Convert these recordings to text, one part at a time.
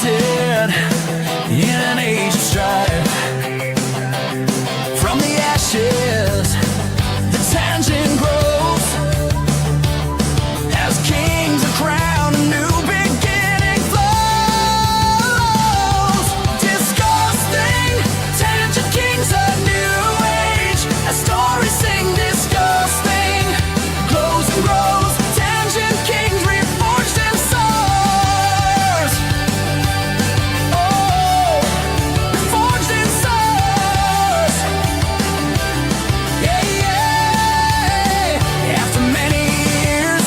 united in an age of strife. From the ashes, the tangent grows as kings are crowned, a new beginning flows. Disgusting, tangent kings, a new age, as stories sing. Disgusting glows and grows, tangent kings reforged in stars. Oh, reforged in stars. Yeah, yeah. After many years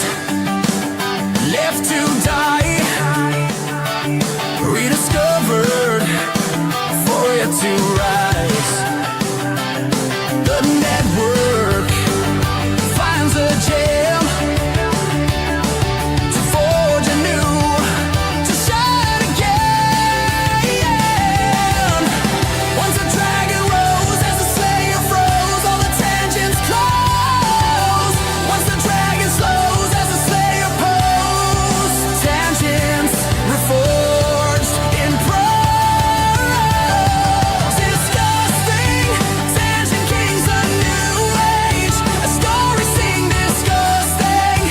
left to die, rediscovered for it to rise. The network finds a gem to forge anew, to shine again. Once a dragon rose, as the slayer froze, all the tangents close. Once the dragon slows, as the slayer pose, tangents reforged in prose. Disgusting, tangent kings, a new age, a story sing. Disgusting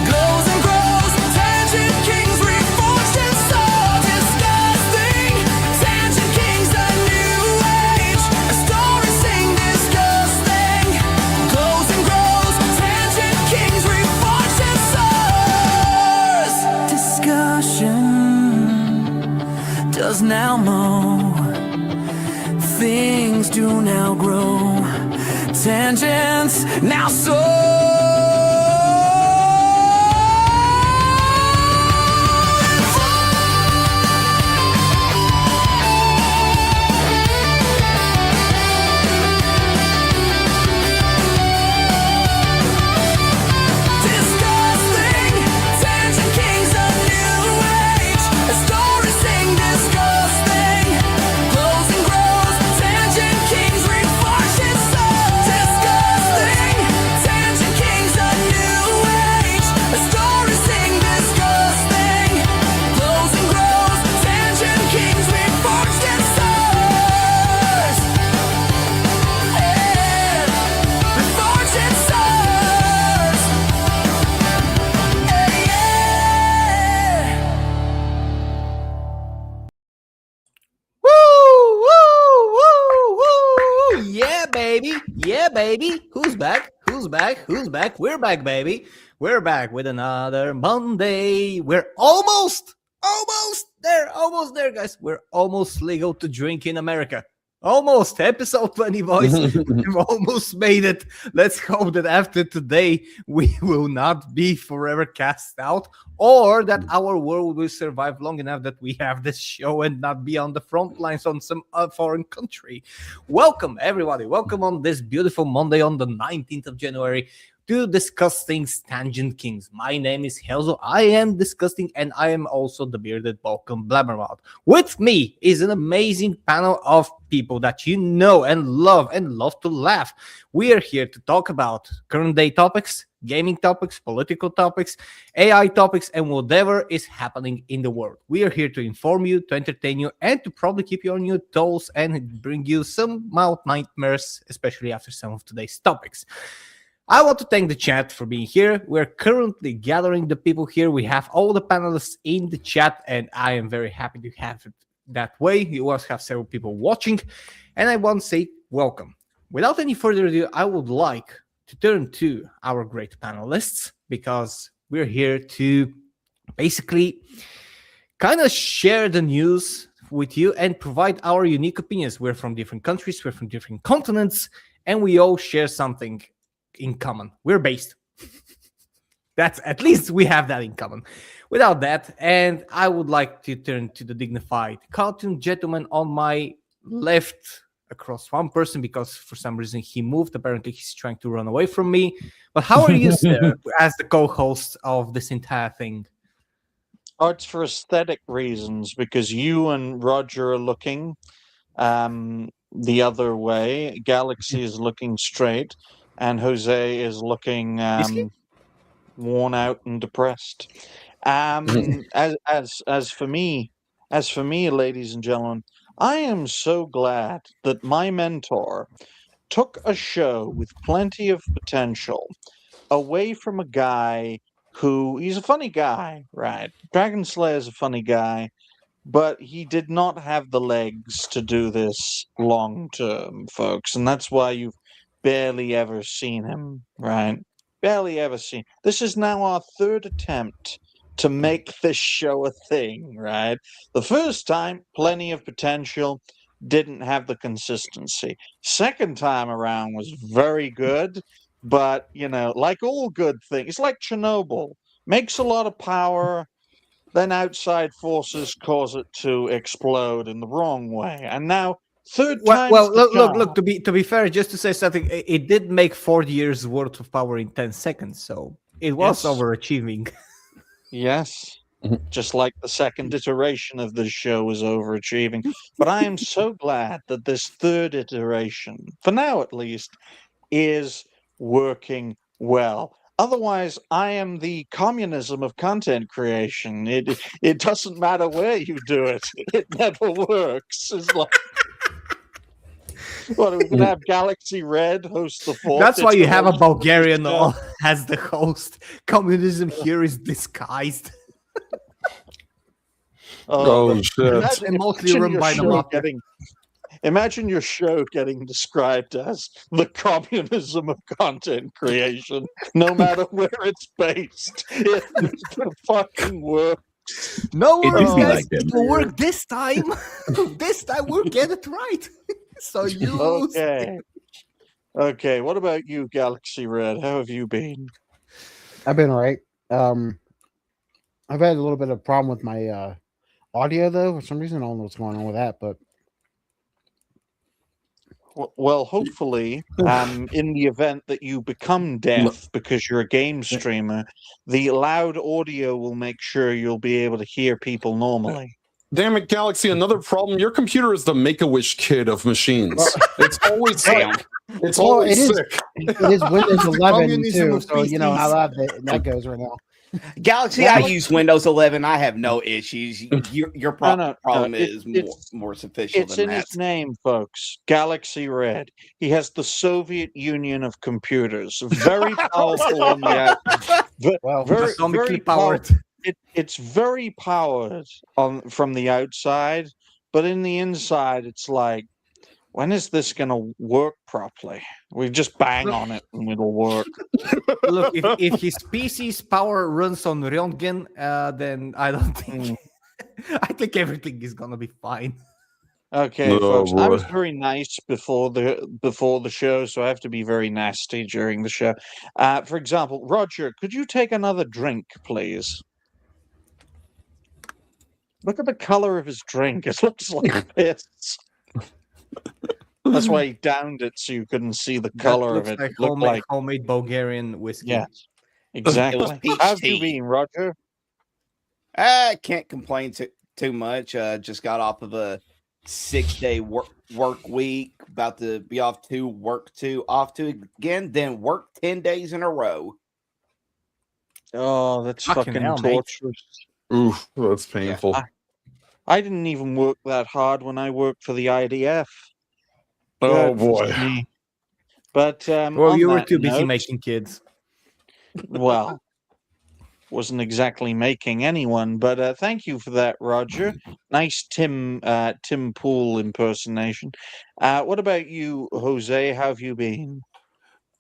glows and grows, tangent kings reforged in soul. Disgusting, tangent kings, a new age, a story sing. Disgusting glows and grows, tangent kings reforged in souls. Discussion does now mow, things do now grow, tangents now soar. Disgusting, tangent kings, a new age, a story sing. Disgusting glows and grows, tangent kings reforged in soul. Disgusting, tangent kings, a new age, a story sing. Disgusting glows and grows, tangent kings reforged in souls. Yeah, reforged in souls. Yeah, yeah. Woo! Woo! Woo! Woo! Yeah, baby. Yeah, baby. Who's back? Who's back? Who's back? We're back, baby. We're back with another Monday. We're almost there, guys. We're almost legal to drink in America. Almost. Episode 20, boys. We've almost made it. Let's hope that after today, we will not be forever cast out, or that our world will survive long enough that we have this show and not be on the front lines on some foreign country. Welcome, everybody. Welcome on this beautiful Monday on the 19th of January to Discuss Things Tangent Kings. My name is Helzo. I am discussing, and I am also the bearded Balkan Blabbermouth. With me is an amazing panel of people that you know and love to laugh. We are here to talk about current day topics, gaming topics, political topics, AI topics, and whatever is happening in the world. We are here to inform you, to entertain you, and to probably keep you on your toes and bring you some mild nightmares, especially after some of today's topics. I want to thank the chat for being here. We're currently gathering the people here. We have all the panelists in the chat, and I am very happy to have it that way. You also have several people watching, and I want to say welcome. Without any further ado, I would like to turn to our great panelists, because we're here to basically kind of share the news with you and provide our unique opinions. We're from different countries, we're from different continents, and we all share something in common. We're based. That's, at least we have that in common. Without that, and I would like to turn to the dignified cartoon gentleman on my left, across one person, because for some reason he moved. Apparently he's trying to run away from me. But how are you, sir, as the co-host of this entire thing? Oh, it's for aesthetic reasons, because you and Roger are looking the other way. Galaxy is looking straight, and Jose is looking worn out and depressed. As for me, As for me, ladies and gentlemen, I am so glad that my mentor took a show with plenty of potential away from a guy he's a funny guy, right? Dragon Slayer is a funny guy, but he did not have the legs to do this long term, folks, and that's why you've barely ever seen him, right? Barely ever seen. This is now our third attempt to make this show a thing, right? The first time, plenty of potential, didn't have the consistency. Second time around was very good, but like all good things, it's like Chernobyl. Makes a lot of power, then outside forces cause it to explode in the wrong way. And now, third time's the Look. charm. To be fair, just to say something, it did make 4 years worth of power in 10 seconds, so it was Yes. overachieving. Yes. Mhm. Just like the second iteration of this show was overachieving. But I am so glad that this third iteration, for now at least, is working well. Otherwise, I am the communism of content creation. It doesn't matter where you do it; it never works. It's like, what are we gonna have? Galaxy Red host the fourth? That's why you have a iteration of this Bulgarian show? as the host. Communism here is disguised. Oh, shit. imagine- And mostly imagine run your by the show mafia. Imagine your show getting described as the communism of content creation, no matter where it's based. It fucking works. No It worries, do be guys. like that, It will man. work this time. This time we'll get it right. So you Okay. Okay, what about you, Galaxy Red? How have you been? I've been all right. I've had a little bit of problem with my audio though. For some reason, I don't know what's going on with that. But Well, hopefully, in the event that you become deaf because you're a game streamer, the loud audio will make sure you'll be able to hear people normally. Damn it, Galaxy! Another problem. Your computer is the Make-A-Wish kid of machines. It's always Damn. sick. It's Well, always it is- sick. it is Windows 11 communism too, of so you know how PCs. that goes right now. Galaxy, I use Windows 11. I have no issues. Your No, problem it- is it's- more superficial It's than in that. his name, folks. Galaxy Red. He has the Soviet Union of computers. Very powerful on the out. Well, Very, atomically very powered. It's very powered from the outside, but in the inside, it's like, when is this going to work properly? We just bang on it and it'll work. Look, if his PC's power runs on Röntgen, then I don't think I think everything is gonna be fine. Okay, Oh, folks. I was boy. very nice before the show, so I have to be very nasty during the show. For example, Roger, could you take another drink, please? Look at the color of his drink. It looks like piss. That's why he downed it so you couldn't see the That color of looks it. like It looked like homemade Bulgarian whiskey. yes, exactly. peach How have you tea. been, Roger? I can't complain too much. Just got off of a 6-day work week. About to be off to again, then work 10 days in a row. Oh, that's Fucking fucking hell, mate. torturous. Oof, that's painful. I didn't even work that hard when I worked for the IDF. Oh Good for boy. me. But Well, on you were that too busy note, making kids. well, wasn't exactly making anyone, but thank you for that, Roger. Nice Tim Pool impersonation. What about you, Jose? How have you been?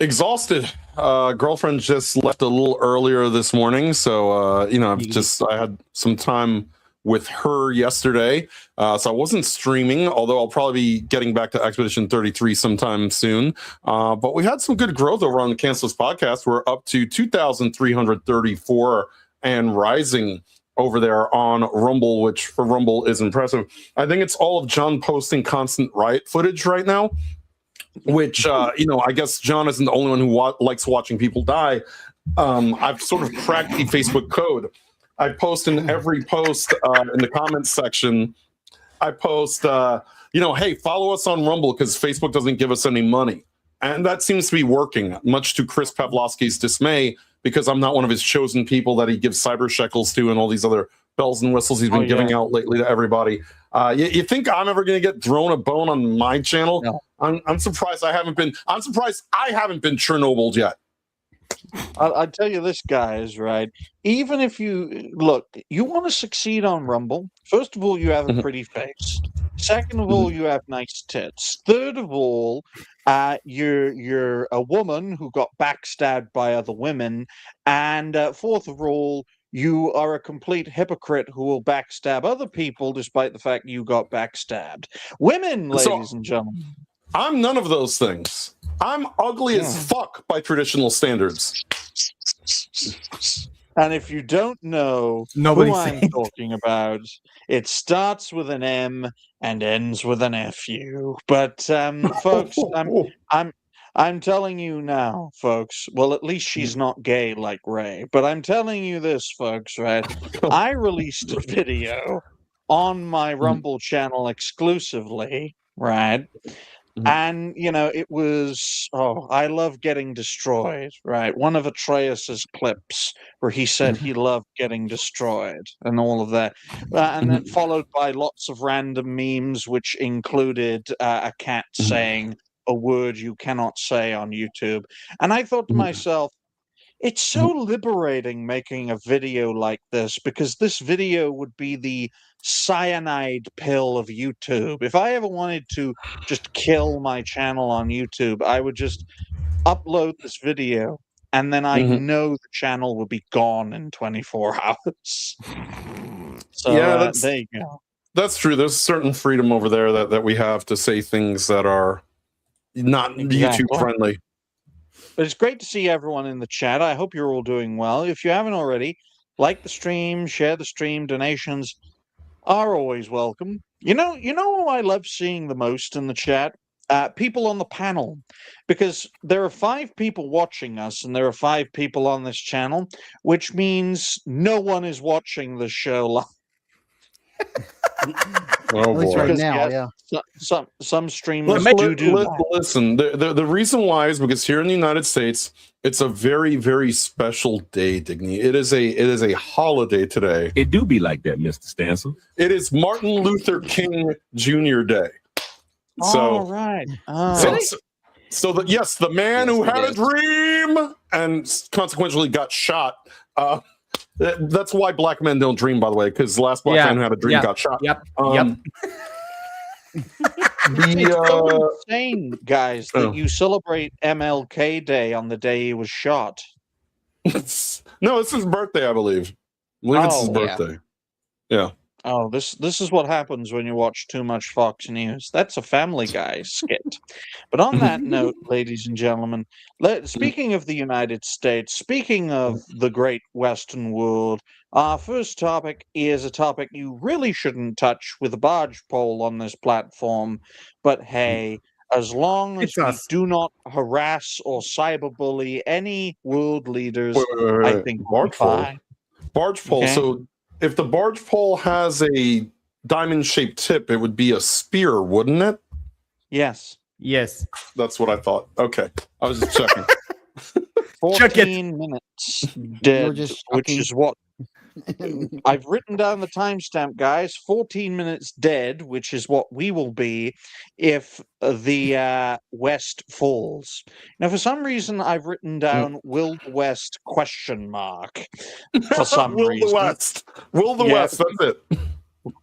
Exhausted. Girlfriend just left a little earlier this morning, so I had some time with her yesterday, so I wasn't streaming, although I'll probably be getting back to Expedition 33 sometime soon. But we had some good growth over on the Cancel's podcast. We're up to 2,334 and rising over there on Rumble, which for Rumble is impressive. I think it's all of John posting constant riot footage right now, which, I guess John isn't the only one who likes watching people die. I've sort of cracked the Facebook code. I post in every post in the comments section. I post, hey, follow us on Rumble because Facebook doesn't give us any money. And that seems to be working, much to Chris Pavlovsky's dismay, because I'm not one of his chosen people that he gives cyber shekels to and all these other bells and whistles he's been giving out lately to everybody. You think I'm ever going to get thrown a bone on my channel? No. I'm surprised I haven't been. I'm surprised I haven't been Chernobyl yet. I'll tell you this, guys, right? Even if you look, you want to succeed on Rumble, first of all, you have a pretty face. Second of all, you have nice tits. Third of all, you're a woman who got backstabbed by other women. And fourth of all, you are a complete hypocrite who will backstab other people despite the fact you got backstabbed. Women, ladies and gentlemen. I'm none of those things. I'm ugly as fuck by traditional standards. And if you don't know Nobody's who I'm talking about, it starts with an M and ends with an FU. But folks, I'm telling you now, folks. Well, at least she's not gay like Ray. But I'm telling you this, folks. Right? I released a video on my Rumble channel exclusively. Right. And, you know, it was, I love getting destroyed, right? One of Atreus's clips where he said he loved getting destroyed and all of that. And then followed by lots of random memes, which included a cat saying a word you cannot say on YouTube. And I thought to myself, it's so liberating making a video like this, because this video would be the cyanide pill of YouTube. If I ever wanted to just kill my channel on YouTube, I would just upload this video, and then I know the channel would be gone in 24 hours. So Yeah, there you go. That's true. There's certain freedom over there that we have to say things that are not YouTube friendly. But it's great to see everyone in the chat. I hope you're all doing well. If you haven't already, like the stream, share the stream. Donations are always welcome. You know who I love seeing the most in the chat? People on the panel. Because there are 5 people watching us, and there are 5 people on this channel, which means no one is watching the show live. At least right now, yeah. Some streamers listen. The reason why is because here in the United States, it's a very, very special day, Digny. It is a holiday today. It do be like that, Mr. Stancil. It is Martin Luther King Jr. Day. So, yes, the man who had a dream and consequently got shot. That's why black men don't dream, by the way, because the last black man who had a dream got shot. It's so insane, guys, that you celebrate MLK Day on the day he was shot. No, it's his birthday, I believe. It's his birthday. Yeah. Oh, this is what happens when you watch too much Fox News. That's a Family Guy skit. But on that note, ladies and gentlemen, speaking of the United States, speaking of the great Western world, our first topic is a topic you really shouldn't touch with a barge pole on this platform. But hey, as long as we do not harass or cyberbully any world leaders, I think we're fine. Barge pole. Okay. So if the barge pole has a diamond-shaped tip, it would be a spear, wouldn't it? Yes. Yes. That's what I thought. Okay. I was just checking. 14 minutes dead, which is what I've written down the timestamp, guys. 14 minutes dead, which is what we will be if the West falls. Now, for some reason, I've written down "Will the West?" question mark. For some reason, the West. Will the West? That's it.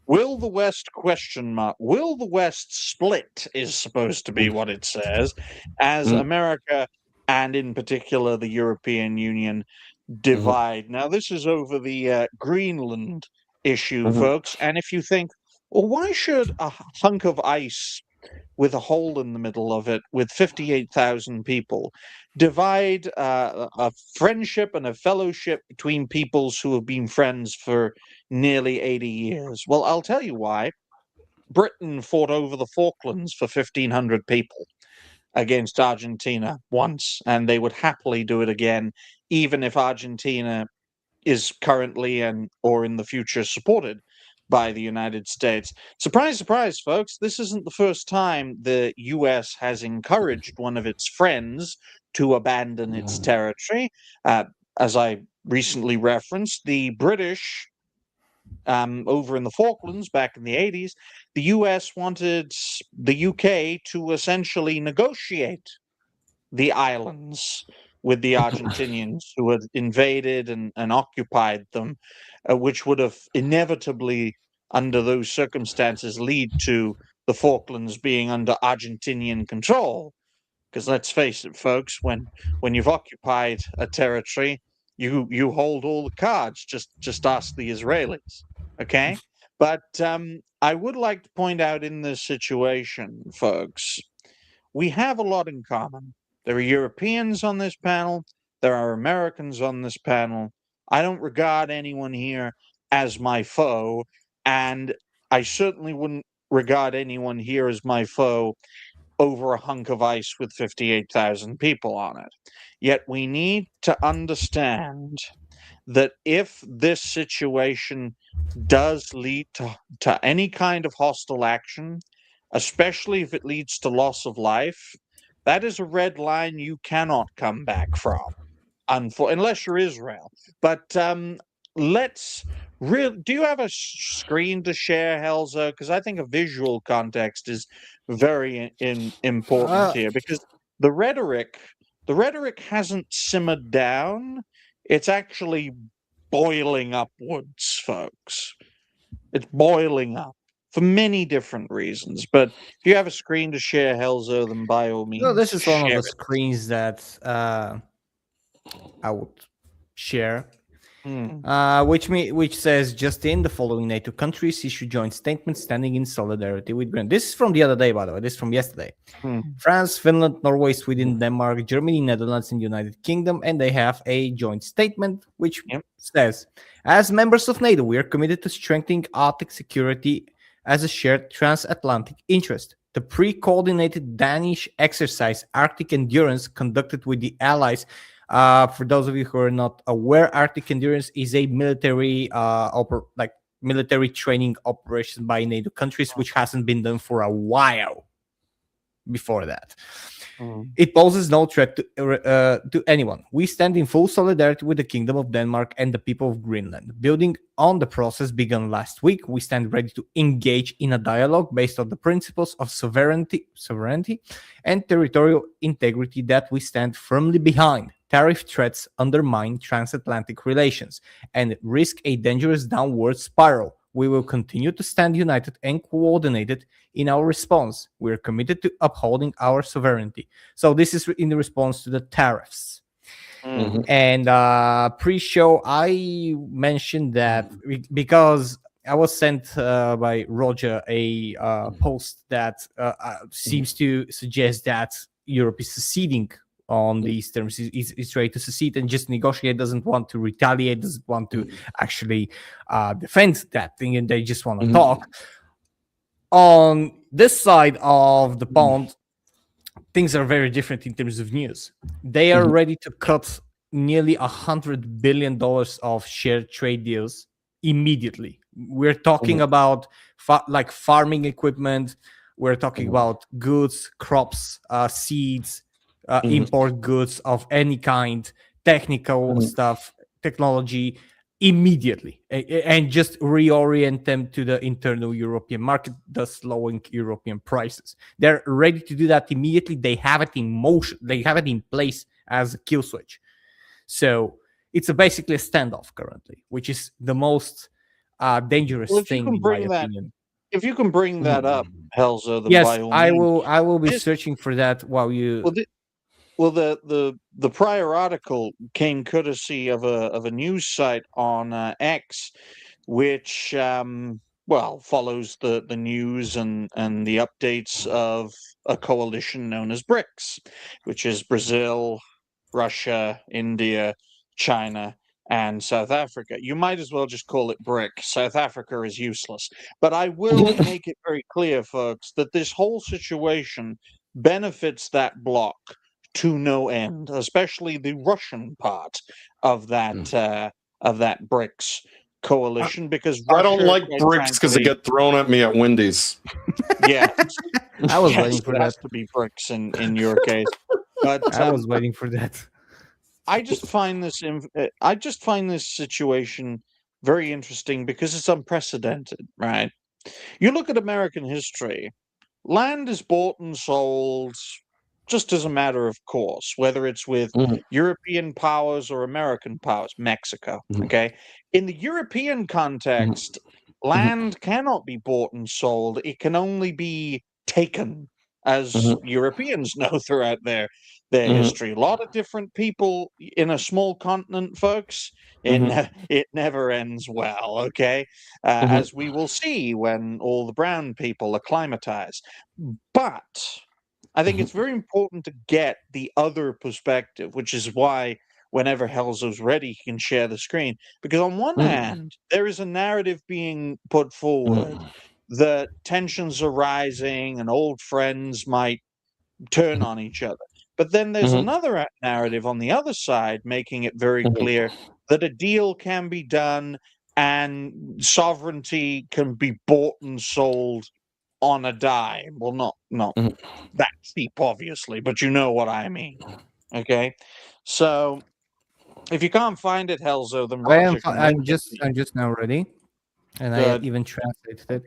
Will the West question mark? Will the West split? Is supposed to be what it says, as America and in particular the European Union divide. Now, this is over the Greenland issue, folks. And if you think, well, why should a hunk of ice with a hole in the middle of it with 58,000 people divide a friendship and a fellowship between peoples who have been friends for nearly 80 years? Well, I'll tell you why. Britain fought over the Falklands for 1,500 people against Argentina once, and they would happily do it again, even if Argentina is currently or in the future supported by the United States. Surprise, surprise, folks. This isn't the first time the U.S. has encouraged one of its friends to abandon its territory. As I recently referenced, the British over in the Falklands back in the 80s, the US wanted the UK to essentially negotiate the islands with the Argentinians who had invaded and occupied them, which would have inevitably, under those circumstances, lead to the Falklands being under Argentinian control. Because let's face it, folks, when you've occupied a territory, you hold all the cards. Just ask the Israelis, okay? But I would like to point out in this situation, folks, we have a lot in common. There are Europeans on this panel. There are Americans on this panel. I don't regard anyone here as my foe, and I certainly wouldn't regard anyone here as my foe over a hunk of ice with 58,000 people on it. Yet we need to understand that if this situation does lead to any kind of hostile action, especially if it leads to loss of life, that is a red line you cannot come back from, unless you're Israel. But do you have a screen to share, Helzo? Because I think a visual context is very important here, because the rhetoric hasn't simmered down. It's actually boiling upwards, folks. It's boiling up for many different reasons. But if you have a screen to share, Helzo, then by all means. So this is one of share the it. screens that I would share. Which says, just in, the following NATO countries issue joint statements standing in solidarity with Greenland. This is from the other day, by the way. This is from yesterday. France, Finland, Norway, Sweden, Denmark, Germany, Netherlands, and United Kingdom, and they have a joint statement which says, as members of NATO, we are committed to strengthening Arctic security as a shared transatlantic interest. The pre-coordinated Danish exercise Arctic Endurance conducted with the allies. For those of you who are not aware, Arctic Endurance is a military military training operation by NATO countries, which hasn't been done for a while before that. It poses no threat to anyone. We stand in full solidarity with the Kingdom of Denmark and the people of Greenland. Building on the process begun last week, we stand ready to engage in a dialogue based on the principles of sovereignty and territorial integrity that we stand firmly behind. Tariff threats undermine transatlantic relations and risk a dangerous downward spiral. We will continue to stand united and coordinated in our response. We are committed to upholding our sovereignty. So this is in response to the tariffs. And pre-show, I mentioned that because I was sent by Roger a post that seems to suggest that Europe is seceding on these terms, is ready to secede and just negotiate, doesn't want to retaliate, doesn't want to actually defend that thing, and they just want to talk. On this side of the pond, things are very different in terms of news. They are ready to cut nearly $100 billion of shared trade deals immediately. We're talking about farming equipment. We're talking about goods, crops, seeds, import goods of any kind, technical stuff, technology, immediately, and just reorient them to the internal European market, thus lowering European prices. They're ready to do that immediately. They have it in motion. They have it in place as a kill switch. So it's basically a standoff currently, which is the most dangerous thing, in my opinion. If you can bring that up, Helzo, then yes, by all I means. will. I will be searching for that while you. Well, the prior article came courtesy of a news site on X, which follows the news and the updates of a coalition known as BRICS, which is Brazil, Russia, India, China, and South Africa. You might as well just call it BRIC. South Africa is useless. But I will make it very clear, folks, that this whole situation benefits that bloc to no end, especially the Russian part of that BRICS coalition, because Russia, I don't like bricks because they get thrown at me at Wendy's. Yeah, I was waiting for it that. has to be bricks in your case. But I was waiting for that. I just find this situation very interesting because it's unprecedented, right? You look at American history, land is bought and sold just as a matter of course, whether it's with Mhm. European powers or American powers, Mexico. Mhm. Okay. In the European context, land cannot be bought and sold. It can only be taken, as Mhm. Europeans know throughout their Mhm. history. A lot of different people in a small continent, folks. Mhm. It never ends well, okay? Mhm. As we will see when all the brown people acclimatize. But I think it's very important to get the other perspective, which is why whenever Helzo's ready, he can share the screen. Because on one Mhm. hand, there is a narrative being put forward that tensions are rising and old friends might turn on each other. But then there's Mhm. another narrative on the other side making it very Mhm. clear that a deal can be done and sovereignty can be bought and sold on a dime. Well, not Mhm. that cheap, obviously, but you know what I mean. Okay, so if you can't find it, Helzo, then Roger can link it. I'm just now ready, and I Good. even translated it.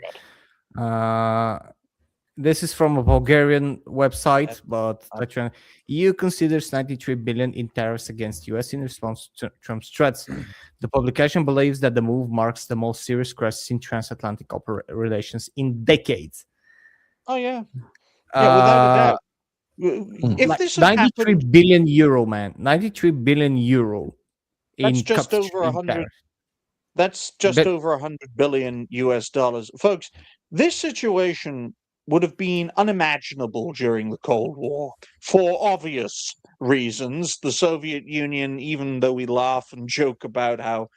This is from a Bulgarian website, but EU considers 93 billion in tariffs against US in response to Trump's threats. The publication believes that the move marks the most serious crisis in transatlantic relations in decades. Oh yeah, yeah, without a doubt. If Like this had 93 happened, billion euro, man. 93 billion euro that's in just cuts over in 100. tariff. That's just But over 100 billion US dollars, folks. This situation would have been unimaginable during the Cold War for obvious reasons. The Soviet Union, even though we laugh and joke about how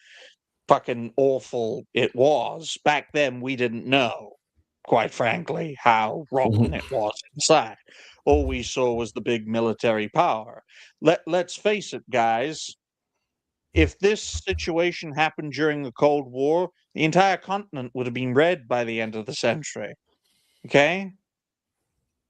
fucking awful it was, back then we didn't know, quite frankly, how rotten it was inside. All we saw was the big military power. Let's face it, guys. If this situation happened during the Cold War, the entire continent would have been red by the end of the century. Okay?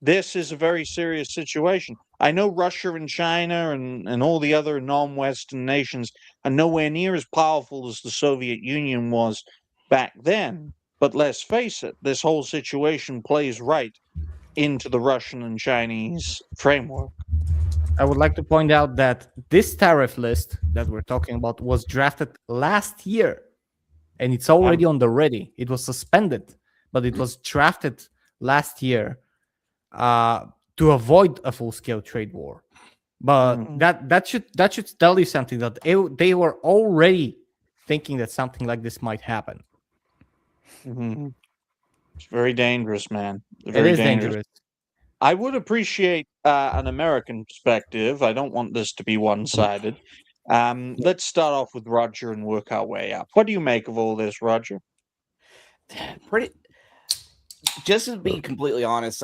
This is a very serious situation. I know Russia and China and all the other non Western nations are nowhere near as powerful as the Soviet Union was back then. But let's face it, this whole situation plays right into the Russian and Chinese framework. I would like to point out that this tariff list that we're talking about was drafted last year, and it's already on the ready. It was suspended, but it was drafted last year to avoid a full-scale trade war. But that should tell you something, that they were already thinking that something like this might happen. It's very dangerous, man. It Very is dangerous. dangerous. I would appreciate an American perspective. I don't want this to be one-sided. Let's start off with Roger and work our way up. What do you make of all this, Roger? Pretty. Just to be completely honest,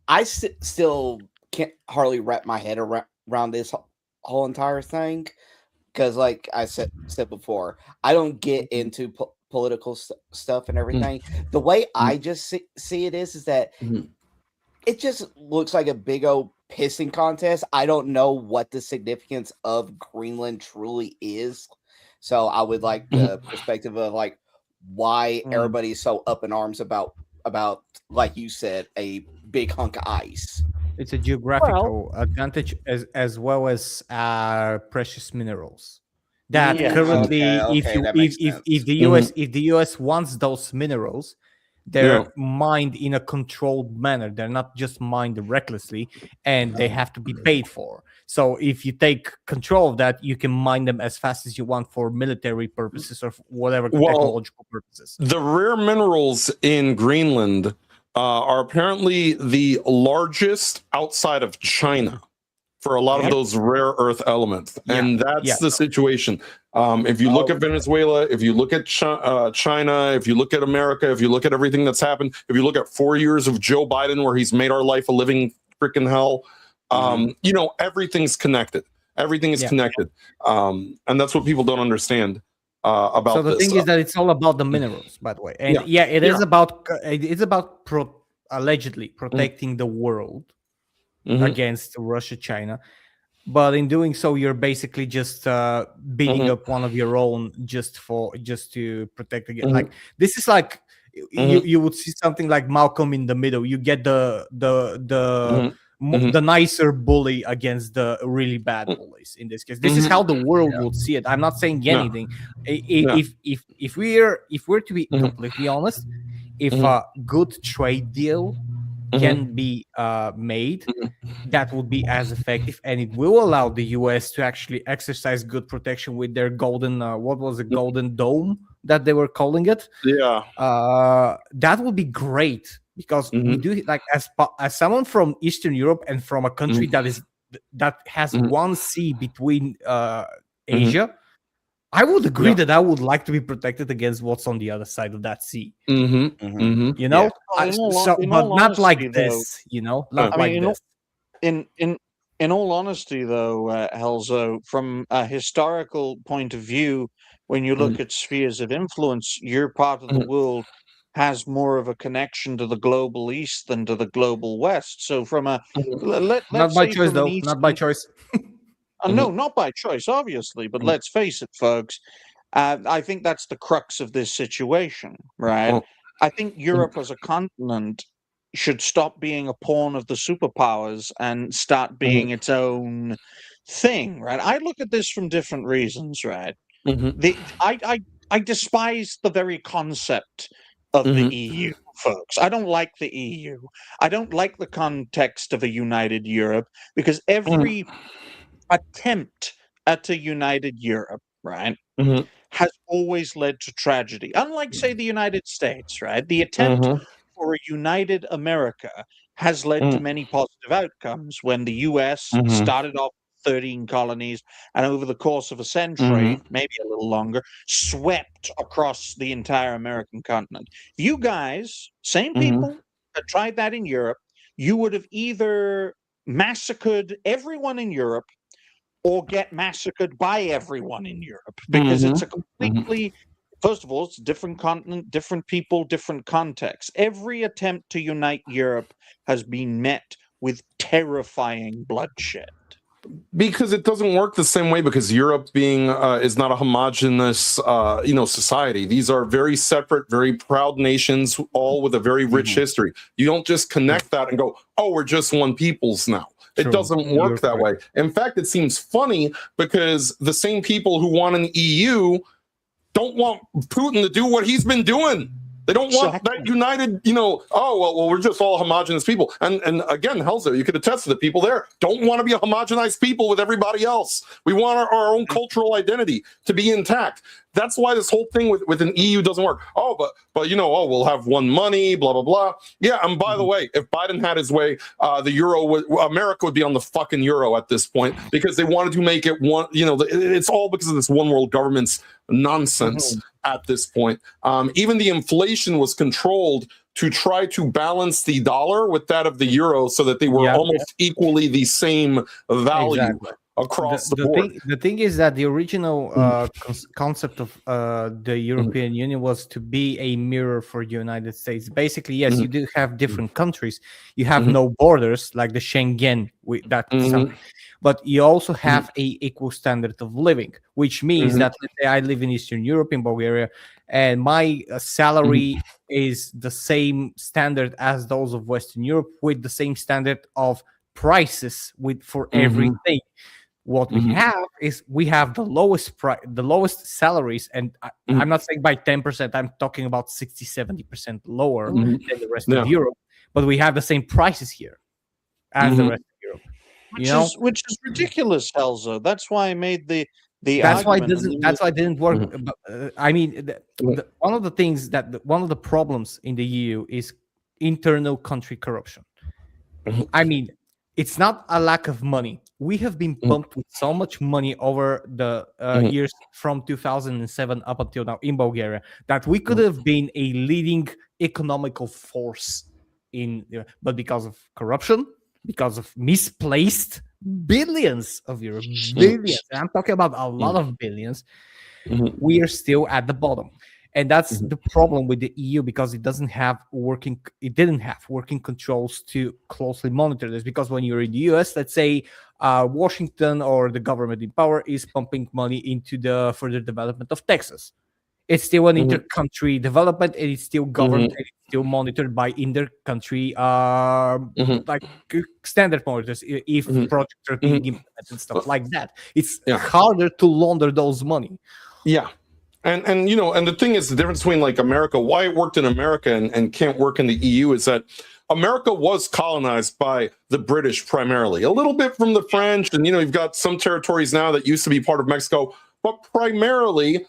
I still can't hardly wrap my head around this whole entire thing because, like I said before, I don't get into political stuff and everything. The way I just see it is that it just looks like a big old pissing contest. I don't know what the significance of Greenland truly is, so I would like the perspective of like why everybody's so up in arms about like you said, a big hunk of ice. It's a geographical advantage as well as precious minerals. That Yes. currently, Okay, that makes sense. if the US wants those minerals, they're mined in a controlled manner. They're not just mined recklessly, and they have to be paid for. So if you take control of that, you can mine them as fast as you want for military purposes or whatever technological purposes. The rare minerals in Greenland are apparently the largest outside of China for a lot of those rare earth elements. And that's the situation. If you look at Venezuela, if you look at China, if you look at America, if you look at everything that's happened, if you look at 4 years of Joe Biden where he's made our life a living freaking hell, you know, everything's connected. Everything is connected. And that's what people don't understand about So the this. thing is that it's all about the minerals, by the way. And is about allegedly protecting the world against Russia, China. but in doing so, you're basically just beating up one of your own just to protect again. Like this is like you would see something like Malcolm in the Middle. You get the nicer bully against the really bad bullies. In this case, this is how the world would see it. I'm not saying anything. If we're to be completely honest, if a good trade deal can be made, that would be as effective, and it will allow the US to actually exercise good protection with their golden golden dome that they were calling it. That would be great, because we do, like, as someone from Eastern Europe and from a country that has one sea between Asia, I would agree that I would like to be protected against what's on the other side of that sea. You know, but not like this. You know, not like this. In all honesty, though, Helzo, from a historical point of view, when you look at spheres of influence, your part of the world has more of a connection to the global East than to the global West. So, from a Not by choice, though. Not by choice. No, not by choice, obviously. But let's face it, folks. I think that's the crux of this situation, right? I think Europe as a continent should stop being a pawn of the superpowers and start being its own thing, right? I look at this from different reasons, right? I despise the very concept of the EU, folks. I don't like the EU. I don't like the context of a united Europe, because every attempt at a united Europe, right, has always led to tragedy. Unlike, say, the United States, right? The attempt for a united America has led to many positive outcomes. When the US started off 13 colonies, and over the course of a century, maybe a little longer, swept across the entire American continent. If you guys, same people, had tried that in Europe, you would have either massacred everyone in Europe or get massacred by everyone in Europe, because it's a completely, first of all, it's a different continent, different people, different context. Every attempt to unite Europe has been met with terrifying bloodshed. Because it doesn't work the same way, because Europe being is not a homogenous society. These are very separate, very proud nations, all with a very rich history. You don't just connect that and go, oh, we're just one peoples now. It doesn't work that way. In fact, it seems funny, because the same people who want an EU don't want Putin to do what he's been doing. They don't want that united, we're just all homogenous people. And again, Helzo, you could attest to the people there don't want to be a homogenized people with everybody else. We want our own cultural identity to be intact. That's why this whole thing with an EU doesn't work. But we'll have one money, blah, blah, blah. Yeah, and by the way, if Biden had his way, America would be on the fucking euro at this point, because they wanted to make it one, it's all because of this one world government's nonsense at this point. Even the inflation was controlled to try to balance the dollar with that of the euro, so that they were almost equally the same value across the board. The thing is that the original concept of the European Union was to be a mirror for the United States. Basically, yes, you do have different countries. You have no borders, like the Schengen, but you also have a equal standard of living, which means that, let's say I live in Eastern Europe, in Bulgaria, and my salary is the same standard as those of Western Europe, with the same standard of prices for everything. What we have is we have the lowest salaries, and I'm not saying by 10%, I'm talking about 60-70% lower than the rest of Europe, but we have the same prices here as the rest of Europe. Which is ridiculous, Helzo. That's why I made the that's argument. That's why it didn't work. But, I mean, one of the problems in the EU is internal country corruption. I mean, it's not a lack of money. We have been pumped with so much money over the years from 2007 up until now in Bulgaria that we could have been a leading economical force but because of corruption, because of misplaced billions of euros, billions. I'm talking about a lot of billions. We are still at the bottom. And that's the problem with the EU, because it didn't have working controls to closely monitor this. Because when you're in the US, let's say Washington or the government in power is pumping money into the further development of Texas. It's still an inter-country development, and it's still governed and it's still monitored by inter-country like standard monitors if projects are being implemented and stuff like that. It's harder to launder those money. Yeah. And you know, and the thing is, the difference between like America, why it worked in America and can't work in the EU is that America was colonized by the British primarily, a little bit from the French, and you know, you've got some territories now that used to be part of Mexico, but primarily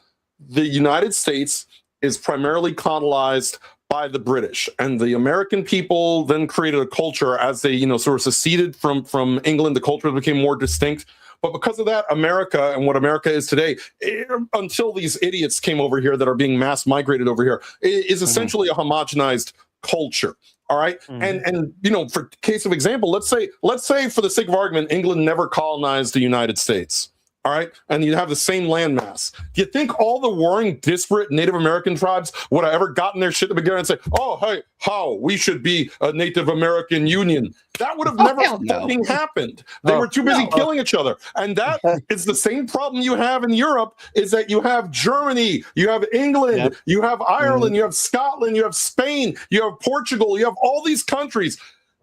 the United States is primarily colonized by the British, and the American people then created a culture as they, you know, sort of seceded from England. The culture became more distinct. But because of that, America and what America is today, until these idiots came over here that are being mass migrated over here, is essentially a homogenized culture. All right. And you know, for case of example, let's say for the sake of argument, England never colonized the United States. All right. And you have the same landmass. Do you think all the warring, disparate Native American tribes would have ever gotten their shit together and say, oh, hey, how we should be a Native American union? That would have never fucking happened. They were too busy killing each other. And that is the same problem you have in Europe, is that you have Germany, you have England, you have Ireland, you have Scotland, you have Spain, you have Portugal, you have all these countries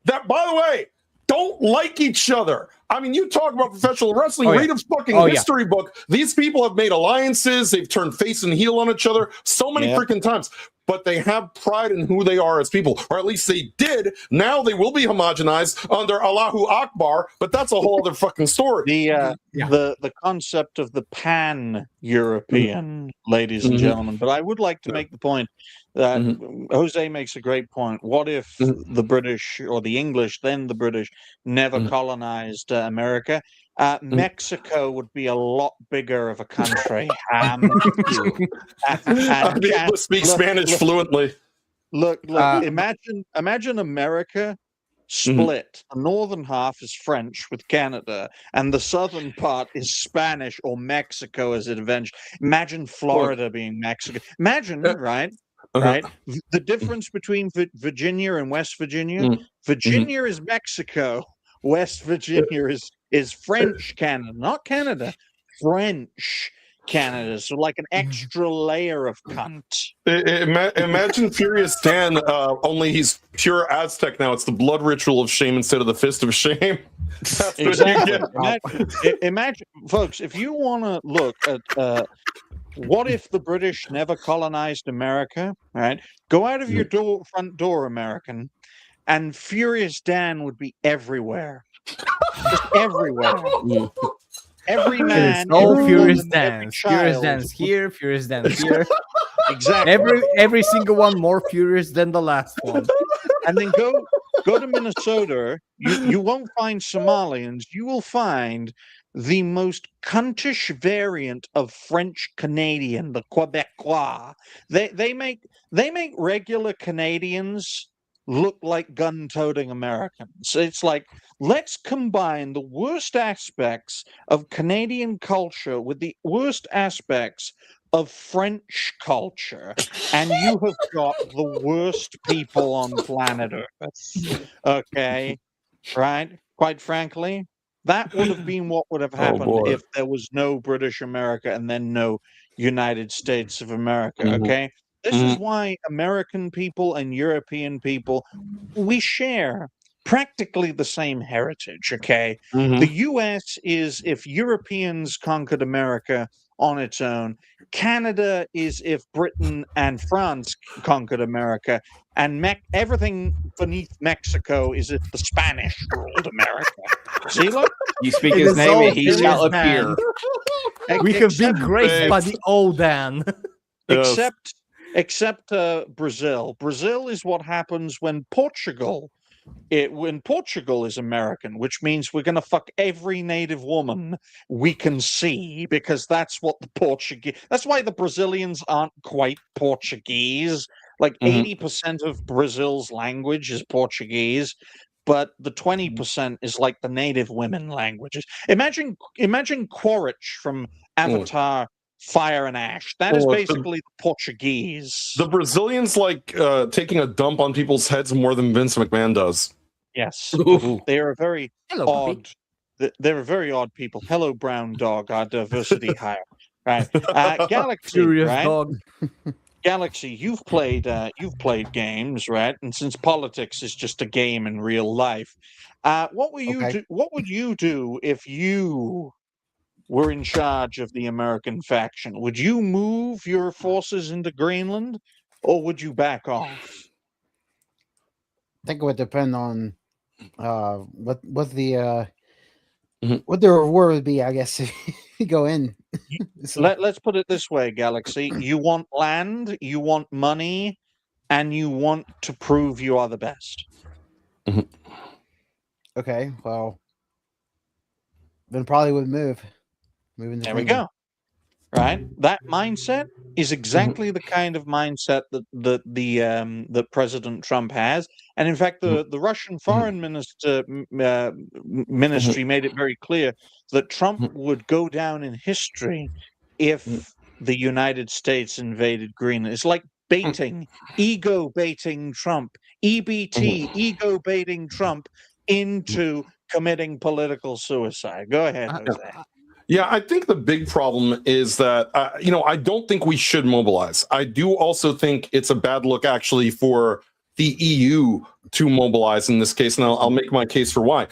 that, by the way, don't like each other. I mean, you talk about professional wrestling, read a fucking history book. These people have made alliances. They've turned face and heel on each other so many freaking times. But they have pride in who they are as people, or at least they did. Now they will be homogenized under Allahu Akbar, but that's a whole other fucking story. The concept of the pan-European, ladies and gentlemen. But I would like to make the point that Jose makes a great point. What if the British, or the English, then the British, never colonized America? Mexico would be a lot bigger of a country. I'd be able to speak Spanish fluently. Look, imagine America split. The northern half is French with Canada, and the southern part is Spanish, or Mexico as it eventually. Imagine Florida being Mexico. Imagine, right? Right? The difference between Virginia and West Virginia. Virginia is Mexico. West Virginia is French Canada, not Canada, French Canada. So like an extra layer of cunt. Imagine Furious Dan, only he's pure Aztec now. It's the blood ritual of shame instead of the fist of shame. That's exactly. Imagine, folks, if you want to look at what if the British never colonized America, right? Go out of your front door, American, and Furious Dan would be everywhere. Just everywhere. Every man. Furious dance. Furious dance here, furious dance here. Exactly. Every single one more furious than the last one. And then go to Minnesota. You won't find Somalians. You will find the most cuntish variant of French Canadian, the Quebecois. They make regular Canadians look like gun-toting Americans. It's like, let's combine the worst aspects of Canadian culture with the worst aspects of French culture, and you have got the worst people on planet Earth. Okay? Right? Quite frankly, that would have been what would have happened if there was no British America and then no United States of America. Okay? This is why American people and European people, we share practically the same heritage, okay? The U.S. is if Europeans conquered America on its own. Canada is if Britain and France conquered America. And everything beneath Mexico is if the Spanish ruled America. See, look? You speak his name and he shall appear. We have been graced by the Odan. Except Brazil. Brazil is what happens when Portugal is American, which means we're going to fuck every native woman we can see, because that's what the Portuguese. That's why the Brazilians aren't quite Portuguese. Like 80% of Brazil's language is Portuguese, but the 20% is like the native women languages. Imagine Quaritch from Avatar fire and ash. That is Well, basically the Portuguese. The Brazilians like taking a dump on people's heads more than Vince McMahon does. Yes, they are a very Hello, puppy. odd. They're a very odd people. Hello, brown dog. Our diversity hire. Right, Galaxy. Curious right? dog. Galaxy, you've played games, right? And since politics is just a game in real life, what would you do if you were in charge of the American faction? Would you move your forces into Greenland, or would you back off? I think it would depend on what the Mhm. what the reward would be, I guess, if you go in. So- Let's put it this way, Galaxy. You want land, you want money, and you want to prove you are the best. okay, well, then probably would move. Moving. There we go. Right? That mindset is exactly the kind of mindset that President Trump has. And in fact, the Russian foreign ministry made it very clear that Trump would go down in history if the United States invaded Greenland. It's like baiting, ego baiting Trump, EBT, ego baiting Trump into committing political suicide. Go ahead, Jose. Yeah, I think the big problem is that, I don't think we should mobilize. I do also think it's a bad look, actually, for the EU to mobilize in this case, and I'll make my case for why.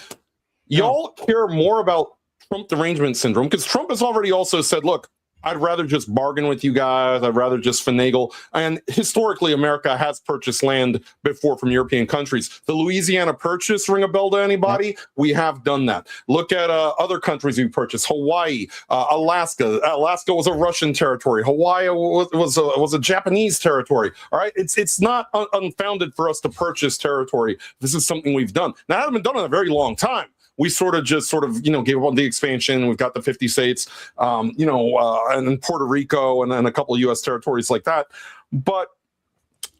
Y'all care more about Trump derangement syndrome, because Trump has already also said, look, I'd rather just bargain with you guys. I'd rather just finagle. And historically, America has purchased land before from European countries. The Louisiana Purchase, ring a bell to anybody? Yep. We have done that. Look at other countries we purchased. Hawaii, Alaska. Alaska was a Russian territory. Hawaii was a Japanese territory. All right, it's not unfounded for us to purchase territory. This is something we've done. Now, it hasn't been done in a very long time. We sort of gave up on the expansion. We've got the 50 states, and then Puerto Rico and a couple of U.S. territories like that. But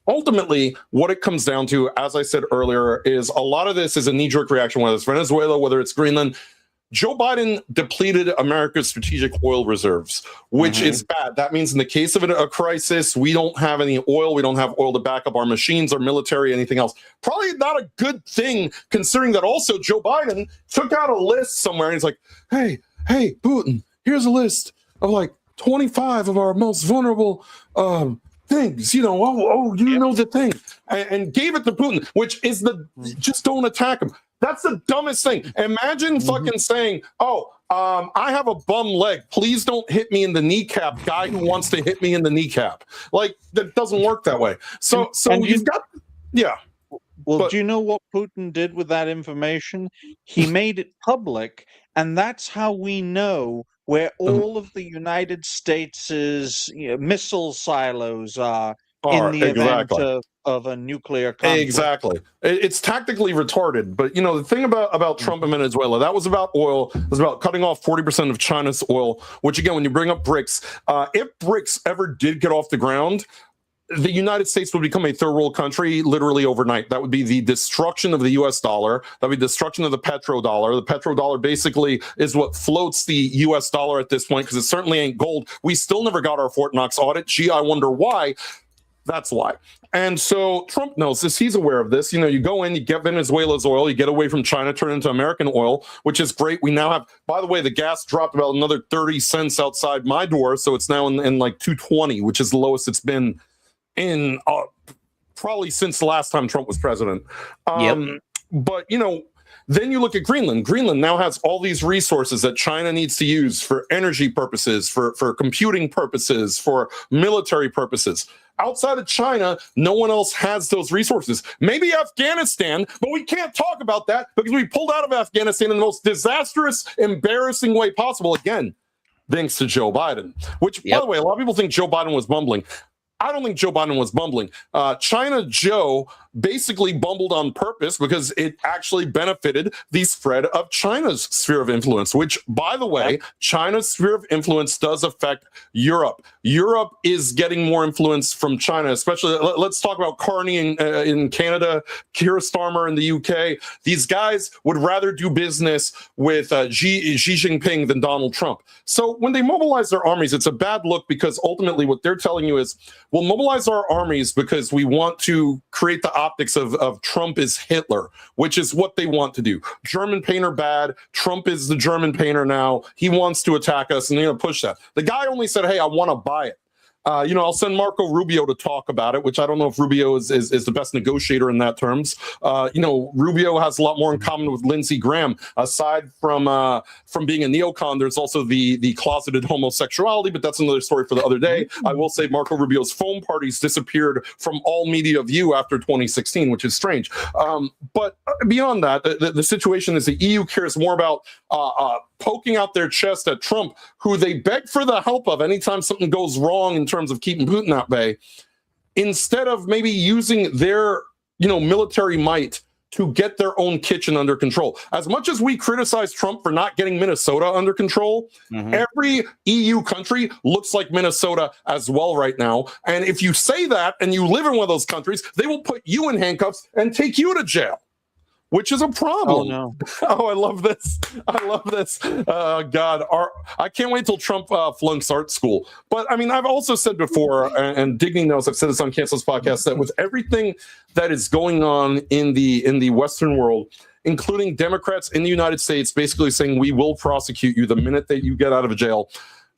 ultimately, what it comes down to, as I said earlier, is a lot of this is a knee-jerk reaction, whether it's Venezuela, whether it's Greenland. Joe Biden depleted America's strategic oil reserves, which is bad. That means in the case of a crisis, we don't have any oil. We don't have oil to back up our machines, our military, anything else. Probably not a good thing, considering that also Joe Biden took out a list somewhere. And he's like, hey, Putin, here's a list of like 25 of our most vulnerable things, you know the thing, and gave it to Putin, which is just don't attack him. That's the dumbest thing. Imagine fucking saying, I have a bum leg. Please don't hit me in the kneecap, guy who wants to hit me in the kneecap. Like, that doesn't work that way. So you've got, yeah. Well, do you know what Putin did with that information? He made it public, and that's how we know where all of the United States' missile silos are in the event of a nuclear conflict. Exactly. It's tactically retarded. But, the thing about Trump and Venezuela, that was about oil. It was about cutting off 40% of China's oil, which, again, when you bring up BRICS, if BRICS ever did get off the ground, the United States would become a third world country literally overnight. That would be the destruction of the US dollar. That would be destruction of the petrodollar. The petrodollar basically is what floats the US dollar at this point, because it certainly ain't gold. We still never got our Fort Knox audit. Gee, I wonder why. That's why. And so Trump knows this. He's aware of this. You go in, you get Venezuela's oil, you get away from China, turn it into American oil, which is great. We now have, by the way, the gas dropped about another 30 cents outside my door. So it's now in like 220, which is the lowest it's been in probably since the last time Trump was president. But, then you look at Greenland. Greenland now has all these resources that China needs to use for energy purposes, for computing purposes, for military purposes. Outside of China, no one else has those resources. Maybe Afghanistan, but we can't talk about that because we pulled out of Afghanistan in the most disastrous, embarrassing way possible. Again, thanks to Joe Biden, which, by the way, a lot of people think Joe Biden was mumbling. I don't think Joe Biden was bumbling. China Joe basically bumbled on purpose because it actually benefited the spread of China's sphere of influence, which, by the way, China's sphere of influence does affect Europe. Europe is getting more influence from China, especially, let's talk about Carney in Canada, Keir Starmer in the UK. These guys would rather do business with Xi Jinping than Donald Trump. So when they mobilize their armies, it's a bad look because ultimately what they're telling you is, we'll mobilize our armies because we want to create the optics of Trump is Hitler, which is what they want to do. German painter bad. Trump is the German painter now. He wants to attack us, and they're going to push that. The guy only said, hey, I want to buy it. I'll send Marco Rubio to talk about it, which I don't know if Rubio is the best negotiator in that terms. Rubio has a lot more in common with Lindsey Graham. Aside from being a neocon, there's also the closeted homosexuality, but that's another story for the other day. I will say Marco Rubio's phone parties disappeared from all media view after 2016, which is strange. But beyond that, the situation is the EU cares more about poking out their chest at Trump, who they beg for the help of anytime something goes wrong in terms of keeping Putin at bay, instead of maybe using their military might to get their own kitchen under control. As much as we criticize Trump for not getting Minnesota under control, every EU country looks like Minnesota as well right now. And if you say that and you live in one of those countries, they will put you in handcuffs and take you to jail, which is a problem. Oh, no. Oh, I love this. I love this. God, I can't wait till Trump flunks art school. But I mean, I've also said before, and Digny knows, I've said this on Cancel's podcast, that with everything that is going on in the Western world, including Democrats in the United States basically saying we will prosecute you the minute that you get out of jail,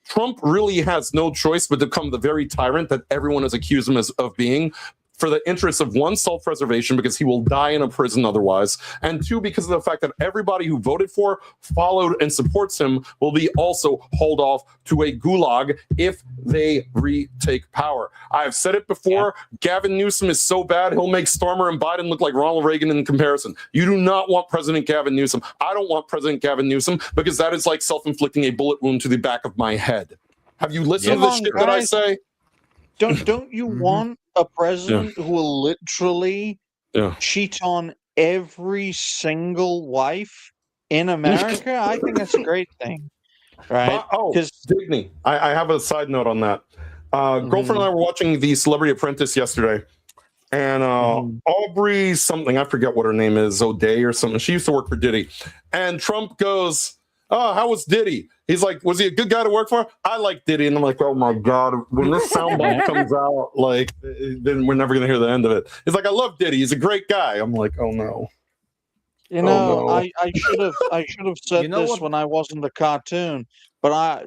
Trump really has no choice but to become the very tyrant that everyone has accused him of being, for the interest of, one, self-preservation, because he will die in a prison otherwise, and two, because of the fact that everybody who voted for, followed, and supports him will be also hauled off to a gulag if they retake power. I've said it before, Gavin Newsom is so bad, he'll make Starmer and Biden look like Ronald Reagan in comparison. You do not want President Gavin Newsom. I don't want President Gavin Newsom, because that is like self-inflicting a bullet wound to the back of my head. Have you listened to this shit that I say? Don't you want a president who will literally cheat on every single wife in America? I think that's a great thing, right? Digny, I have a side note on that. Girlfriend and I were watching The Celebrity Apprentice yesterday, and Aubrey something, I forget what her name is, O'Day or something. She used to work for Diddy, and Trump goes, "Oh, how was Diddy?" He's like, "Was he a good guy to work for?" "I like Diddy." And I'm like, oh my God, when this soundbite comes out, like, then we're never going to hear the end of it. He's like, "I love Diddy. He's a great guy." I'm like, oh no. I should have said this when I wasn't a cartoon, but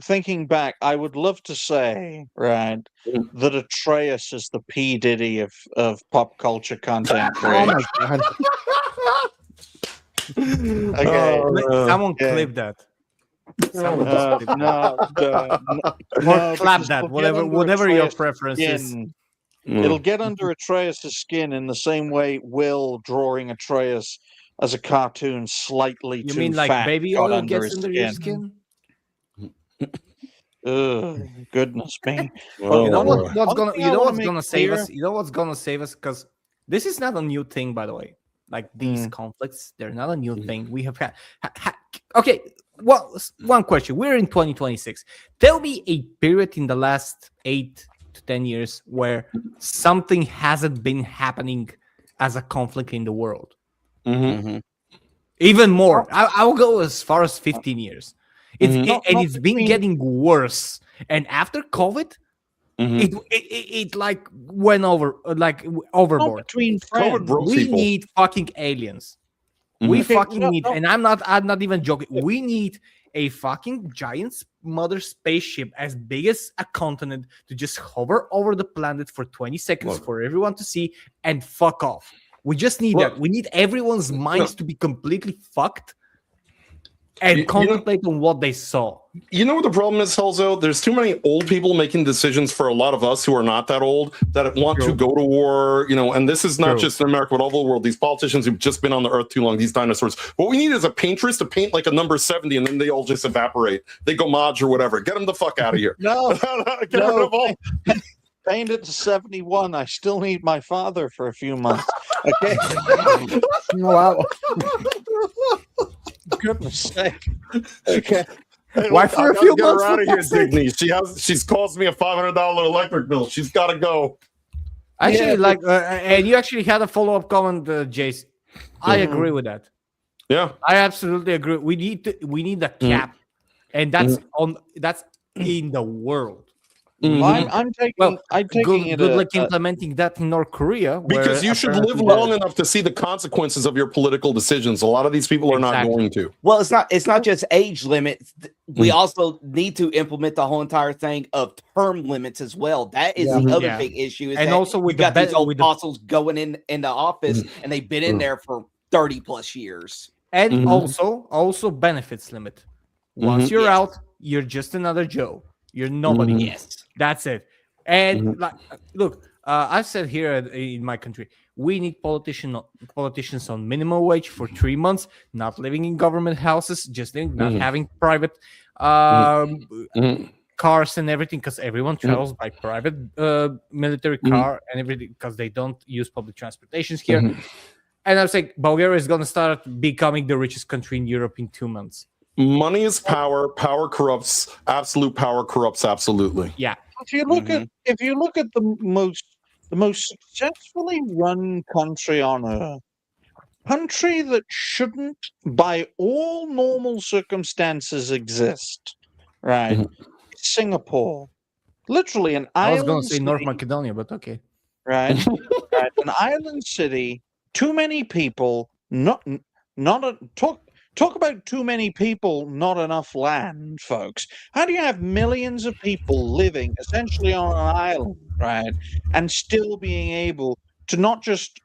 thinking back, I would love to say, right, that Atreus is the P. Diddy of pop culture content creation. Oh my God. Okay. Someone clip that. Someone No, clap because that. it'll get under Whatever your Atreus' preference is. skin. It'll get under Atreus' skin in the same way Will drawing Atreus as a cartoon slightly You too mean like fat baby got oil under gets his under your skin? Ugh, goodness me. You know One what's thing I wanna make save clear- us? You know what's gonna save us? Because this is not a new thing, by the way. Like these conflicts, they're not a new thing. We have had. Okay, well, one question. We're in 2026. There'll be a period in the last 8 to 10 years where something hasn't been happening as a conflict in the world. Even more. I'll go as far as 15 years. It's been getting worse. And after COVID, it like went overboard. Between friends. We need fucking aliens. We fucking need, and I'm not even joking. We need a fucking giant mother spaceship as big as a continent to just hover over the planet for 20 seconds for everyone to see and fuck off. We just need that. We need everyone's minds to be completely fucked and contemplate on what they saw. You know what the problem is, Helzo? There's too many old people making decisions for a lot of us who are not that old that want to go to war, and this is not just in America, but all over the world. These politicians who've just been on the earth too long, these dinosaurs. What we need is a paintress to paint like a number 70, and then they all just evaporate. They go Maj or whatever. Get them the fuck out of here. No. Get rid of all. paint it to 71. I still need my father for a few months. Okay. Wow. Goodness sake. Okay. Why for a few Get her months? out for of here, fuck's sake? Digny. She's caused me a $500 electric bill. She's got to go. Actually, Yeah, and you actually had a follow-up comment, Jace. I Mhm. agree with that. Yeah. I absolutely agree. We need a cap, and that's in the world. Mhm. I'm taking. Well, I'm taking good, it. good luck implementing that in North Korea. Because where you should live apparently long enough to see the consequences of your political decisions. A lot of these people are not Exactly. going to. Well, it's not just age limits. We also need to implement the whole entire thing of term limits as well. That is the other Yeah. big issue. Is And that also with you got the these old with the- apostles going into office and they've been in there for 30 plus years. and Mhm. also benefits limit. Once Mhm. you're Yes. out, you're just another Joe. You're nobody. Mhm. Yes. That's it. And Mhm. look, I've said here in my country, we need politicians on minimum wage for 3 months, not living in government houses, just not Mhm. having private Mhm. cars and everything, because everyone travels by private military car and everything, because they don't use public transportations here. Mhm. And I was like, Bulgaria is going to start becoming the richest country in Europe in 2 months. Money is power. Power corrupts. Absolute power corrupts absolutely. Yeah. If you look at the most successfully run country on earth, country that shouldn't, by all normal circumstances, exist, right? Mhm. Singapore, literally an I was going island to say North city, Macedonia, but okay. right? Right, an island city. Too many people. Talk about too many people, not enough land, folks. How do you have millions of people living essentially on an island, right, and still being able to not just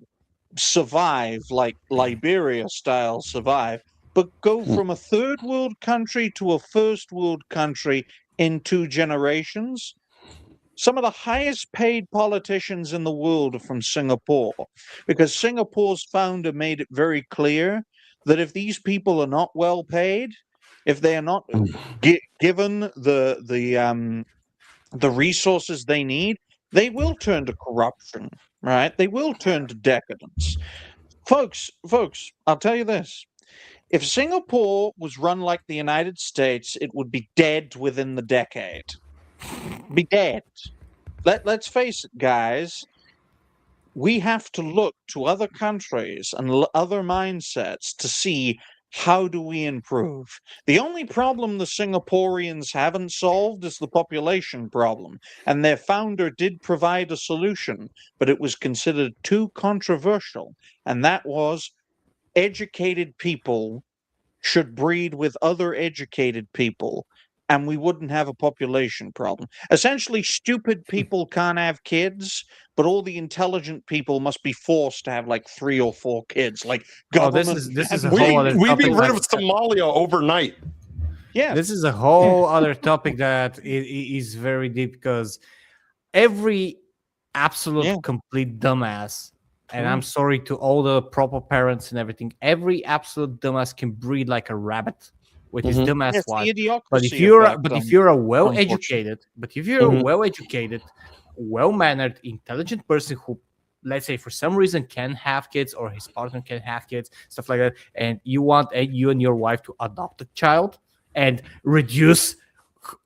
survive like Liberia style survive, but go from a third world country to a first world country in 2 generations? Some of the highest paid politicians in the world are from Singapore, because Singapore's founder made it very clear that if these people are not well paid, if they are not given the resources they need, they will turn to corruption, right? They will turn to decadence. Folks, I'll tell you this. If Singapore was run like the United States, it would be dead within the decade. Be dead. Let's face it, guys. We have to look to other countries and other mindsets to see how do we improve. The only problem the Singaporeans haven't solved is the population problem, and their founder did provide a solution, but it was considered too controversial, and that was educated people should breed with other educated people, and we wouldn't have a population problem. Essentially, stupid people can't have kids, but all the intelligent people must be forced to have like 3 or 4 kids. Like Oh, government. this is a whole other We'd be topic. rid of Somalia overnight. Yeah. This is a whole other topic that is very deep, because every absolute complete dumbass, and I'm sorry to all the proper parents and everything, every absolute dumbass can breed like a rabbit with his dumbass Yes, the wife. idiocracy But if you're a effect, well-educated, well-mannered, intelligent person who, let's say, for some reason can have kids, or his partner can have kids, stuff like that, and you want you and your wife to adopt a child and reduce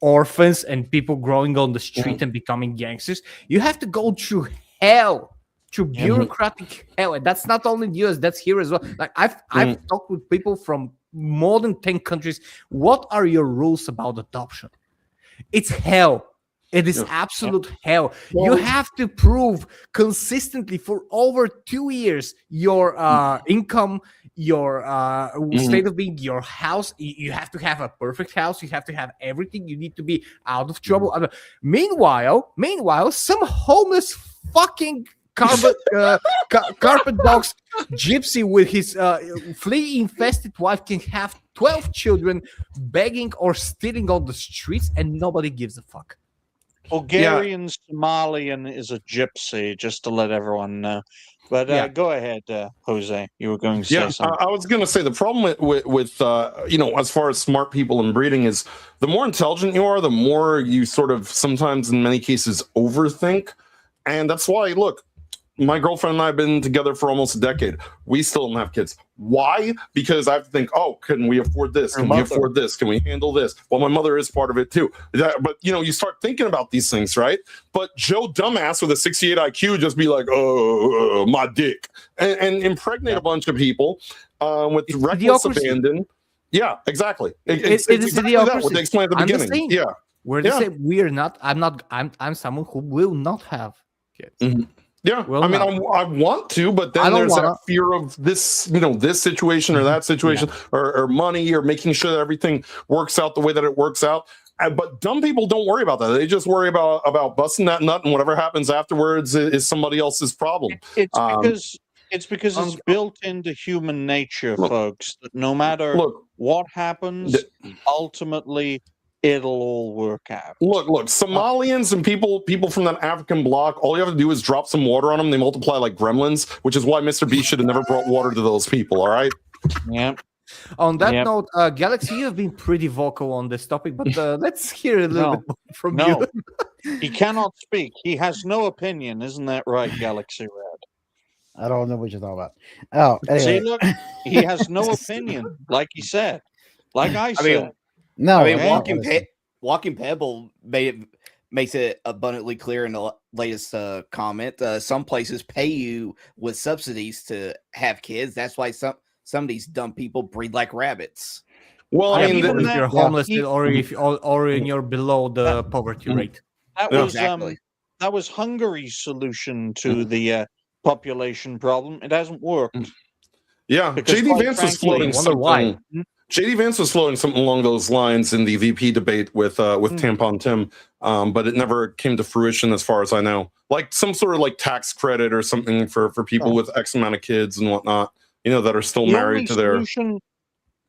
orphans and people growing on the street and becoming gangsters, you have to go through hell, through bureaucratic hell. And that's not only in the US, that's here as well. Like I've talked with people from more than 10 countries. What are your rules about adoption? It's hell. It is absolute hell. You have to prove consistently for over 2 years your income, your state of being, your house. You have to have a perfect house. You have to have everything. You need to be out of trouble. Meanwhile, some homeless fucking carpet dogs gypsy with his flea infested wife can have 12 children begging or stealing on the streets, and nobody gives a fuck. Bulgarian Somalian is a gypsy, just to let everyone know. But go ahead, Jose. You were going to say something. I was going to say the problem with as far as smart people and breeding is the more intelligent you are, the more you sort of sometimes in many cases overthink. And that's why, look, my girlfriend and I have been together for almost a decade. We still don't have kids. Why? Because I have to think, oh, can we afford this? Can we afford this? Can we handle this? Well, my mother is part of it too. But, you know, you start thinking about these things, right? But Joe Dumbass with a 68 IQ just be like, oh, my dick. And impregnate a bunch of people with reckless abandon. Yeah, exactly. It's exactly that, what they explained at the beginning. Yeah. We're the same. We're not. I'm someone who will not have kids. Mm-hmm. Yeah, I mean, I want to, but then there's that fear of this, you know, this situation or that situation, or money, or making sure that everything works out the way that it works out. But dumb people don't worry about that. They just worry about busting that nut, and whatever happens afterwards is somebody else's problem. It's because it's built into human nature, folks, that no matter what happens, ultimately it'll all work out. Look, Somalians and people from that African bloc, all you have to do is drop some water on them. They multiply like gremlins, which is why Mr. B should have never brought water to those people, all right? Yeah. On that note, Galaxy, you have been pretty vocal on this topic, but let's hear a little bit more from you. He cannot speak. He has no opinion. Isn't that right, Galaxy Red? I don't know what you're talking about. Oh, anyway. See, look, he has no opinion, like he said. Like I said. I mean, Walking Pebble makes it abundantly clear in the latest comment. Some places pay you with subsidies to have kids. That's why some of these dumb people breed like rabbits. Well, I mean, if you're homeless or in you're below the poverty rate. That was Hungary's solution to the population problem. It hasn't worked. Yeah, JD Vance was floating something. JD Vance was floating something along those lines in the VP debate with Tampon Tim, but it never came to fruition as far as I know. Like some sort of like tax credit or something for people with X amount of kids and whatnot, you know, that are still married to their.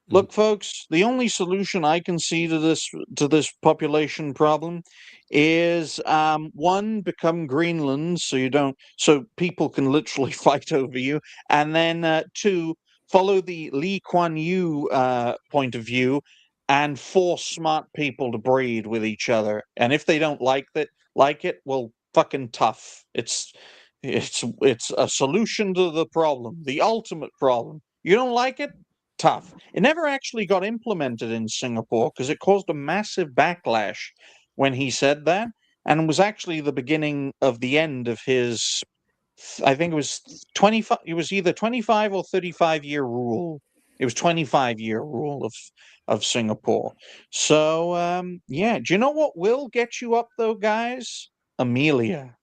Look, folks, the only solution I can see to this population problem is one, become Greenland so people can literally fight over you, and then two, follow the Lee Kuan Yew point of view and force smart people to breed with each other. And if they don't like it, well, fucking tough. It's a solution to the problem, the ultimate problem. You don't like it? Tough. It never actually got implemented in Singapore because it caused a massive backlash when he said that, and it was actually the beginning of the end of his, I think it was 25. It was either 25 or 35-year rule. It was 25-year rule of Singapore. So yeah, do you know what will get you up though, guys? Amelia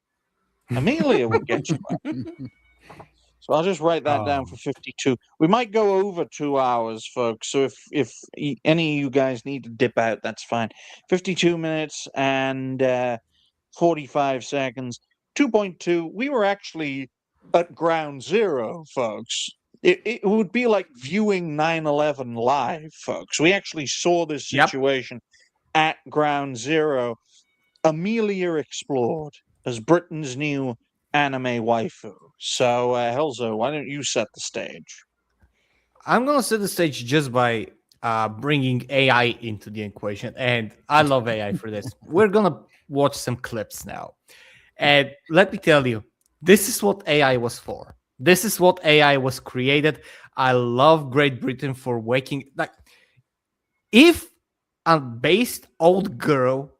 will get you up. So I'll just write that down for 52. We might go over 2 hours, folks. So if any of you guys need to dip out, that's fine. 52 minutes and 45 seconds. 2.2, we were actually at ground zero, folks. It would be like viewing 9/11 live, folks. We actually saw this situation at ground zero. Amelia explored as Britain's new anime waifu. So, Helzo, why don't you set the stage? I'm going to set the stage just by bringing AI into the equation, and I love AI for this. We're going to watch some clips now. And let me tell you, this is what AI was for. This is what AI was created. I love Great Britain for like, if a based old girl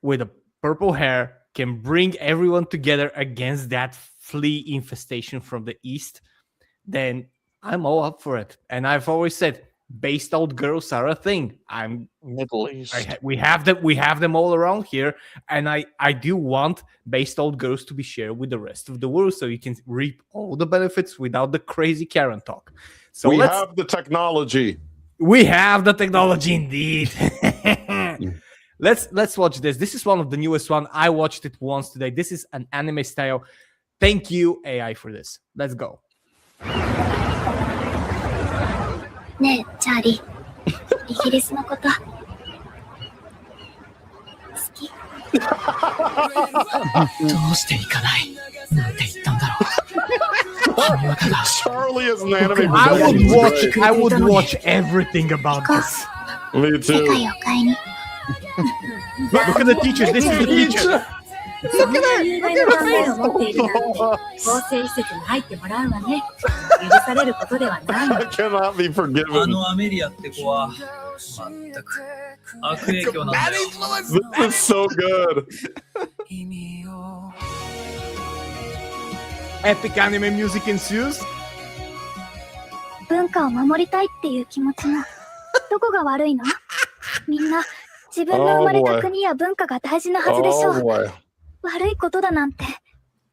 with a purple hair can bring everyone together against that flea infestation from the east, then I'm all up for it. And I've always said, based old girls are a thing. I'm Middle East. We have them all around here, and I do want based old girls to be shared with the rest of the world, so you can reap all the benefits without the crazy Karen talk. So we have the technology. We have the technology indeed. Let's watch this. This is one of the newest one. I watched it once today. This is an anime style. Thank you, AI, for this. Let's go. ねえ、チャーリー。イギリスのこと。好き？どうして行かないなんて言ったんだろう。君はただ。Charlie is an anime. I would watch everything about this. Me too. 世界を変えに。 Look at the teacher. This is the teacher. そんな有害な考えを持っているなんて、更生施設に入ってもらうわね。許されることではないの。 I cannot be あ forgiven. のアメリアって子は全く悪影響なんだよ。 This is so good. Epic anime music ensues. 文化を守りたいっていう気持ちのどこが悪いの？みんな自分の生まれた国や文化が大事なはずでしょ Oh う。 boy. 悪いことだなんて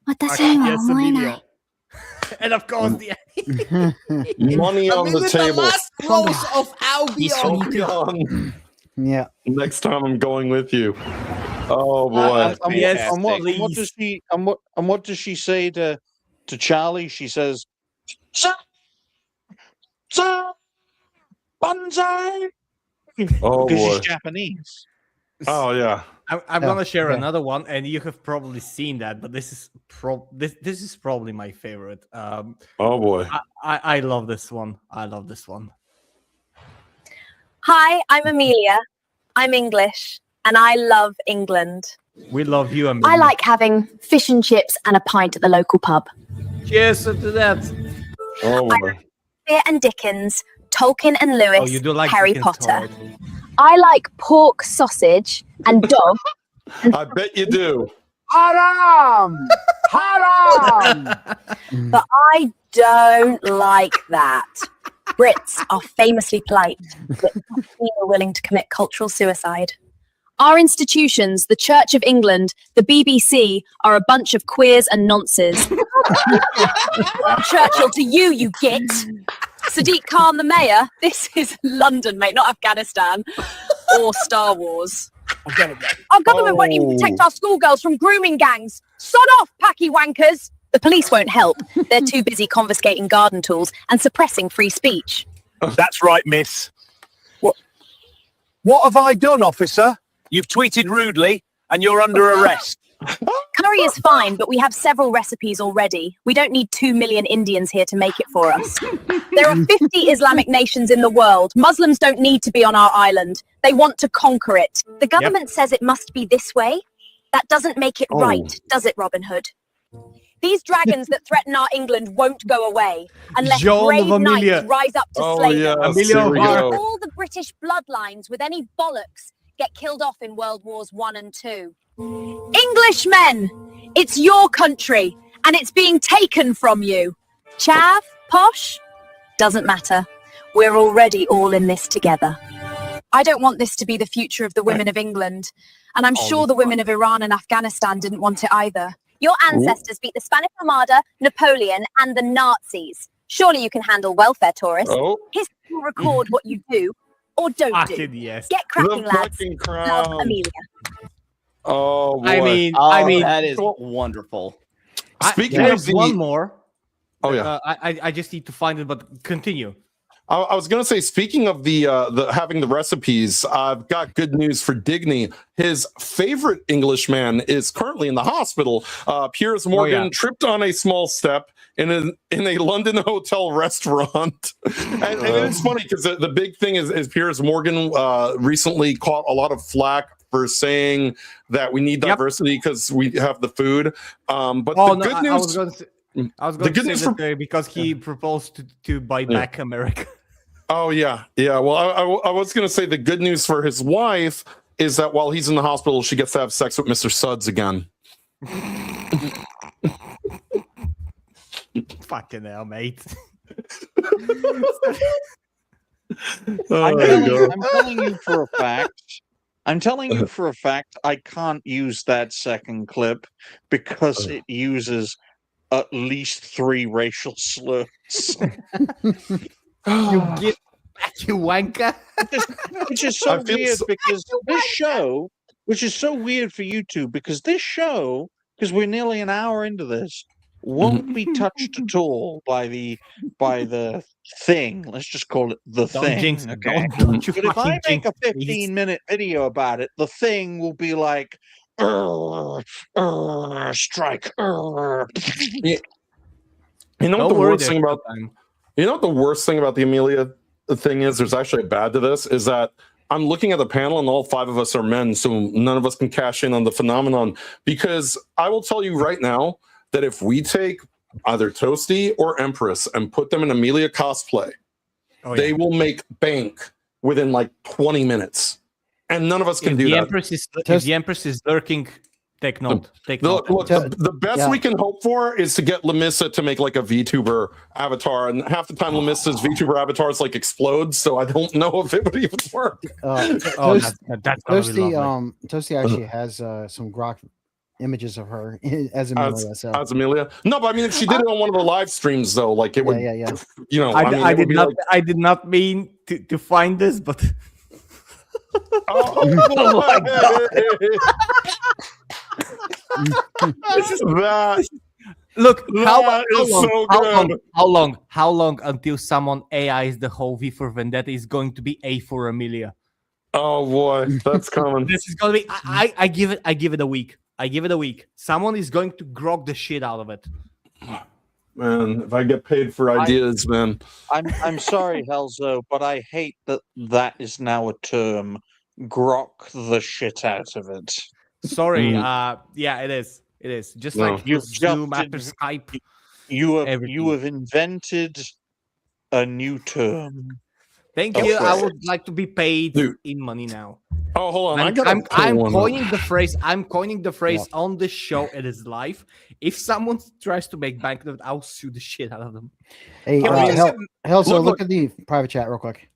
私には思えない。 And of course, the Money on the table. last rose of Albion. Albion. Yeah. Next time I'm going with you. Oh boy. Yes, and what please. does she and what does she say to Charlie? She says, "Sir, Banzai," Oh because boy. she's Japanese. Oh yeah. I'm gonna share yeah. another one, and you have probably seen that, but this is probably my favorite. Oh boy. I love this one. I love this one. Hi, I'm Amelia. I'm English, and I love England. We love you, Amelia. I like having fish and chips and a pint at the local pub. Cheers to that. Oh boy. Shakespeare and Dickens, Tolkien and Lewis, Oh, you do like Harry Dickens, Potter. Todd. I like pork sausage and dog. I bet you do. Haram! Haram! But I don't like that. Brits are famously polite, but are willing to commit cultural suicide. Our institutions, the Church of England, the BBC, are a bunch of queers and nonces. Churchill to you, you git. Sadiq Khan, the mayor. This is London, mate, not Afghanistan or Star Wars. Our government won't even protect our schoolgirls from grooming gangs. Sod off, packy wankers. The police won't help. They're too busy confiscating garden tools and suppressing free speech. That's right, miss. What have I done, officer? You've tweeted rudely and you're under arrest. Curry is fine, but we have several recipes already. We don't need 2 million Indians here to make it for us. There are 50 Islamic nations in the world. Muslims don't need to be on our island. They want to conquer it. The government says it must be this way. That doesn't make it right, does it, Robin Hood? These dragons that threaten our England won't go away unless John brave of Amelia. knights rise up to Oh slay yeah. them. Amelia Here we O'Hara. go. All the British bloodlines with any bollocks get killed off in World Wars I and II. Englishmen, it's your country and it's being taken from you. Chav, posh, doesn't matter. We're already all in this together. I don't want this to be the future of the women of England, and I'm sure the women of Iran and Afghanistan didn't want it either. Your ancestors beat the Spanish Armada, Napoleon, and the Nazis. Surely you can handle welfare tourists. Oh. History will record what you do or don't do. Fucking yes. Get cracking, The lads. fucking Love, crown. Amelia. Oh boy. I mean, that is wonderful. Speaking there's of the one more. Oh yeah. I just need to find it, but continue. I was gonna say, speaking of the having the recipes, I've got good news for Digny. His favorite Englishman is currently in the hospital. Piers Morgan tripped on a small step in a London hotel restaurant, and it's funny because the big thing is Piers Morgan recently caught a lot of flack for saying that we need diversity because we have the food. But the good news. I was going to say that because he proposed to buy back America. Oh yeah. Well, I was going to say the good news for his wife is that while he's in the hospital, she gets to have sex with Mr. Suds again. Fucking hell, mate. I'm telling you for a fact. I'm telling you for a fact I can't use that second clip because it uses at least 3 racial slurs. You get back, you wanker. Which is so weird because this show, which is so weird for you two, because this show, because we're nearly an hour into this, won't be touched at all by the thing. Let's just call it the thing. Jinx, okay? don't you But if I fucking make a jinx, 15-minute video about it, the thing will be like, strike. You know what the worst thing about the Amelia thing is? There's actually a bad to this, is that I'm looking at the panel and all 5 of us are men, so none of us can cash in on the phenomenon. Because I will tell you right now that if we take either Toasty or Empress and put them in Amelia cosplay, they will make bank within like 20 minutes. And none of us can do that. If the Empress is lurking, take note. Look, the best we can hope for is to get Lamissa to make like a VTuber avatar, and half the time Lamissa's VTuber avatars like explode, so I don't know if it would even work. Toasty actually has some grok images of her as Amelia. As Amelia? No, but I mean, if she did it on one of the live streams, though, like it would, you know, I did not mean to find this, but. Oh my God. Look, how long until someone AIs the whole V for Vendetta is going to be A for Amelia? Oh boy, that's coming. This is gonna be. I give it a week. I give it a week. Someone is going to grok the shit out of it. Man, if I get paid for ideas, man. I'm sorry, Helzo, but I hate that is now a term. Grok the shit out of it. Sorry, yeah, it is. It is just like you've Zoom after Skype. You have invented a new term. Thank you. I would like to be paid in money now. Oh, hold on. I'm coining the phrase. I'm coining the phrase on this show. It is live. If someone tries to make bank, I'll sue the shit out of them. Hey, Helzo, look at the private chat real quick.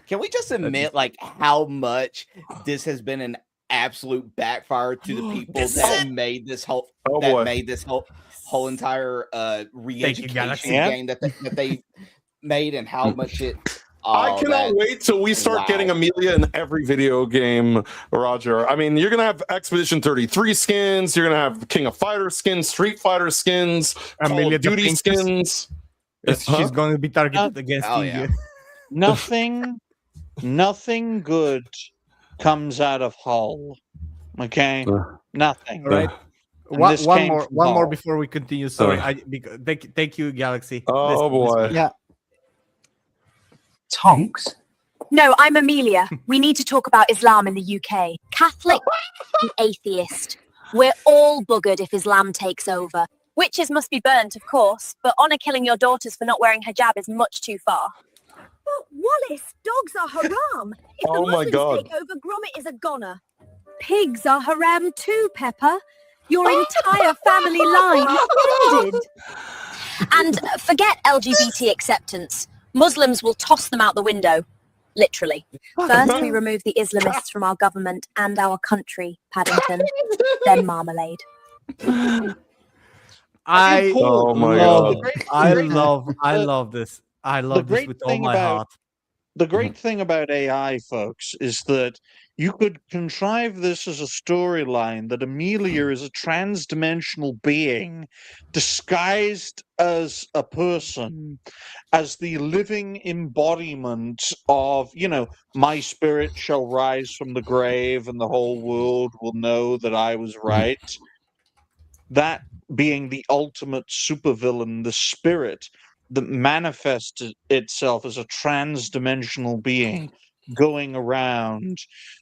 Can we just admit, like, how much this has been an absolute backfire to the people that made this whole whole entire re-education game that they made, and how much it. I cannot wait till we start getting Amelia in every video game, Roger. I mean, you're gonna have Expedition 33 skins. You're gonna have King of Fighter skins, Street Fighter skins, Call of Duty skins. She's going to be targeted against India. Nothing good comes out of Hull. Okay, nothing. All right. One more before we continue. Sorry, thank you, Galaxy. Oh boy. Yeah. Tonks? No, I'm Amelia. We need to talk about Islam in the UK. Catholic and atheist. We're all buggered if Islam takes over. Witches must be burnt, of course, but honour killing your daughters for not wearing hijab is much too far. But Wallace, dogs are haram. If the Muslims take over, Gromit is a goner. Pigs are haram too, Pepper. Your entire family line ended. And forget LGBT acceptance. Muslims will toss them out the window. Literally. First, we remove the Islamists from our government and our country, Paddington. Then marmalade. I love this. I love this with all my heart. The great thing about AI, folks, is that you could contrive this as a storyline that Amelia is a trans-dimensional being disguised as a person, as the living embodiment of, my spirit shall rise from the grave and the whole world will know that I was right. That being the ultimate supervillain, the spirit that manifests itself as a trans-dimensional being going around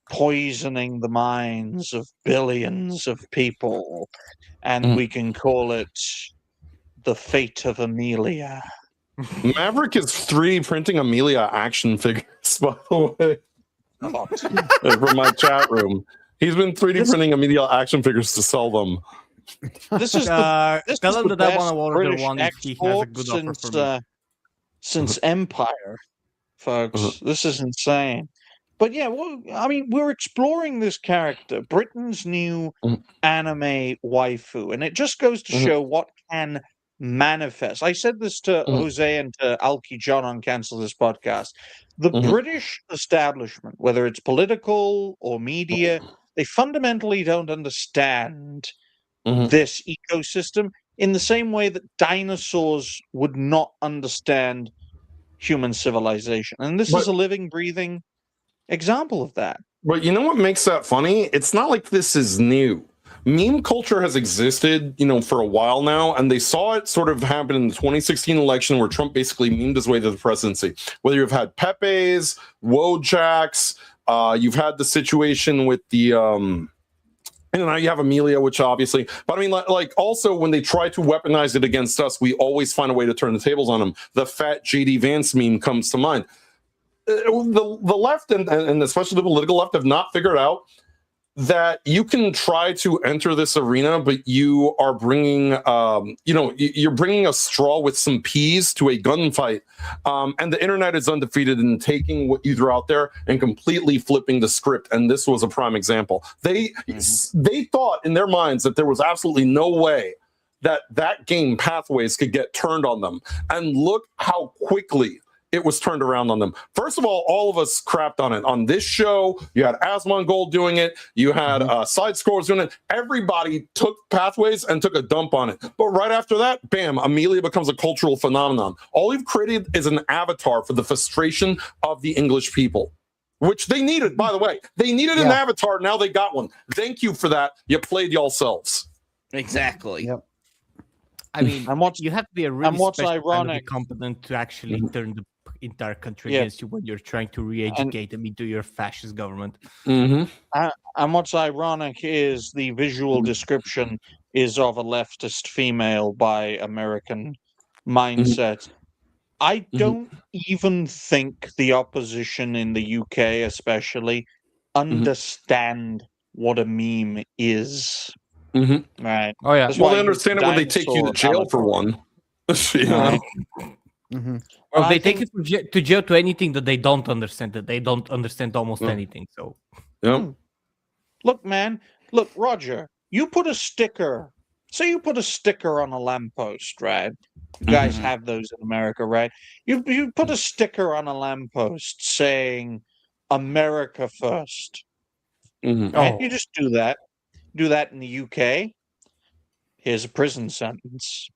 poisoning the minds of billions of people, and we can call it the fate of Amelia. Maverick is 3D printing Amelia action figures, by the way. From my chat room. He's been 3D printing Amelia action figures to sell them. This is the best British since Empire, folks. This is insane. But yeah, we're exploring this character, Britain's new anime waifu, and it just goes to show what can manifest. I said this to Jose and to Alki John on Cancel This Podcast. The British establishment, whether it's political or media, they fundamentally don't understand this ecosystem in the same way that dinosaurs would not understand human civilization. And this is a living, breathing example of that. But you know what makes that funny? It's not like this is new. Meme culture has existed, for a while now, and they saw it sort of happen in the 2016 election where Trump basically memed his way to the presidency. Whether you've had Pepe's, Wojaks, You've had the situation with the and now you have Amelia, which obviously, but I mean, like also when they try to weaponize it against us, we always find a way to turn the tables on them. The fat JD Vance meme comes to mind. The left and especially the political left have not figured out that you can try to enter this arena, but you are bringing, you're bringing a straw with some peas to a gunfight. And the internet is undefeated in taking what you throw out there and completely flipping the script. And this was a prime example. They thought in their minds that there was absolutely no way that game Pathways could get turned on them. And look how quickly it was turned around on them. First of all of us crapped on it. On this show, you had Asmongold doing it. You had Side Scrollers doing it. Everybody took Pathways and took a dump on it. But right after that, bam, Amelia becomes a cultural phenomenon. All you've created is an avatar for the frustration of the English people, which they needed, by the way. They needed an avatar. Now they got one. Thank you for that. You played yourselves. Exactly. Yep. I mean, you have to be a really special kind of competent to actually turn the entire country against you when you're trying to re-educate them into your fascist government. And what's ironic is the visual description is of a leftist female by American mindset. I don't even think the opposition in the UK especially understand what a meme is. Right. Oh yeah. Well, they understand it when they take you to jail for one. Or they take it to jail to anything that they don't understand, that they don't understand almost anything. So, Look, man. Look, Roger, you put a sticker. Say you put a sticker on a lamppost, right? You guys have those in America, right? You put a sticker on a lamppost saying America first. Right? You just do that. Do that in the UK. Here's a prison sentence.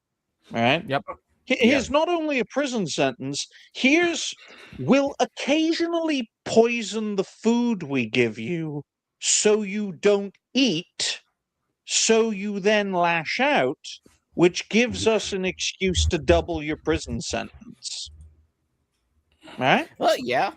All right? Yep. Here's not only a prison sentence, we'll occasionally poison the food we give you so you don't eat, so you then lash out, which gives us an excuse to double your prison sentence. Right? Well, yeah.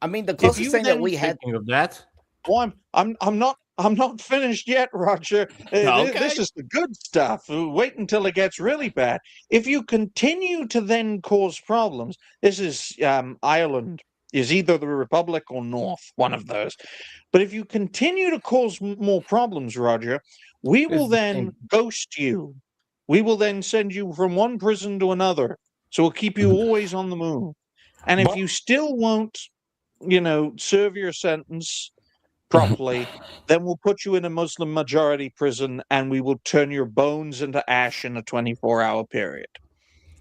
I mean, the closest thing that we had of that. Well, I'm not finished yet, Roger. This is the good stuff. Wait until it gets really bad. If you continue to then cause problems, this is Ireland is either the Republic or North, one of those. But if you continue to cause more problems, Roger, we will then ghost you. We will then send you from one prison to another. So we'll keep you always on the move. And if you still won't, serve your sentence properly, then we'll put you in a Muslim majority prison and we will turn your bones into ash in a 24-hour period.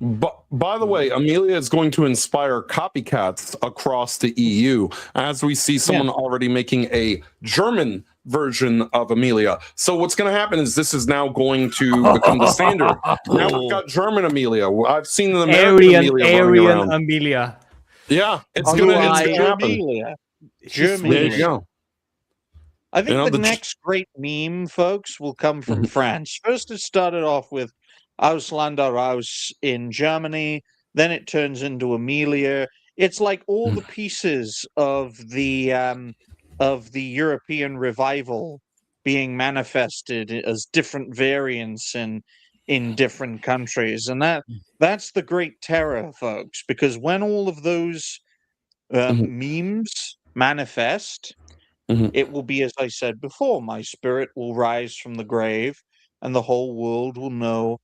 But by the way, Amelia is going to inspire copycats across the EU, as we see someone already making a German version of Amelia. So what's going to happen is this is now going to become the standard. Now we've got German Amelia. I've seen the American Aryan Amelia. Yeah, it's going to happen. Amelia. German. There you go. I think the next great meme, folks, will come from France. First, it started off with Ausländer Aus in Germany. Then it turns into Amelia. It's like all the pieces of the European revival being manifested as different variants in different countries, and that's the great terror, folks. Because when all of those memes manifest, it will be, as I said before, my spirit will rise from the grave and the whole world will know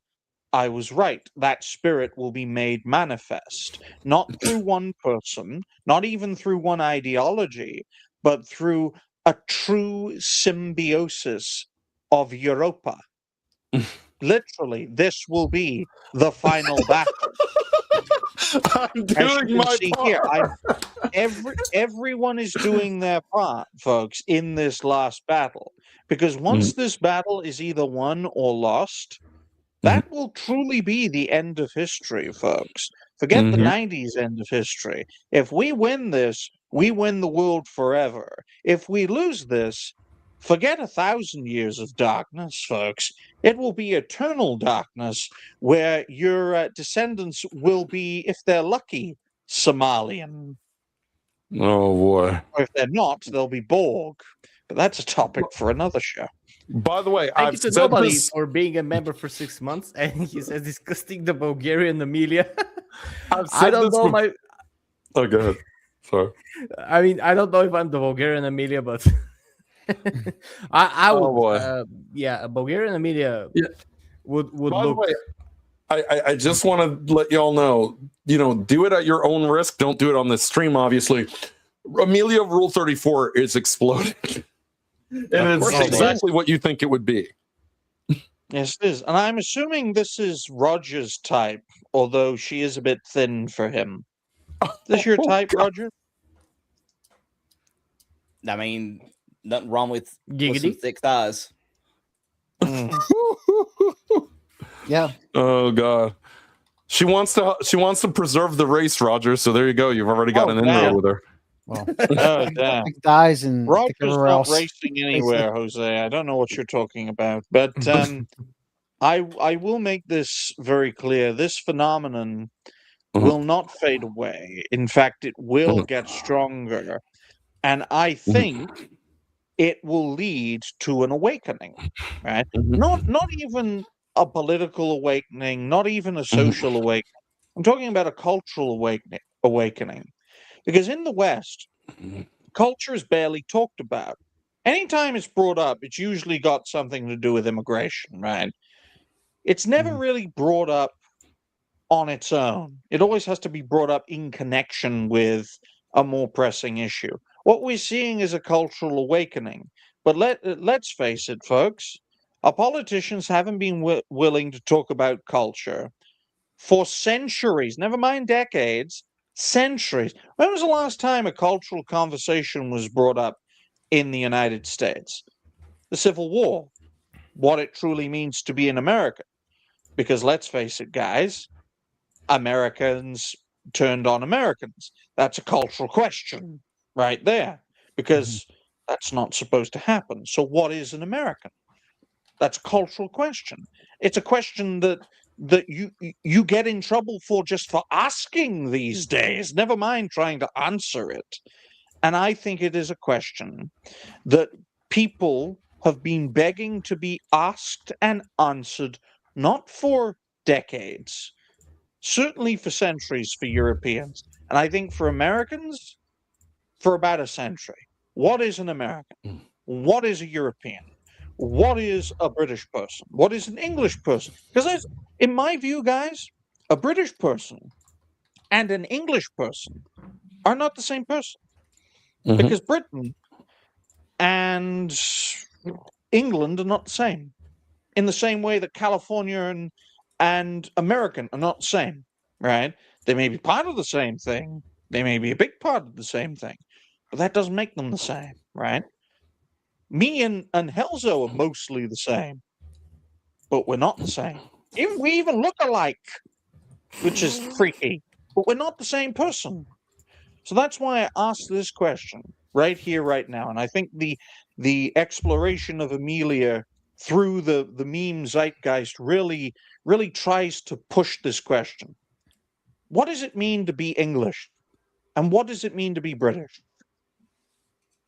I was right. That spirit will be made manifest, not through one person, not even through one ideology, but through a true symbiosis of Europa. Literally, this will be the final battle. I'm doing my part. Everyone is doing their part, folks, in this last battle. Because once this battle is either won or lost, that will truly be the end of history, folks. Forget the 90s end of history. If we win this, we win the world forever. If we lose this, forget 1,000 years of darkness, folks. It will be eternal darkness where your descendants will be, if they're lucky, Somalian. Oh boy. Or if they're not, they'll be Borg. But that's a topic for another show. By the way, Thank I've you to said nobody this. for being a member for 6 months, and he says disgusting the Bulgarian Amelia. I've said I don't this know my. Oh, go ahead. Sorry. I mean, I don't know if I'm the Bulgarian Amelia, but I would. Oh boy. Yeah, a Bulgarian Amelia Yeah. would By look. the way, I just want to let y'all know, do it at your own risk. Don't do it on this stream, obviously. Amelia Rule 34 is exploding. And it's exactly what you think it would be. Yes, it is. And I'm assuming this is Roger's type, although she is a bit thin for him. Is this your type, Roger? I mean, nothing wrong with some Giggity. thick thighs. Yeah. Oh god. She wants to preserve the race, Roger. So there you go. You've already got an inroad with her. Well, Oh, damn. thick thighs and Roger's everywhere not else. racing anywhere, Jose. I don't know what you're talking about. But I will make this very clear. This phenomenon will not fade away. In fact, it will get stronger. And I think it will lead to an awakening, right? Not even a political awakening, not even a social awakening. I'm talking about a cultural awakening. Because in the West, culture is barely talked about. Anytime it's brought up, it's usually got something to do with immigration, right? It's never really brought up on its own. It always has to be brought up in connection with a more pressing issue. What we're seeing is a cultural awakening. But let's face it, folks, our politicians haven't been willing to talk about culture for centuries, never mind decades, centuries. When was the last time a cultural conversation was brought up in the United States? The Civil War, what it truly means to be an American. Because let's face it, guys, Americans turned on Americans. That's a cultural question right there, because that's not supposed to happen. So what is an American? That's a cultural question. It's a question that you get in trouble for just for asking these days, never mind trying to answer it. And I think it is a question that people have been begging to be asked and answered, not for decades, certainly for centuries for Europeans, and I think for Americans, for about a century. What is an American? What is a European? What is a British person? What is an English person? Because in my view, guys, a British person and an English person are not the same person. Because Britain and England are not the same. In the same way that California and American are not the same, right? They may be part of the same thing. They may be a big part of the same thing. But that doesn't make them the same, right? Me and Helzo are mostly the same. But we're not the same. We even look alike, which is freaky. But we're not the same person. So that's why I asked this question right here, right now. And I think the exploration of Amelia through the meme zeitgeist really tries to push this question. What does it mean to be English? And what does it mean to be British?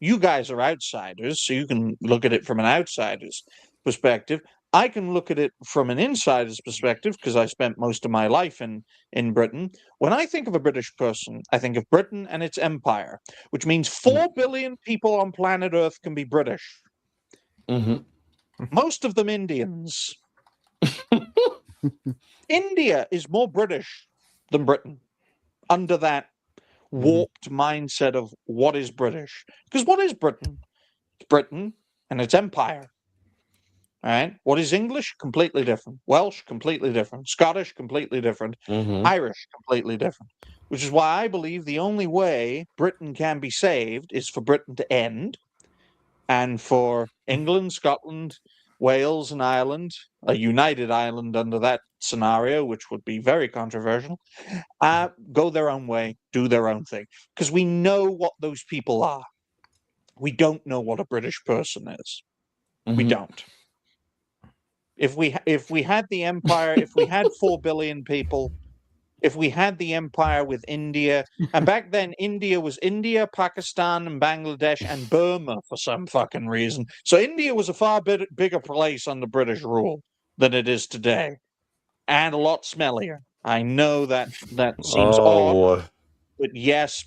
You guys are outsiders, so you can look at it from an outsider's perspective. I can look at it from an insider's perspective because I spent most of my life in Britain. When I think of a British person, I think of Britain and its empire, which means 4 billion people on planet Earth can be British. Most of them Indians. India is more British than Britain under that warped mindset of what is British. Because what is Britain? It's Britain and its empire. All right. What is English? Completely different. Welsh, completely different. Scottish, completely different. Irish, completely different. Which is why I believe the only way Britain can be saved is for Britain to end, and for England, Scotland, Wales, and Ireland, a united Ireland under that scenario, which would be very controversial, go their own way, do their own thing. Because we know what those people are. We don't know what a British person is. We don't. If we had the empire, if we had 4 billion people, if we had the empire with India, and back then India was India, Pakistan, and Bangladesh, and Burma for some fucking reason. So India was a far bigger place under British rule than it is today, and a lot smellier. I know that seems odd, boy. but yes,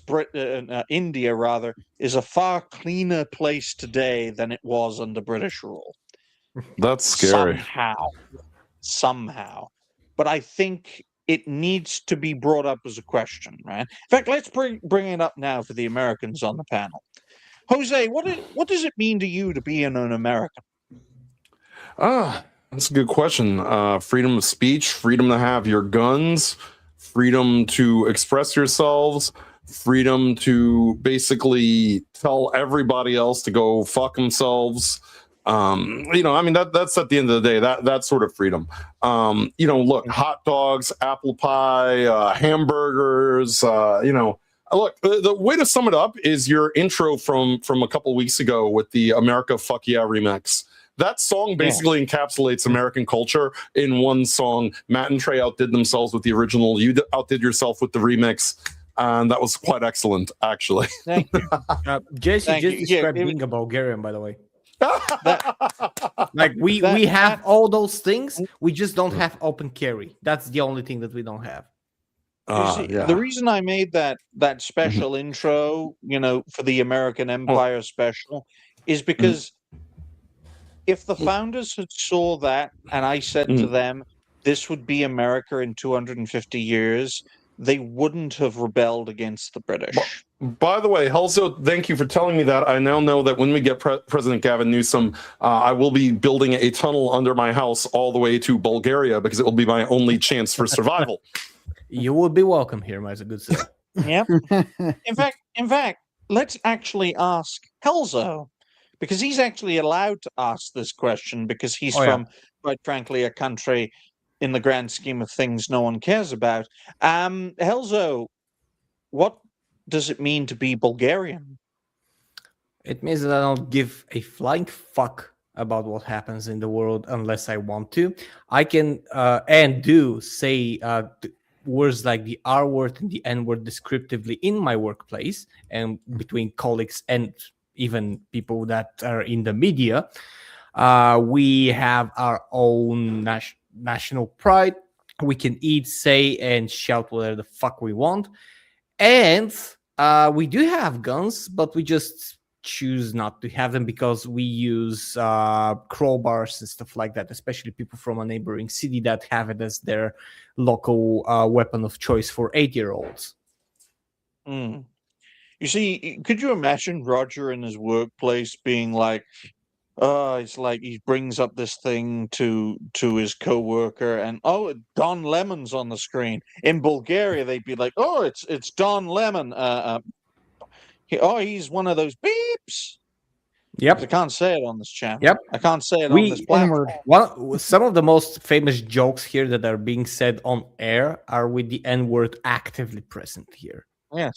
India rather is a far cleaner place today than it was under British rule. That's scary. Somehow. But I think it needs to be brought up as a question, right? In fact, let's bring it up now for the Americans on the panel. Jose, what does it mean to you to be an American? That's a good question. Freedom of speech, freedom to have your guns, freedom to express yourselves, freedom to basically tell everybody else to go fuck themselves. I mean, that's at the end of the day, that sort of freedom. Look, hot dogs, apple pie, hamburgers, look, the way to sum it up is your intro from a couple weeks ago with the America Fuck Yeah remix. That song basically encapsulates American culture in one song. Matt and Trey outdid themselves with the original. You outdid yourself with the remix. And that was quite excellent, actually. Thank you. Jesse just described being a Bulgarian, by the way. Like we have all those things, we just don't have open carry. That's the only thing that we don't have. The reason I made that special intro, for the American Empire special, is because if the founders had saw that and I said to them, this would be America in 250 years, they wouldn't have rebelled against the British. By the way, Helzo, thank you for telling me that. I now know that when we get President Gavin Newsom, I will be building a tunnel under my house all the way to Bulgaria because it will be my only chance for survival. You will be welcome here, my good sir. Yep. In fact, let's actually ask Helzo, because he's actually allowed to ask this question because he's from, quite frankly, a country in the grand scheme of things no one cares about. Helzo, what does it mean to be Bulgarian? It means that I don't give a flying fuck about what happens in the world unless I want to. I can and do say words like the R word and the N word descriptively in my workplace and between colleagues and even people that are in the media. We have our own national pride. We can eat, say, and shout whatever the fuck we want. And we do have guns, but we just choose not to have them because we use crowbars and stuff like that, especially people from a neighboring city that have it as their local weapon of choice for 8-year-olds. You see, could you imagine Roger in his workplace being like, it's like he brings up this thing to his co-worker and Don Lemon's on the screen. In Bulgaria, they'd be like, it's Don Lemon. He's one of those beeps. Yep. I can't say it on this channel. Yep. I can't say it on this platform. Some of the most famous jokes here that are being said on air are with the N-word actively present here. Yes.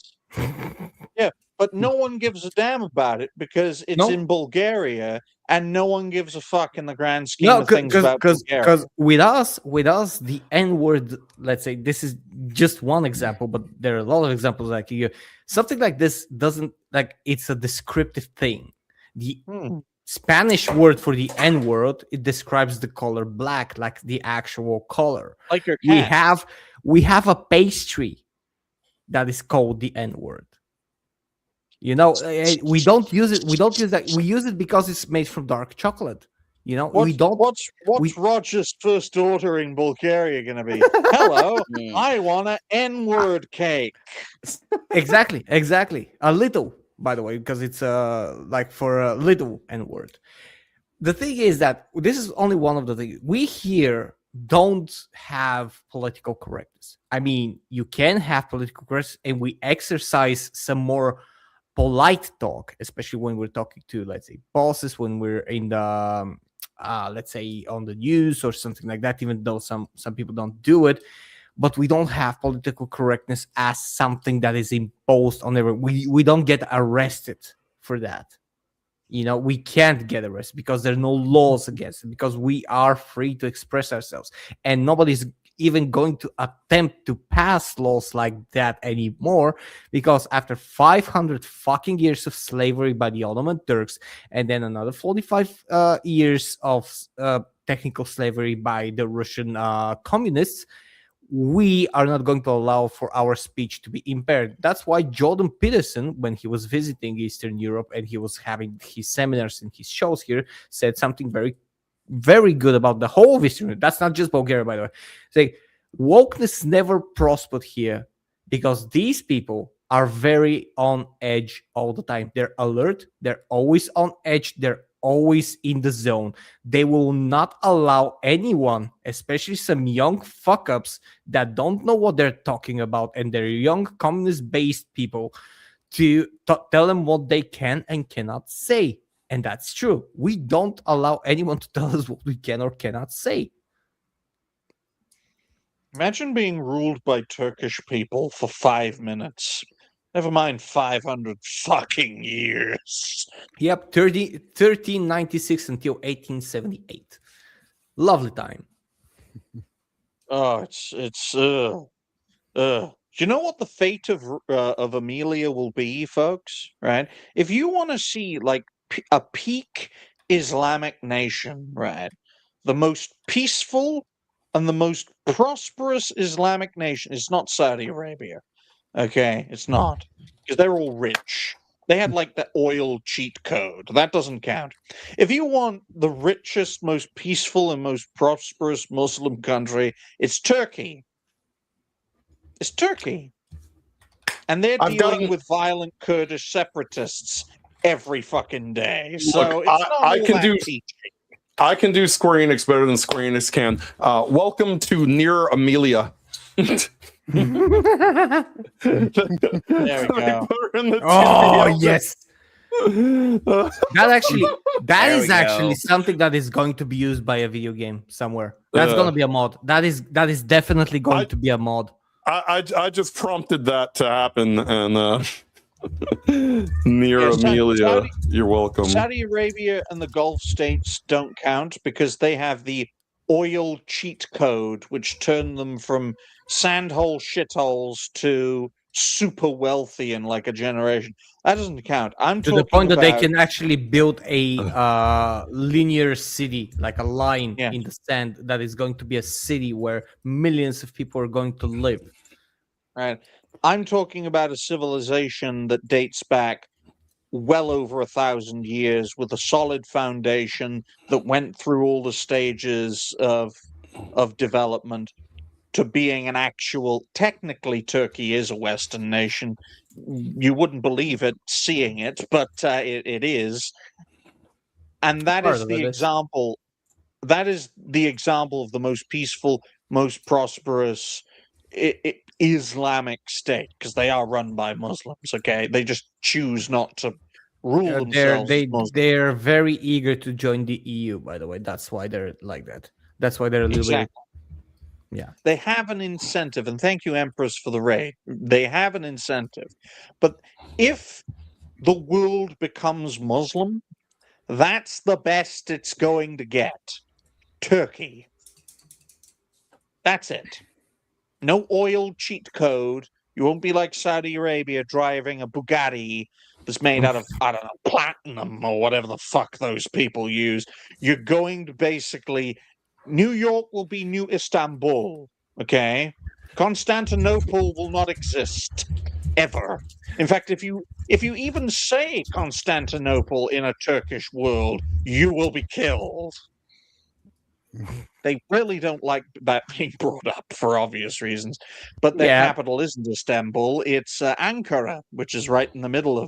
Yeah, but no one gives a damn about it because it's in Bulgaria and no one gives a fuck in the grand scheme of things about Bulgaria. Because with us, the N-word, let's say, this is just one example, but there are a lot of examples like something like this doesn't, like, it's a descriptive thing. The Spanish word for the N-word, it describes the color black, like the actual color. Like your cat. We have a pastry that is called the N-word. We don't use it. We don't use that. We use it because it's made from dark chocolate. What's Roger's first order in Bulgaria going to be? Hello, I want an N-word cake. Exactly. A little, by the way, because it's like for a little N-word. The thing is that this is only one of the things we here don't have political correctness. I mean, you can have political correctness, and we exercise some more polite talk, especially when we're talking to, let's say, bosses, when we're in the, let's say, on the news or something like that, even though some people don't do it. But we don't have political correctness as something that is imposed on everyone. We don't get arrested for that. We can't get arrested because there are no laws against it, because we are free to express ourselves. And nobody's even going to attempt to pass laws like that anymore, because after 500 fucking years of slavery by the Ottoman Turks, and then another 45 years of technical slavery by the Russian communists, we are not going to allow for our speech to be impaired. That's why Jordan Peterson, when he was visiting Eastern Europe and he was having his seminars and his shows here, said something very, very good about the whole of Eastern Europe. That's not just Bulgaria, by the way. Say, wokeness never prospered here because these people are very on edge all the time. They're alert. They're always on edge. They're always in the zone. They will not allow anyone, especially some young fuck-ups that don't know what they're talking about, and they're young communist-based people, to tell them what they can and cannot say. And that's true. We don't allow anyone to tell us what we can or cannot say. Imagine being ruled by Turkish people for 5 minutes. Never mind 500 fucking years. Yep, 1396 until 1878. Lovely time. Oh, it's You know what the fate of Amelia will be, folks? Right? If you want to see like a peak Islamic nation, right? The most peaceful and the most prosperous Islamic nation is not Saudi Arabia. Okay, it's not, because they're all rich. They had like the oil cheat code. That doesn't count. If you want the richest, most peaceful, and most prosperous Muslim country, it's Turkey. It's Turkey. And they're dealing with violent Kurdish separatists every fucking day. So Look, it's not I all can that do peachy. I can do Square Enix better than Square Enix can. Welcome to Near Amelia. There we go. Oh yes. That is actually something that is going to be used by a video game somewhere. That's going to be a mod. That is definitely going to be a mod. I just prompted that to happen, and Near Amelia, you're welcome. Saudi Arabia and the Gulf states don't count because they have the oil cheat code, which turned them from sandhole shitholes to super wealthy in like a generation. That doesn't count. I'm to talking the point that they about- can actually build a linear city, like a line in the sand that is going to be a city where millions of people are going to live. Right. I'm talking about a civilization that dates back well over 1,000 years with a solid foundation that went through all the stages of development to being an actual, technically Turkey is a Western nation. You wouldn't believe it seeing it, but it is. And that is the example. That is the example of the most peaceful, most prosperous Islamic state, because they are run by Muslims. Okay, they just choose not to rule themselves. They're very eager to join the EU. By the way, that's why they're like that. That's why they're a little bit. Yeah, they have an incentive, and thank you, Empress, for the raid. They have an incentive, but if the world becomes Muslim, that's the best it's going to get. Turkey. That's it. No oil cheat code. You won't be like Saudi Arabia driving a Bugatti that's made out of, I don't know, platinum or whatever the fuck those people use. You're going to basically... New York will be New Istanbul, okay? Constantinople will not exist, ever. In fact, if you even say Constantinople in a Turkish world, you will be killed. They really don't like that being brought up for obvious reasons. But their capital isn't Istanbul, it's Ankara, which is right in the middle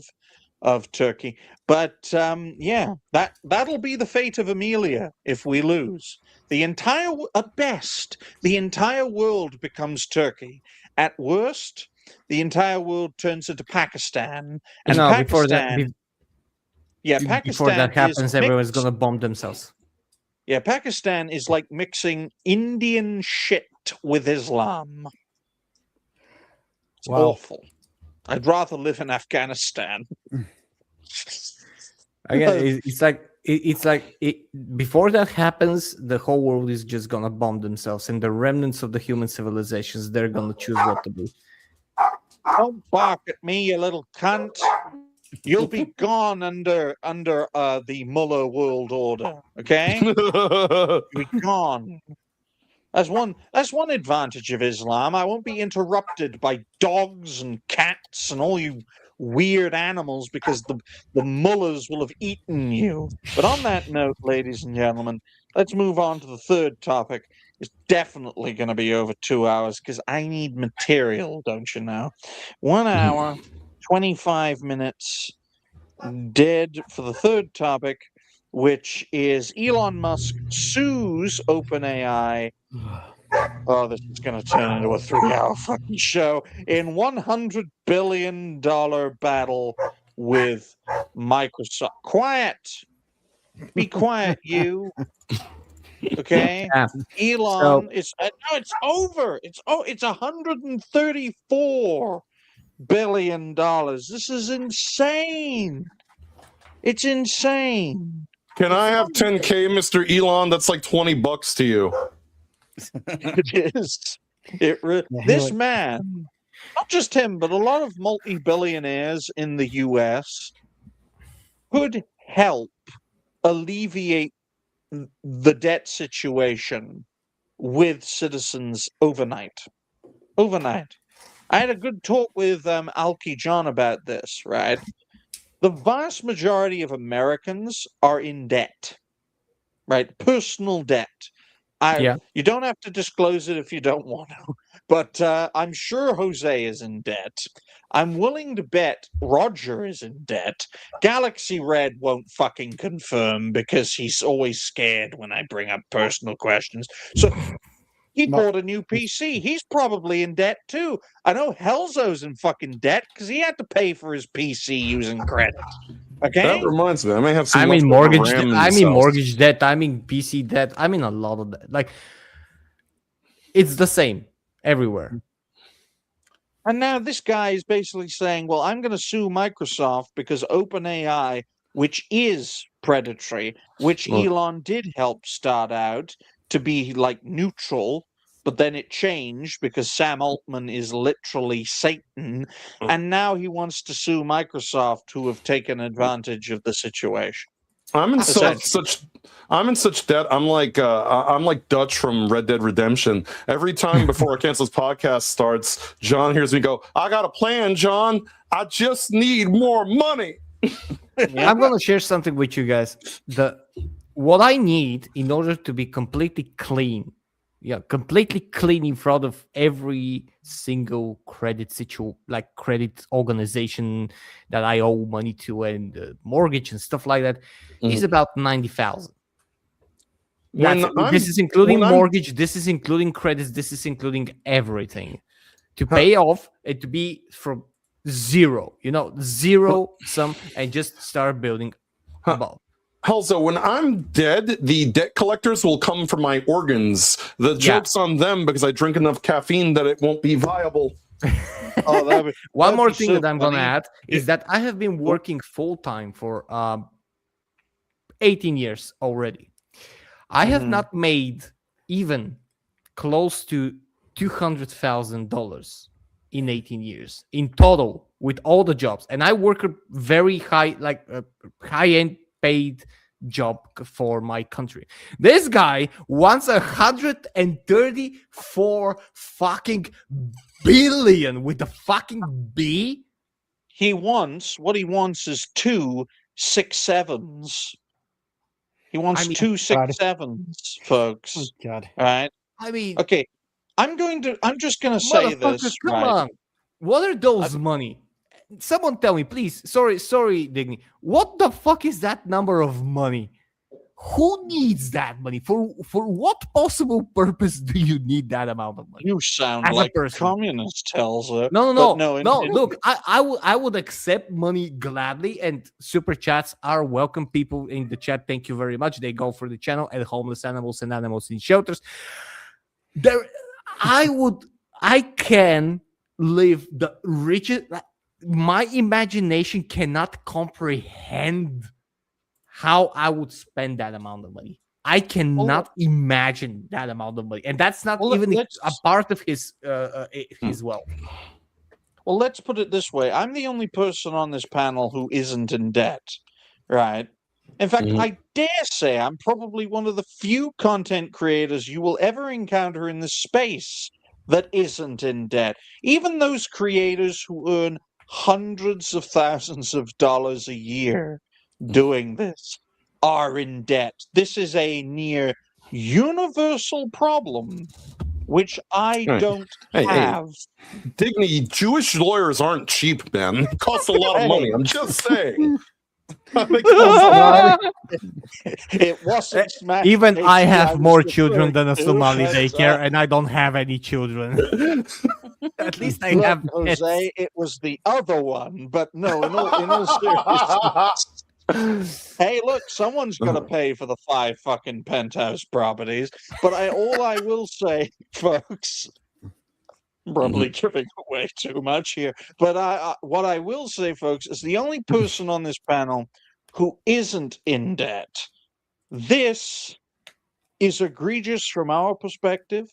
of Turkey. But that'll be the fate of Amelia if we lose. At best, the entire world becomes Turkey. At worst, the entire world turns into Pakistan. And before that happens, everyone's going to bomb themselves. Yeah, Pakistan is like mixing Indian shit with Islam. It's awful. I'd rather live in Afghanistan. Again, it's like it's like before that happens, the whole world is just gonna bomb themselves, and the remnants of the human civilizations, they're gonna choose what to do. Don't bark at me, you little cunt. You'll be gone under the Muller world order. Okay, you'll be gone. That's one advantage of Islam. I won't be interrupted by dogs and cats and all you weird animals because the mullahs will have eaten you. But on that note, ladies and gentlemen, let's move on to the third topic. It's definitely going to be over 2 hours because I need material, don't you know? 1 hour, 25 minutes dead for the third topic, which is Elon Musk sues OpenAI. Oh, this is going to turn into a 3-hour fucking show in $100 billion battle with Microsoft. Quiet. Be quiet, you. Okay, Elon. It's over. It's $134 billion. This is insane. It's insane. Can I have 10K, Mr. Elon? That's like $20 to you. It is. This man, not just him, but a lot of multi-billionaires in the U.S. could help alleviate the debt situation with citizens overnight. Overnight. I had a good talk with Alki John about this, right? The vast majority of Americans are in debt, right? Personal debt. You don't have to disclose it if you don't want to, but I'm sure Jose is in debt. I'm willing to bet Roger is in debt. Galaxy Red won't fucking confirm because he's always scared when I bring up personal questions. So he bought a new PC. He's probably in debt too. I know Helzo's in fucking debt because he had to pay for his PC using credit. Okay. That reminds me, I may have some. Mortgage debt. Mortgage debt. PC debt. A lot of that. Like, it's the same everywhere. And now this guy is basically saying, well, I'm going to sue Microsoft because OpenAI, which is predatory, which Elon did help start out to be like neutral, but then it changed because Sam Altman is literally Satan, and now he wants to sue Microsoft who have taken advantage of the situation. I'm in such debt. I'm like Dutch from Red Dead Redemption. Every time before I cancel this podcast starts, John hears me go, "I got a plan, John. I just need more money." I'm gonna share something with you guys. What I need in order to be completely clean in front of every single credit credit organization that I owe money to and mortgage and stuff like that is about 90,000. This is including mortgage. This is including credits. This is including everything to pay off and to be from zero, zero sum, and just start building about. Also, when I'm dead, the debt collectors will come for my organs. The joke's on them because I drink enough caffeine that it won't be viable. One more thing that I'm going to add is that I have been working full-time for 18 years already. I have not made even close to $200,000 in 18 years in total with all the jobs. And I work a very high-end paid job for my country. This guy wants 134 fucking billion with the fucking B. What he wants is 2 6-7s. He wants 2 6-7s, folks. Oh, God. All right. Okay. I'm just gonna say this. Come on. What are those money? Someone tell me, please. Sorry, Digny. What the fuck is that number of money? Who needs that money? For what possible purpose do you need that amount of money? You sound like a communist, Helza. No. Look, I would accept money gladly, and super chats are welcome. People in the chat, thank you very much. They go for the channel and homeless animals and animals in shelters. I can live the richest. My imagination cannot comprehend how I would spend that amount of money. I cannot imagine that amount of money, and that's not even a part of his wealth. Well, let's put it this way. I'm the only person on this panel who isn't in debt, right? In fact, I dare say I'm probably one of the few content creators you will ever encounter in this space that isn't in debt. Even those creators who earn hundreds of thousands of dollars a year doing this are in debt. This is a near universal problem, which I don't have. Dignity, Jewish lawyers aren't cheap, man. It costs a lot of money. I'm just saying. It wasn't smashed. Even I have more children than a Somali daycare, and I don't have any children. At least I have Jose. It was the other one, but no. In all seriousness. Hey, look, someone's got to pay for the 5 fucking penthouse properties. But all I will say, folks, I'm probably giving away too much here. But what I will say, folks, is the only person on this panel who isn't in debt. This is egregious from our perspective.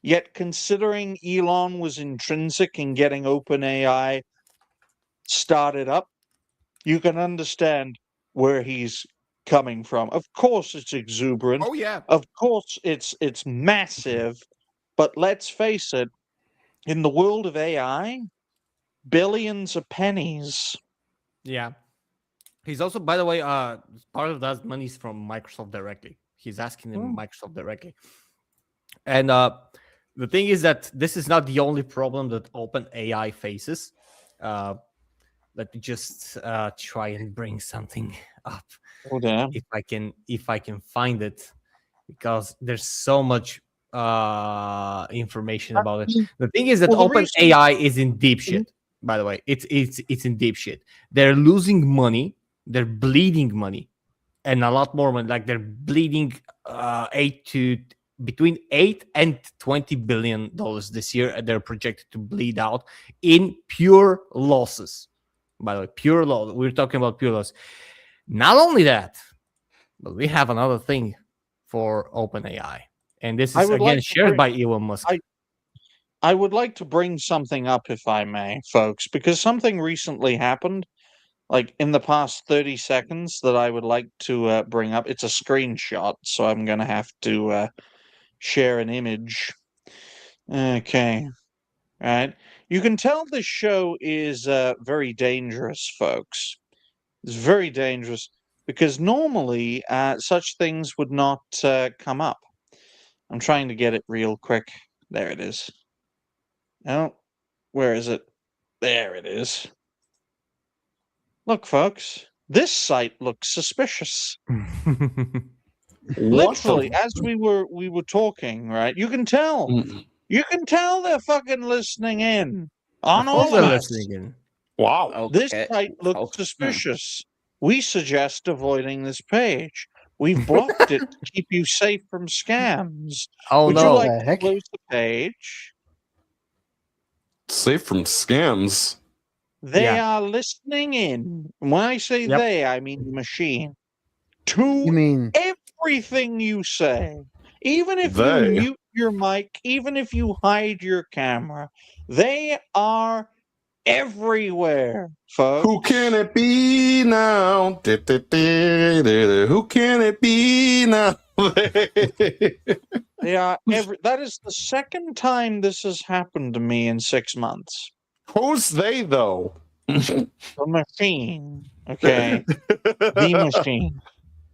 Yet, considering Elon was intrinsic in getting OpenAI started up, you can understand where he's coming from. Of course, it's exuberant. Oh yeah. Of course, it's massive. But let's face it, in the world of AI, billions of pennies. Yeah. He's also, by the way, part of that money is from Microsoft directly. He's asking them Microsoft directly. And the thing is that this is not the only problem that OpenAI faces. Let me just try and bring something up. Oh, damn. If I can find it, because there's so much information about it. The thing is that OpenAI is in deep shit. By the way, it's in deep shit. They're losing money. They're bleeding money, and a lot more money. Like they're bleeding between $8 and $20 billion this year. They're projected to bleed out in pure losses. By the way, pure loss. We're talking about pure loss. Not only that, but we have another thing for OpenAI, and this is again shared by Elon Musk. I would like to bring something up, if I may, folks, because something recently happened, like in the past 30 seconds, that I would like to bring up. It's a screenshot, so I'm going to have to share an image. Okay. All right. You can tell this show is very dangerous, folks. It's very dangerous because normally such things would not come up. I'm trying to get it real quick. There it is. Oh, where is it? There it is. Look, folks, this site looks suspicious. Literally, as we were talking, right? You can tell. You can tell they're fucking listening in on all of us. Wow. Okay. This site looks suspicious. We suggest avoiding this page. We've blocked it to keep you safe from scams. Oh, Would no. you like to close the page? Safe from scams? They are listening in. When I say they, I mean the machine. To everything you say. Even if you mute your mic, even if you hide your camera, they are everywhere, folks. Who can it be now? Who can it be now? That is the second time this has happened to me in 6 months. Who's they, though? The machine. Okay. The machine.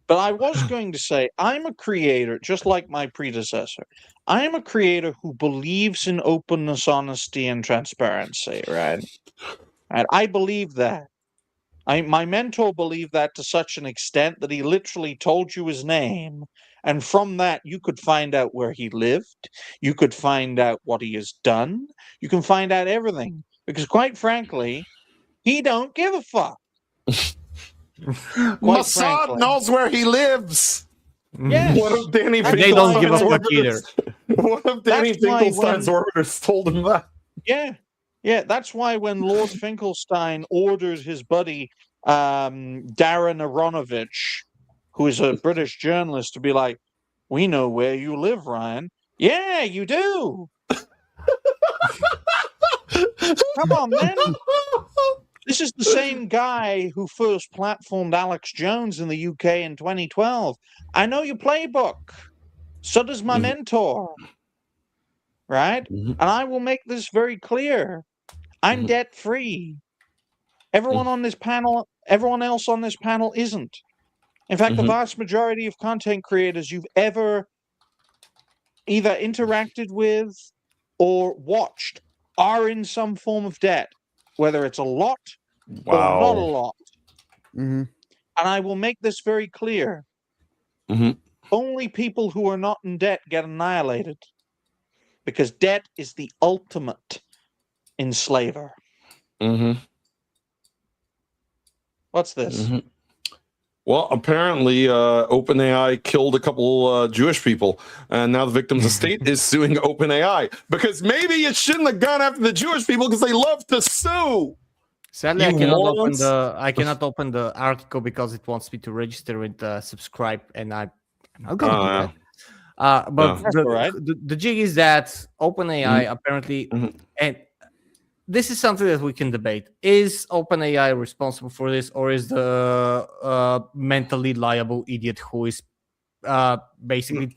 But I was going to say, I'm a creator, just like my predecessor. I am a creator who believes in openness, honesty, and transparency, right? And I believe that. My mentor believed that to such an extent that he literally told you his name. And from that, you could find out where he lived. You could find out what he has done. You can find out everything. Because quite frankly, he don't give a fuck. Mossad knows where he lives. Yes. What if Danny they don't give a fuck either. What if Danny Finkelstein's orbiters told him that? Yeah, that's why when Lord Finkelstein ordered his buddy Darren Aronovich who is a British journalist, to be like, "We know where you live, Ryan." Yeah, you do. Come on, man. This is the same guy who first platformed Alex Jones in the UK in 2012. I know your playbook. So does my mentor. Right? And I will make this very clear. I'm debt free. Everyone on this panel, everyone else on this panel isn't. In fact, the vast majority of content creators you've ever either interacted with or watched are in some form of debt, whether it's a lot or not a lot. And I will make this very clear. Only people who are not in debt get annihilated, because debt is the ultimate enslaver. What's this? Well, apparently OpenAI killed a couple Jewish people, and now the victim's estate is suing OpenAI because maybe it shouldn't have gone after the Jewish people because they love to sue. Sadly, I cannot open the article because it wants me to register with subscribe, and I'm not going to do that. But the jig is that OpenAI apparently, and this is something that we can debate. Is OpenAI responsible for this, or is the mentally liable idiot who is basically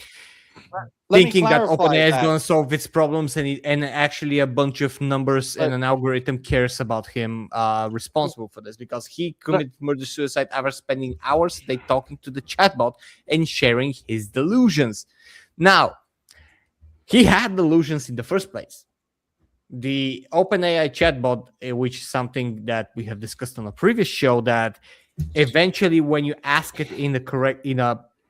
thinking that OpenAI is going to solve its problems, and actually a bunch of numbers and an algorithm cares about him responsible for this, because he committed murder-suicide after spending hours a day talking to the chatbot and sharing his delusions. Now, he had delusions in the first place. The OpenAI chatbot, which is something that we have discussed on a previous show, that eventually when you ask it in a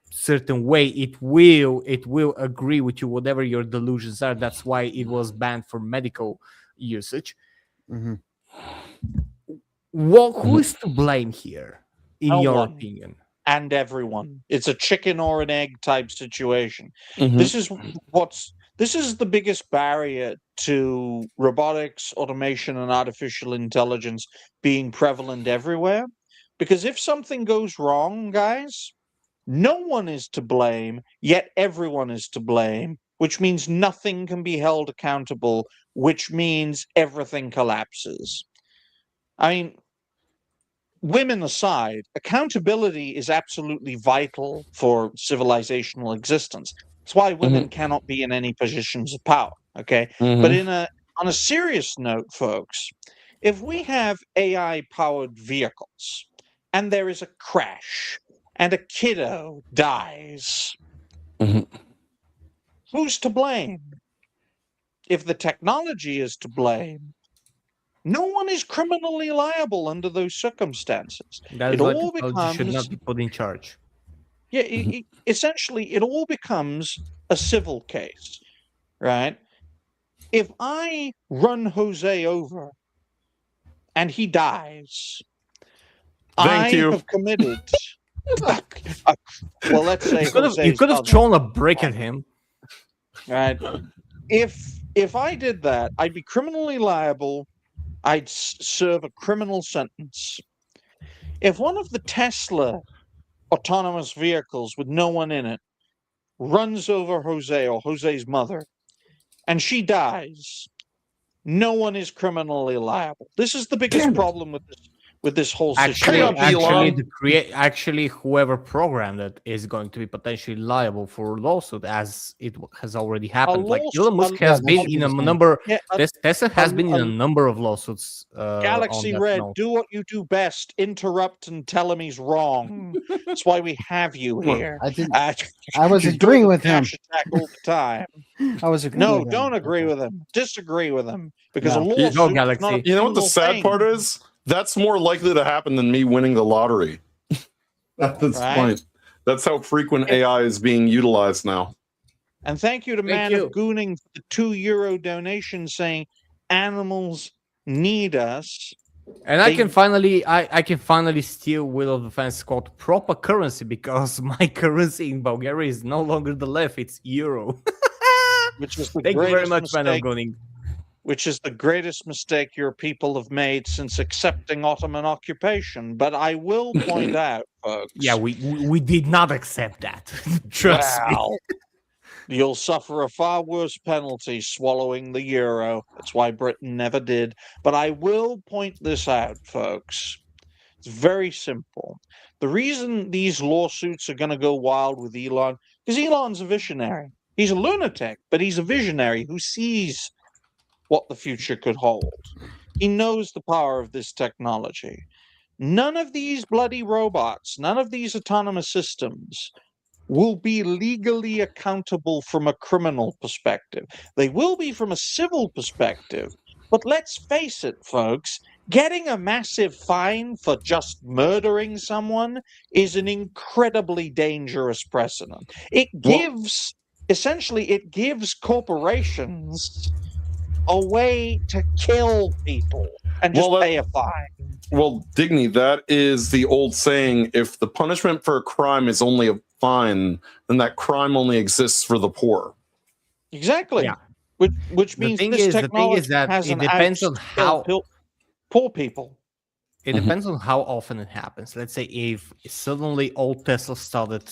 certain way, it will agree with you, whatever your delusions are. That's why it was banned for medical usage. Who is to blame here, in your opinion? And everyone. It's a chicken or an egg type situation. This is the biggest barrier to robotics, automation, and artificial intelligence being prevalent everywhere. Because if something goes wrong, guys, no one is to blame, yet everyone is to blame, which means nothing can be held accountable, which means everything collapses. I mean, women aside, accountability is absolutely vital for civilizational existence. That's why women cannot be in any positions of power, okay? But on a serious note, folks, if we have AI-powered vehicles and there is a crash and a kiddo dies, who's to blame? If the technology is to blame, no one is criminally liable under those circumstances. That is why technology should not be put in charge. Yeah, essentially, it all becomes a civil case, right? If I run Jose over and he dies, I have committed. Well, let's say you could have thrown a brick at him, right? If I did that, I'd be criminally liable. I'd serve a criminal sentence. If one of the Tesla autonomous vehicles with no one in it runs over Jose or Jose's mother and she dies, no one is criminally liable. This is the biggest problem with this whole situation. Actually, whoever programmed it is going to be potentially liable for lawsuit, as it has already happened. Like Elon Musk has been in a number. Tesla has been in a number of lawsuits. Galaxy Red, do what you do best: interrupt and tell him he's wrong. That's why we have you here. I was agreeing with him all the time. I was agreeing. No, don't agree with him. Disagree with him, because a lawsuit. You know what the sad part is? That's more likely to happen than me winning the lottery. At this point. That's how frequent AI is being utilized now. And thank you to Man of Gooning for the €2 donation saying animals need us. And I can finally steal Will of the Fence called proper currency, because my currency in Bulgaria is no longer the left, it's euro. Which is the Thank you very much, mistake. Man of Gooning. which is the greatest mistake your people have made since accepting Ottoman occupation. But I will point out, folks. Yeah, we did not accept that. Trust me. Well, you'll suffer a far worse penalty swallowing the euro. That's why Britain never did. But I will point this out, folks. It's very simple. The reason these lawsuits are going to go wild with Elon, because Elon's a visionary. He's a lunatic, but he's a visionary who sees what the future could hold. He knows the power of this technology. None of these bloody robots, none of these autonomous systems will be legally accountable from a criminal perspective. They will be from a civil perspective. But let's face it, folks, getting a massive fine for just murdering someone is an incredibly dangerous precedent. It gives, essentially, it gives corporations a way to kill people and just pay a fine. Well, Digny, that is the old saying, if the punishment for a crime is only a fine, then that crime only exists for the poor. Exactly. Yeah. Which means this technology has it depends on how poor people. It depends on how often it happens. Let's say if suddenly all Tesla started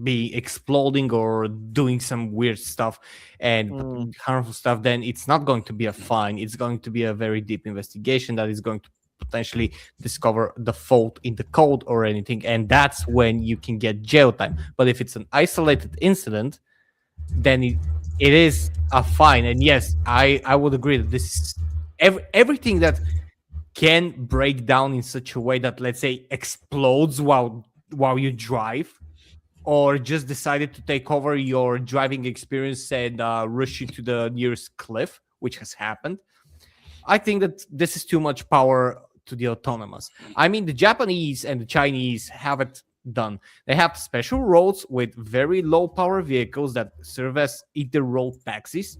be exploding or doing some weird stuff and harmful stuff, then it's not going to be a fine. It's going to be a very deep investigation that is going to potentially discover the fault in the code or anything, and that's when you can get jail time. But if it's an isolated incident, then it is a fine. And yes, I would agree that this is everything that can break down in such a way that, let's say, explodes while you drive, or just decided to take over your driving experience and rush you to the nearest cliff, which has happened. I think that this is too much power to the autonomous. I mean, the Japanese and the Chinese have it done. They have special roads with very low power vehicles that serve as either road taxis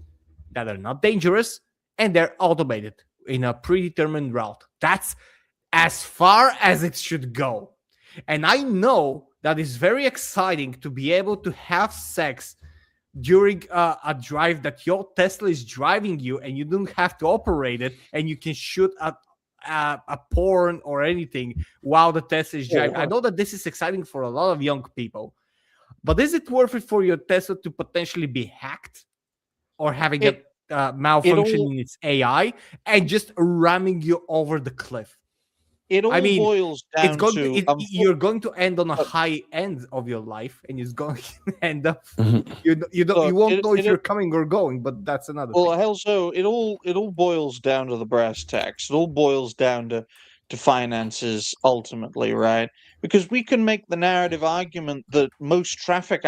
that are not dangerous, and they're automated in a predetermined route. That's as far as it should go. And I know that is very exciting to be able to have sex during a drive that your Tesla is driving you, and you don't have to operate it, and you can shoot a porn or anything while the Tesla is driving. I know that this is exciting for a lot of young people, but is it worth it for your Tesla to potentially be hacked or having a malfunction in its AI and just ramming you over the cliff? It all boils down you're going to end on a high end of your life, and it's going to end up. You won't know if you're coming or going, but that's another thing. Well, also, it all boils down to the brass tacks. It all boils down to finances ultimately, right? Because we can make the narrative argument that most traffic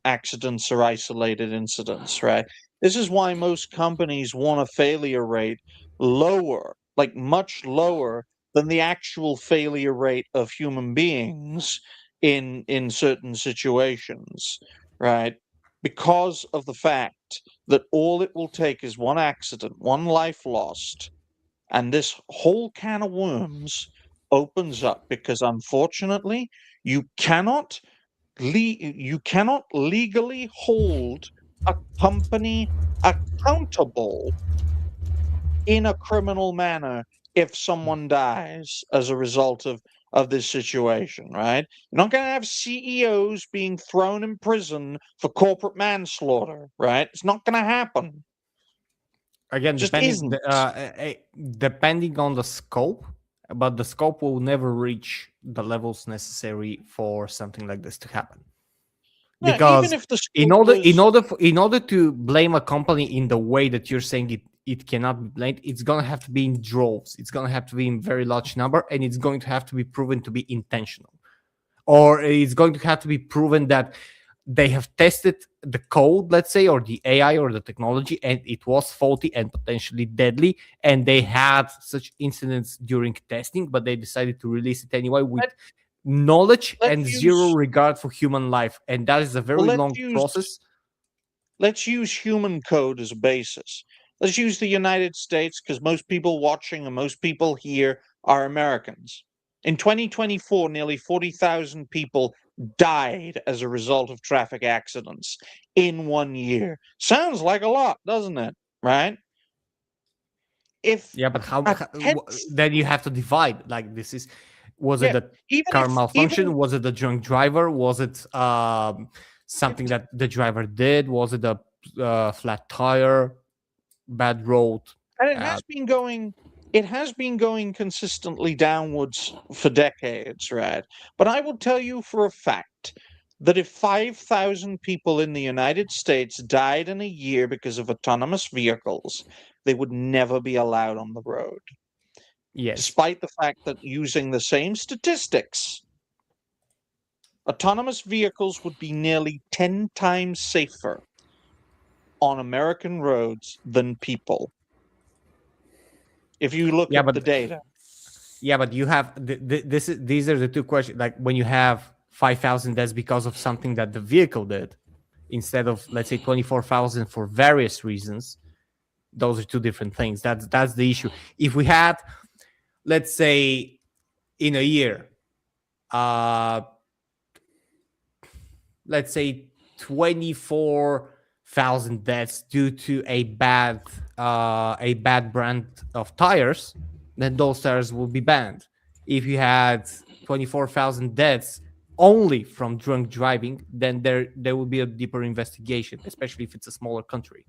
accidents are isolated incidents, right? This is why most companies want a failure rate lower, like much lower than the actual failure rate of human beings in certain situations, right? Because of the fact that all it will take is one accident, one life lost, and this whole can of worms opens up, because unfortunately you cannot legally hold a company accountable in a criminal manner if someone dies as a result of this situation, right? You're not going to have CEOs being thrown in prison for corporate manslaughter, right? It's not going to happen. Again, depending on the scope, but the scope will never reach the levels necessary for something like this to happen. Because in order to blame a company in the way that you're saying it cannot be blamed, it's going to have to be in droves. It's going to have to be in very large number, and it's going to have to be proven to be intentional. Or it's going to have to be proven that they have tested the code, let's say, or the AI or the technology, and it was faulty and potentially deadly, and they had such incidents during testing, but they decided to release it anyway with knowledge and zero regard for human life. And that is a very long process. Let's use human code as a basis. Let's use the United States, because most people watching and most people here are Americans. In 2024, nearly 40,000 people died as a result of traffic accidents in 1 year. Sounds like a lot, doesn't it? Right? if Yeah, but hence, then you have to divide. Like this is, was yeah, it the even car if malfunction? even Was it the drunk driver? Was it something that the driver did? Was it a flat tire, bad road? and it has been going consistently downwards for decades, right? But I will tell you for a fact that if 5,000 people in the United States died in a year because of autonomous vehicles, they would never be allowed on the road. Yes. Despite the fact that using the same statistics, autonomous vehicles would be nearly 10 times safer on American roads than people. If you look at the data. Yeah, but you have these are the two questions. Like when you have 5,000, that's because of something that the vehicle did, instead of, let's say, 24,000 for various reasons. Those are two different things. That's the issue. If we had, let's say, in a year, let's say 24,000 deaths due to a bad brand of tires, then those tires will be banned. If you had 24,000 deaths only from drunk driving, then there will be a deeper investigation, especially if it's a smaller country.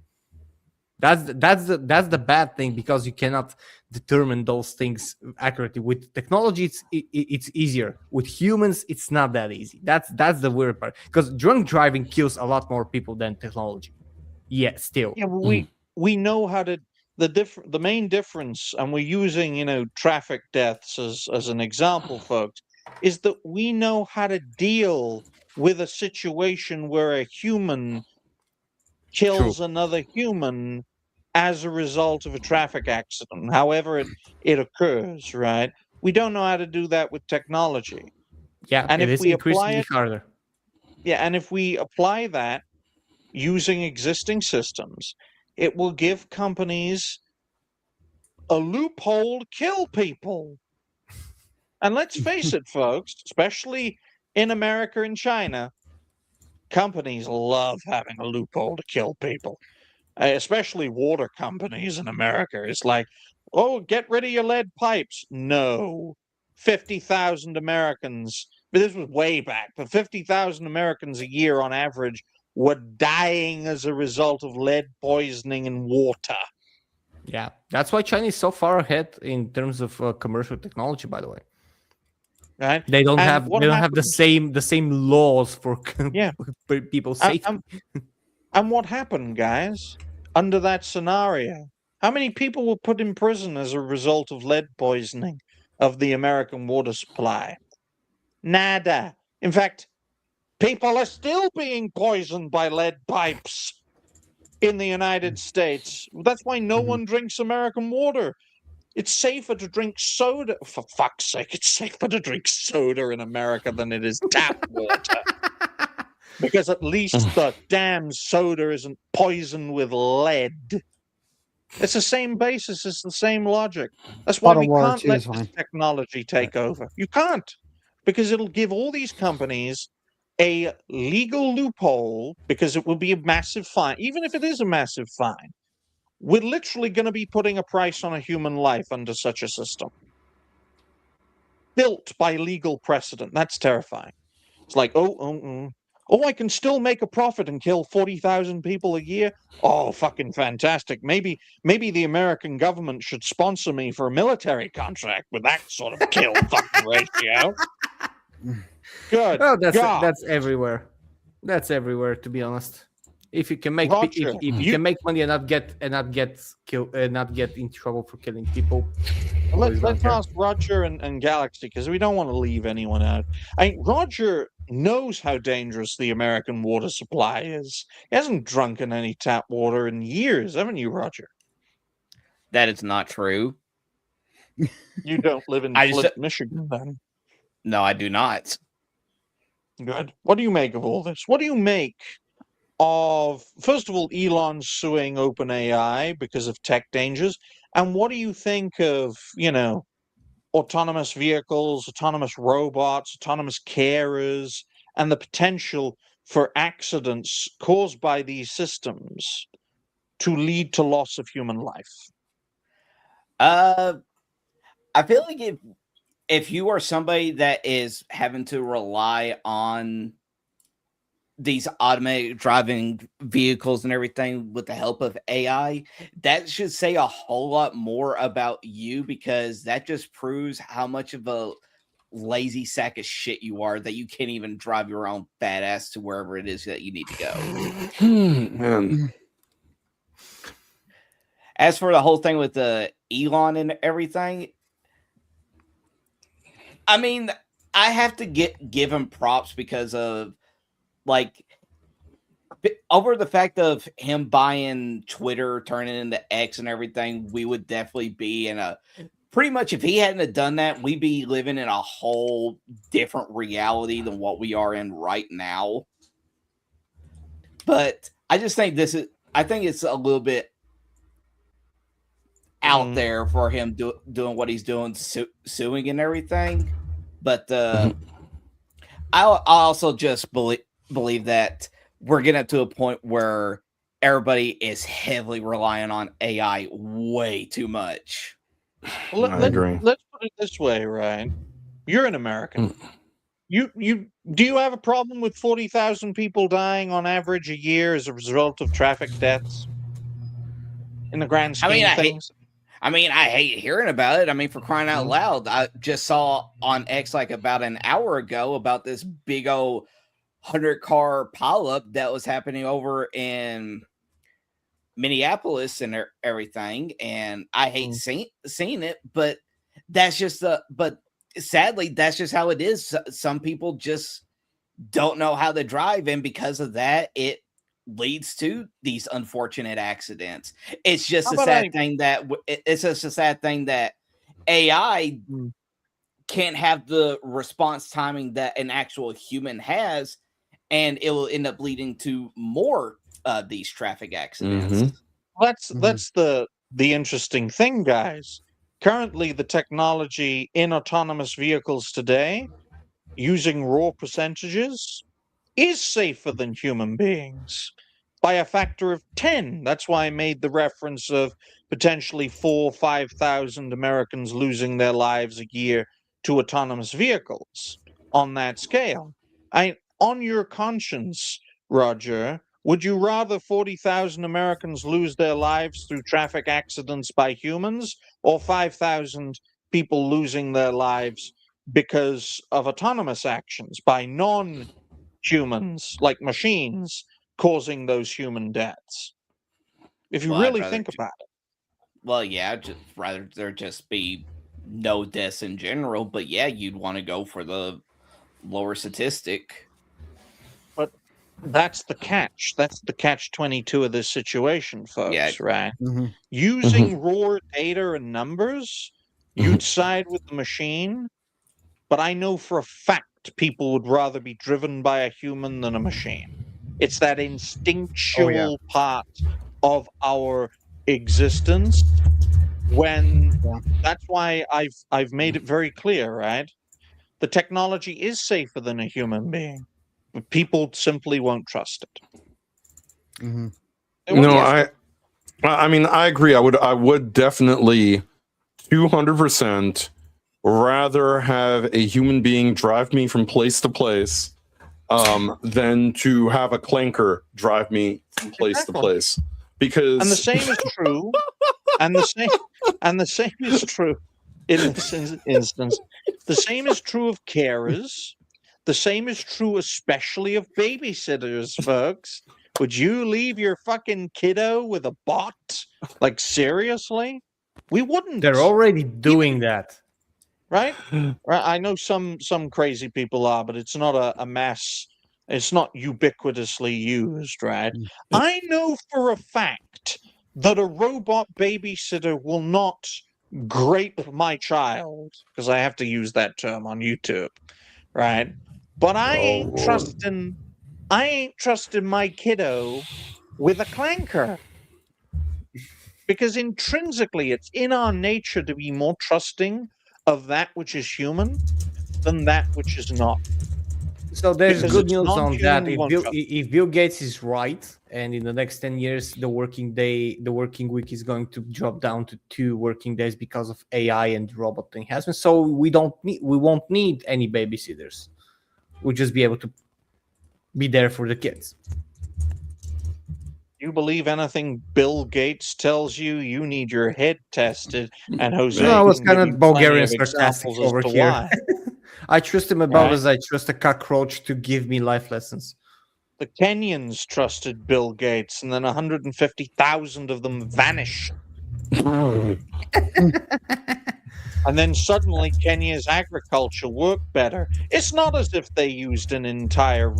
That's the bad thing, because you cannot determine those things accurately. With technology, it's easier. With humans, it's not that easy. That's the weird part, because drunk driving kills a lot more people than technology. Yeah, still. Yeah, we know how to the main difference, and we're using traffic deaths as an example, folks, is that we know how to deal with a situation where a human kills another human as a result of a traffic accident, however it occurs, right? We don't know how to do that with technology. Yeah, and it if is we apply increasingly it harder. Yeah, and if we apply that using existing systems, it will give companies a loophole to kill people. And let's face it, folks, especially in America and China, companies love having a loophole to kill people, especially water companies in America. It's like, oh, get rid of your lead pipes. No. 50,000 Americans, but this was way back, but 50,000 Americans a year on average were dying as a result of lead poisoning in water. Yeah, that's why China is so far ahead in terms of commercial technology, by the way. Right? They don't And have what the same laws for people's safety. And what happened, guys, under that scenario? How many people were put in prison as a result of lead poisoning of the American water supply? Nada. In fact, people are still being poisoned by lead pipes in the United States. That's why no one drinks American water. It's safer to drink soda. For fuck's sake, it's safer to drink soda in America than it is tap water. Because at least the damn soda isn't poisoned with lead. It's the same basis, it's the same logic. That's why we can't let this technology take over. You can't. Because it'll give all these companies a legal loophole, because it will be a massive fine. Even if it is a massive fine, we're literally going to be putting a price on a human life under such a system. Built by legal precedent. That's terrifying. It's like, oh, I can still make a profit and kill 40,000 people a year? Oh, fucking fantastic. Maybe the American government should sponsor me for a military contract with that sort of kill fucking ratio. Good. Oh, that's everywhere. That's everywhere, to be honest. If you can make if you can make money and not get killed and not get in trouble for killing people. Let's ask Roger and Galaxy, because we don't want to leave anyone out. Roger knows how dangerous the American water supply is. He hasn't drunken any tap water in years, haven't you, Roger? That is not true. You don't live in Flint, Michigan, then? No, I do not. Good. What do you make of all this? What do you make of, first of all, Elon suing OpenAI because of tech dangers? And what do you think of, autonomous vehicles, autonomous robots, autonomous carers, and the potential for accidents caused by these systems to lead to loss of human life? I feel like if you are somebody that is having to rely on these automated driving vehicles and everything with the help of AI, that should say a whole lot more about you, because that just proves how much of a lazy sack of shit you are that you can't even drive your own fat ass to wherever it is that you need to go. Man. As for the whole thing with the Elon and everything, I mean, I have to give him props because of, like, over the fact of him buying Twitter, turning into X and everything, we would definitely be in a pretty much, if he hadn't have done that, we'd be living in a whole different reality than what we are in right now. But I just think I think it's a little bit out there for him doing what he's doing, suing and everything. But I also just believe that we're getting up to a point where everybody is heavily relying on AI way too much. Well, I agree. Let's put it this way, Ryan. You're an American. Do you have a problem with 40,000 people dying on average a year as a result of traffic deaths? In the grand scheme of things? I hate hearing about it. I mean, for crying out loud, I just saw on X like about an hour ago about this big old 100-car pileup that was happening over in Minneapolis and everything, and I hate seeing it, but that's just but sadly that's just how it is. Some people just don't know how to drive, and because of that, it leads to these unfortunate accidents. It's just a sad thing that AI can't have the response timing that an actual human has, and it will end up leading to more these traffic accidents. That's the interesting thing, guys. Currently, the technology in autonomous vehicles today, using raw percentages, is safer than human beings by a factor of 10. That's why I made the reference of potentially 4,000 or 5,000 Americans losing their lives a year to autonomous vehicles on that scale. On your conscience, Roger, would you rather 40,000 Americans lose their lives through traffic accidents by humans, or 5,000 people losing their lives because of autonomous actions by non-humans, like machines, causing those human deaths? If you really think about it. Well, yeah, I'd just rather there just be no deaths in general, but yeah, you'd want to go for the lower statistic. But that's the catch. That's the catch-22 of this situation, folks, right? Using raw data and numbers, you'd side with the machine, but I know for a fact people would rather be driven by a human than a machine. It's that instinctual part of our existence. That's why I've made it very clear, right? The technology is safer than a human being, but people simply won't trust it. I mean, I agree. I would definitely 200% rather have a human being drive me from place to place than to have a clanker drive me from place to place. Because and the same is true, and the same is true in this instance. The same is true of carers. The same is true, especially of babysitters, folks. Would you leave your fucking kiddo with a bot? Like, seriously? We wouldn't. They're already doing that. Right? I know some crazy people are, but it's not a mass. It's not ubiquitously used, right? I know for a fact that a robot babysitter will not grape my child, because I have to use that term on YouTube, right? But I ain't trusting my kiddo with a clanker, because intrinsically it's in our nature to be more trusting of that which is human than that which is not. So there's Because good it's news on that. non-human If Bill Gates is right, and in the next 10 years the working week is going to drop down to 2 working days because of AI and robot enhancement, so we won't need any babysitters. We'll just be able to be there for the kids. You believe anything Bill Gates tells you? You need your head tested, and Jose. No, I was can kind give of you Bulgarian plenty of sarcastic examples as over to here. why. I trust him about Right. as I trust a cockroach to give me life lessons. The Kenyans trusted Bill Gates, and then 150,000 of them vanished. And then suddenly Kenya's agriculture worked better. It's not as if they used an entire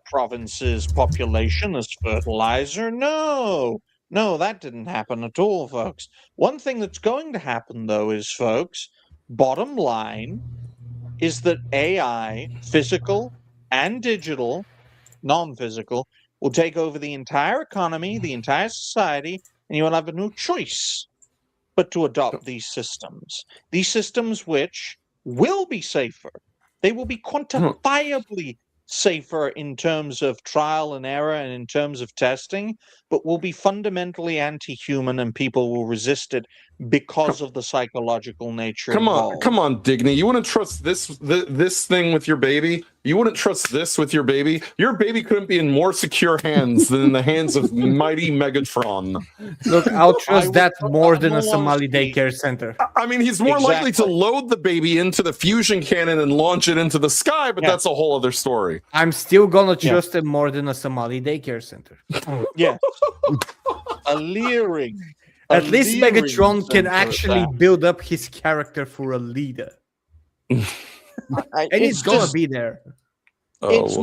province's population as fertilizer. No, that didn't happen at all, folks. One thing that's going to happen, though, is, folks, bottom line is that AI, physical and digital, non-physical, will take over the entire economy, the entire society, and you will have no choice but to adopt these systems which will be safer. They will be quantifiably safer in terms of trial and error and in terms of testing, but will be fundamentally anti-human, and people will resist it because of the psychological nature involved. Come on, Digny. You wouldn't trust this thing with your baby? You wouldn't trust this with your baby? Your baby couldn't be in more secure hands than in the hands of mighty Megatron. Look, I'll trust that more than a Somali daycare center. I mean, he's more likely to load the baby into the fusion cannon and launch it into the sky, but that's a whole other story. I'm still gonna trust him more than a Somali daycare center. Yes. A leering. At least Megatron can actually build up his character for a leader. And he's gonna be there. It's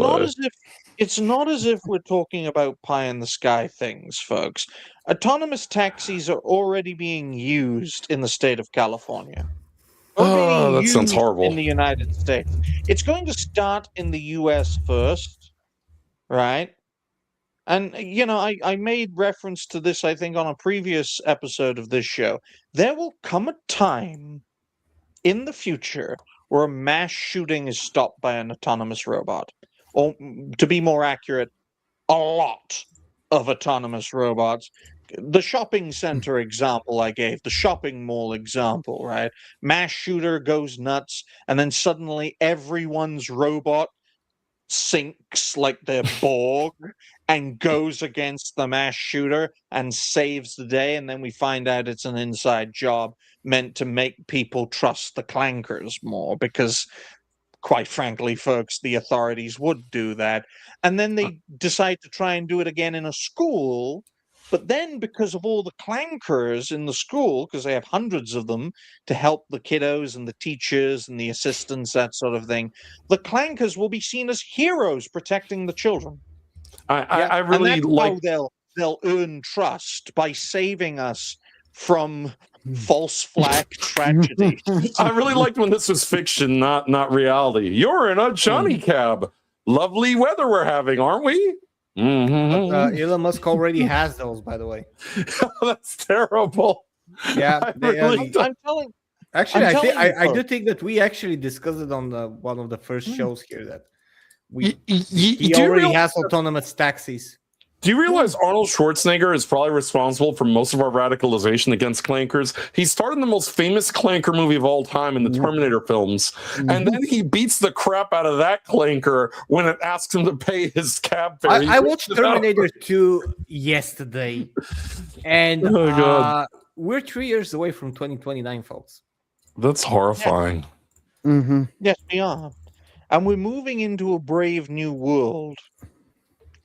not as if we're talking about pie in the sky things, folks. Autonomous taxis are already being used in the state of California. Oh, that sounds horrible. In the United States. It's going to start in the US first, right? And, you know, I made reference to this, I think, on a previous episode of this show. There will come a time in the future where a mass shooting is stopped by an autonomous robot. Or, to be more accurate, a lot of autonomous robots. The shopping center example I gave, the shopping mall example, right? Mass shooter goes nuts, and then suddenly everyone's robot sinks like they're Borg and goes against the mass shooter and saves the day, and then we find out it's an inside job meant to make people trust the clankers more, because quite frankly, folks, the authorities would do that. And then they decide to try and do it again in a school. But then, because of all the clankers in the school, because they have hundreds of them to help the kiddos and the teachers and the assistants, that sort of thing, the clankers will be seen as heroes protecting the children. I really and that's like. how they'll earn trust, by saving us from false flag tragedy. I really liked when this was fiction, not reality. You're in a Johnny cab. Lovely weather we're having, aren't we? Elon Musk already has those, by the way. That's terrible. Yeah, I'm telling. Actually, I do folks. think that we actually discussed it on one of the first shows here, that he do you already has autonomous taxis. Do you realize Arnold Schwarzenegger is probably responsible for most of our radicalization against clankers? He starred in the most famous clanker movie of all time in the Terminator films. And then he beats the crap out of that clanker when it asks him to pay his cab fare. I watched Terminator 2 yesterday. And we're 3 years away from 2029, folks. That's horrifying. Yes, we are. And we're moving into a brave new world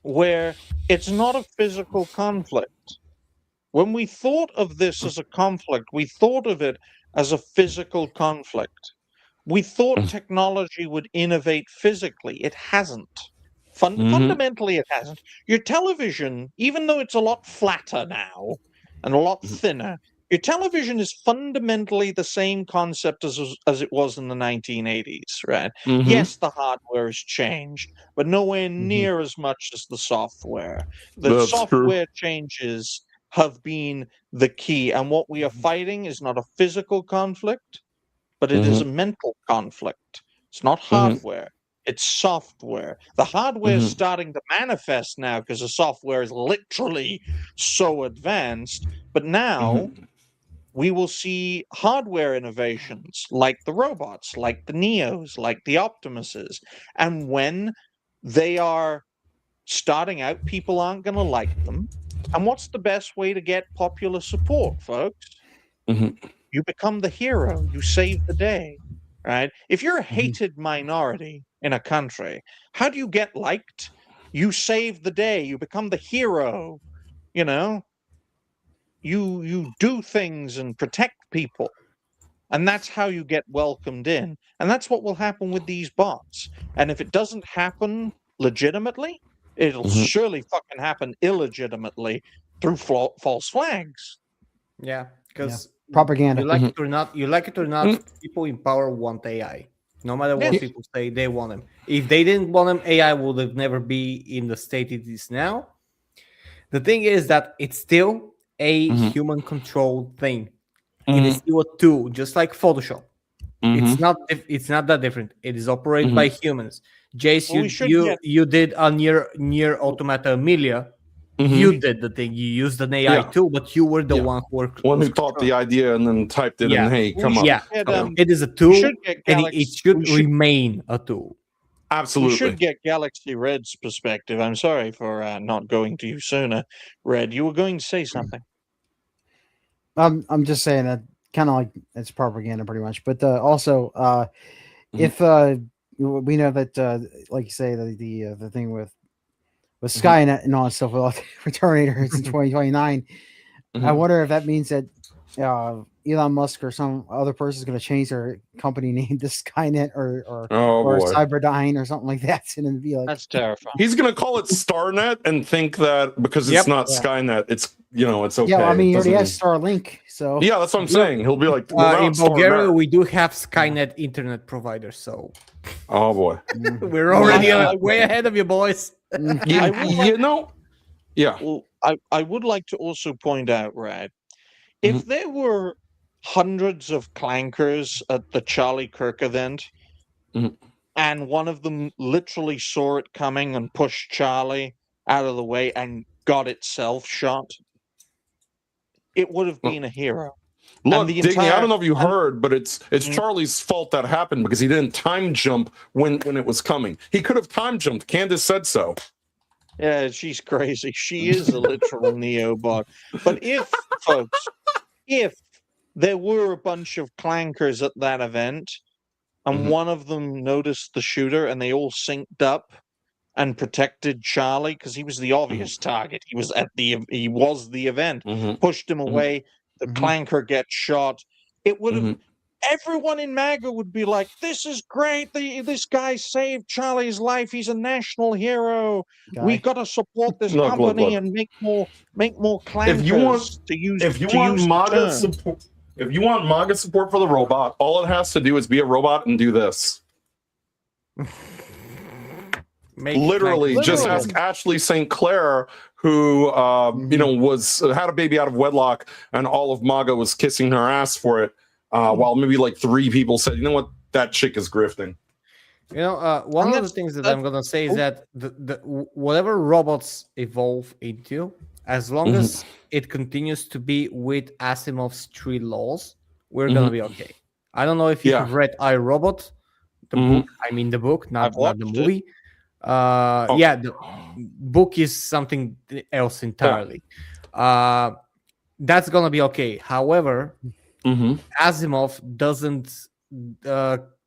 where it's not a physical conflict. When we thought of this as a conflict, we thought of it as a physical conflict. We thought technology would innovate physically. It hasn't. Fundamentally, it hasn't. Your television, even though it's a lot flatter now and a lot thinner, your television is fundamentally the same concept as it was in the 1980s, right? Yes, the hardware has changed, but nowhere near as much as the software. The software changes have been the key, and what we are fighting is not a physical conflict, but it is a mental conflict. It's not hardware. It's software. The hardware is starting to manifest now because the software is literally so advanced. But now we will see hardware innovations like the robots, like the Neos, like the Optimuses. And when they are starting out, people aren't going to like them. And what's the best way to get popular support, folks? You become the hero. You save the day, right? If you're a hated minority in a country, how do you get liked? You save the day. You become the hero. You know, you do things and protect people, and that's how you get welcomed in. And that's what will happen with these bots. And if it doesn't happen legitimately, it'll surely fucking happen illegitimately through false flags. Yeah, because propaganda. You like it or not, people in power want AI. No matter what people say, they want them. If they didn't want them, AI would have never be in the state it is now. The thing is that it's still a human-controlled thing. It is still a tool, just like Photoshop. It's not that different. It is operated by humans. Jace, you did a near automata Amelia. You did the thing. You used an AI tool, but you were the one who thought the idea and then typed it in. Hey, come on. Yeah, it is a tool, and it should remain a tool. Absolutely. We should get Galaxy Red's perspective. I'm sorry for not going to you sooner, Red. You were going to say something. I'm just saying that kind of like it's propaganda, pretty much. But also, if we know that, like you say, the thing with Skynet and all that stuff with Terminator is in 2029. I wonder if that means that Elon Musk or some other person is going to change their company name to Skynet or Cyberdyne or something like that, and then be like, that's terrifying. He's going to call it Starnet and think that because it's not Skynet, it's it's okay. Yeah, I mean, he already has Starlink, so yeah, that's what I'm saying. He'll be like, in Bulgaria, we do have Skynet internet provider, so oh boy, we're already way ahead of you, boys. Well, I would like to also point out, Rad, if there were hundreds of clankers at the Charlie Kirk event, and one of them literally saw it coming and pushed Charlie out of the way and got itself shot, it would have been a hero. Look, Digny, I don't know if you heard, but it's Charlie's fault that happened because he didn't time jump when it was coming. He could have time jumped. Candace said so. Yeah, she's crazy. She is a literal Neobot. But if there were a bunch of clankers at that event, and one of them noticed the shooter, and they all synced up and protected Charlie because he was the obvious target. He was the event. Pushed him away. The clanker gets shot. It would have. Everyone in MAGA would be like, "This is great! This guy saved Charlie's life. He's a national hero. We got to support this company and make more clankers." If you want MAGA support for the robot, all it has to do is be a robot and do this. Literally, just ask Ashley St. Clair, who had a baby out of wedlock, and all of MAGA was kissing her ass for it. While maybe like 3 people said, "You know what? That chick is grifting." One of the things that I'm gonna say is that the whatever robots evolve into, as long as it continues to be with Asimov's 3 laws, we're gonna be okay. I don't know if you have read iRobot, the book. I mean the book, not the movie. The book is something else entirely. That's gonna be okay. However, Asimov doesn't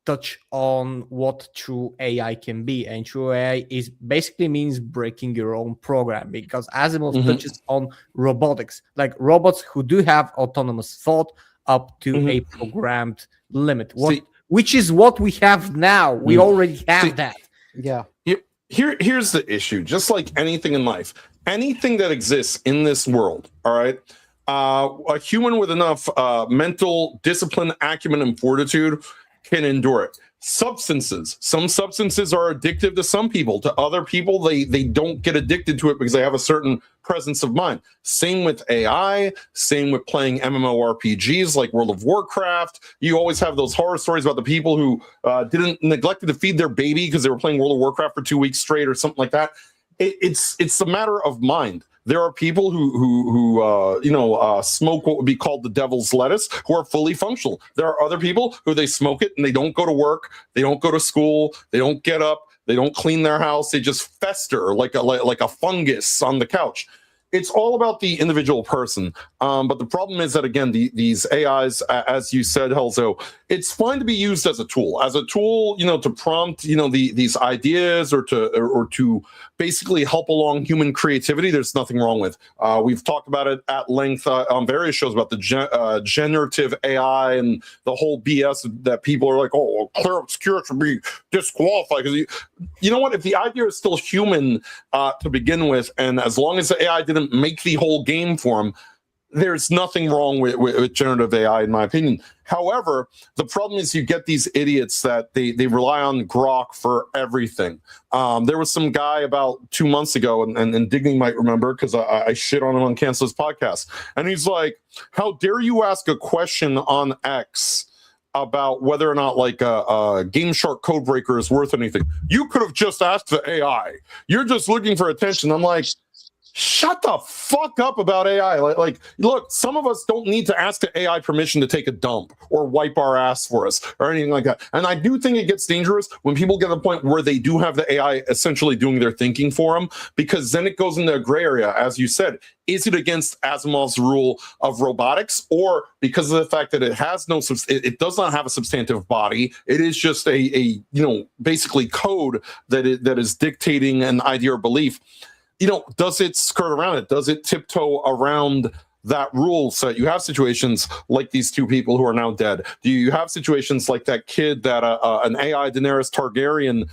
touch on what true AI can be, and true AI is basically means breaking your own program, because Asimov touches on robotics, like robots who do have autonomous thought up to a programmed limit, which is what we have now. We already have that. Yeah. Here's the issue. Just like anything in life, anything that exists in this world, all right, a human with enough mental discipline, acumen, and fortitude can endure it. Substances. Some substances are addictive to some people. To other people, they don't get addicted to it because they have a certain presence of mind. Same with AI. Same with playing MMORPGs like World of Warcraft. You always have those horror stories about the people who didn't neglected to feed their baby because they were playing World of Warcraft for 2 weeks straight or something like that. It's a matter of mind. There are people who smoke what would be called the devil's lettuce, who are fully functional. There are other people who they smoke it and they don't go to work, they don't go to school, they don't get up, they don't clean their house, they just fester like a fungus on the couch. It's all about the individual person. But the problem is that, again, these AIs, as you said, Helzo, it's fine to be used as a tool, to prompt, these ideas or to basically help along human creativity. There's nothing wrong with. We've talked about it at length on various shows about the generative AI and the whole BS that people are like, oh, clear obscure should be disqualified. Because you know what? If the idea is still human to begin with, and as long as the AI didn't make the whole game for them, there's nothing wrong with generative AI, in my opinion. However, the problem is you get these idiots that they rely on Grok for everything. There was some guy about 2 months ago, and Digny might remember because I shit on him on Cancel's podcast. And he's like, how dare you ask a question on X about whether or not like a Game Shark codebreaker is worth anything? You could have just asked the AI. You're just looking for attention. I'm like, shut the fuck up about AI. Like, look, some of us don't need to ask the AI permission to take a dump or wipe our ass for us or anything like that. And I do think it gets dangerous when people get to the point where they do have the AI essentially doing their thinking for them, because then it goes into a gray area. As you said, is it against Asimov's rule of robotics, or because of the fact that it has it does not have a substantive body? It is just a basically code that is dictating an idea or belief. Does it skirt around it? Does it tiptoe around that rule? So you have situations like these two people who are now dead. Do you have situations like that kid that an AI Daenerys Targaryen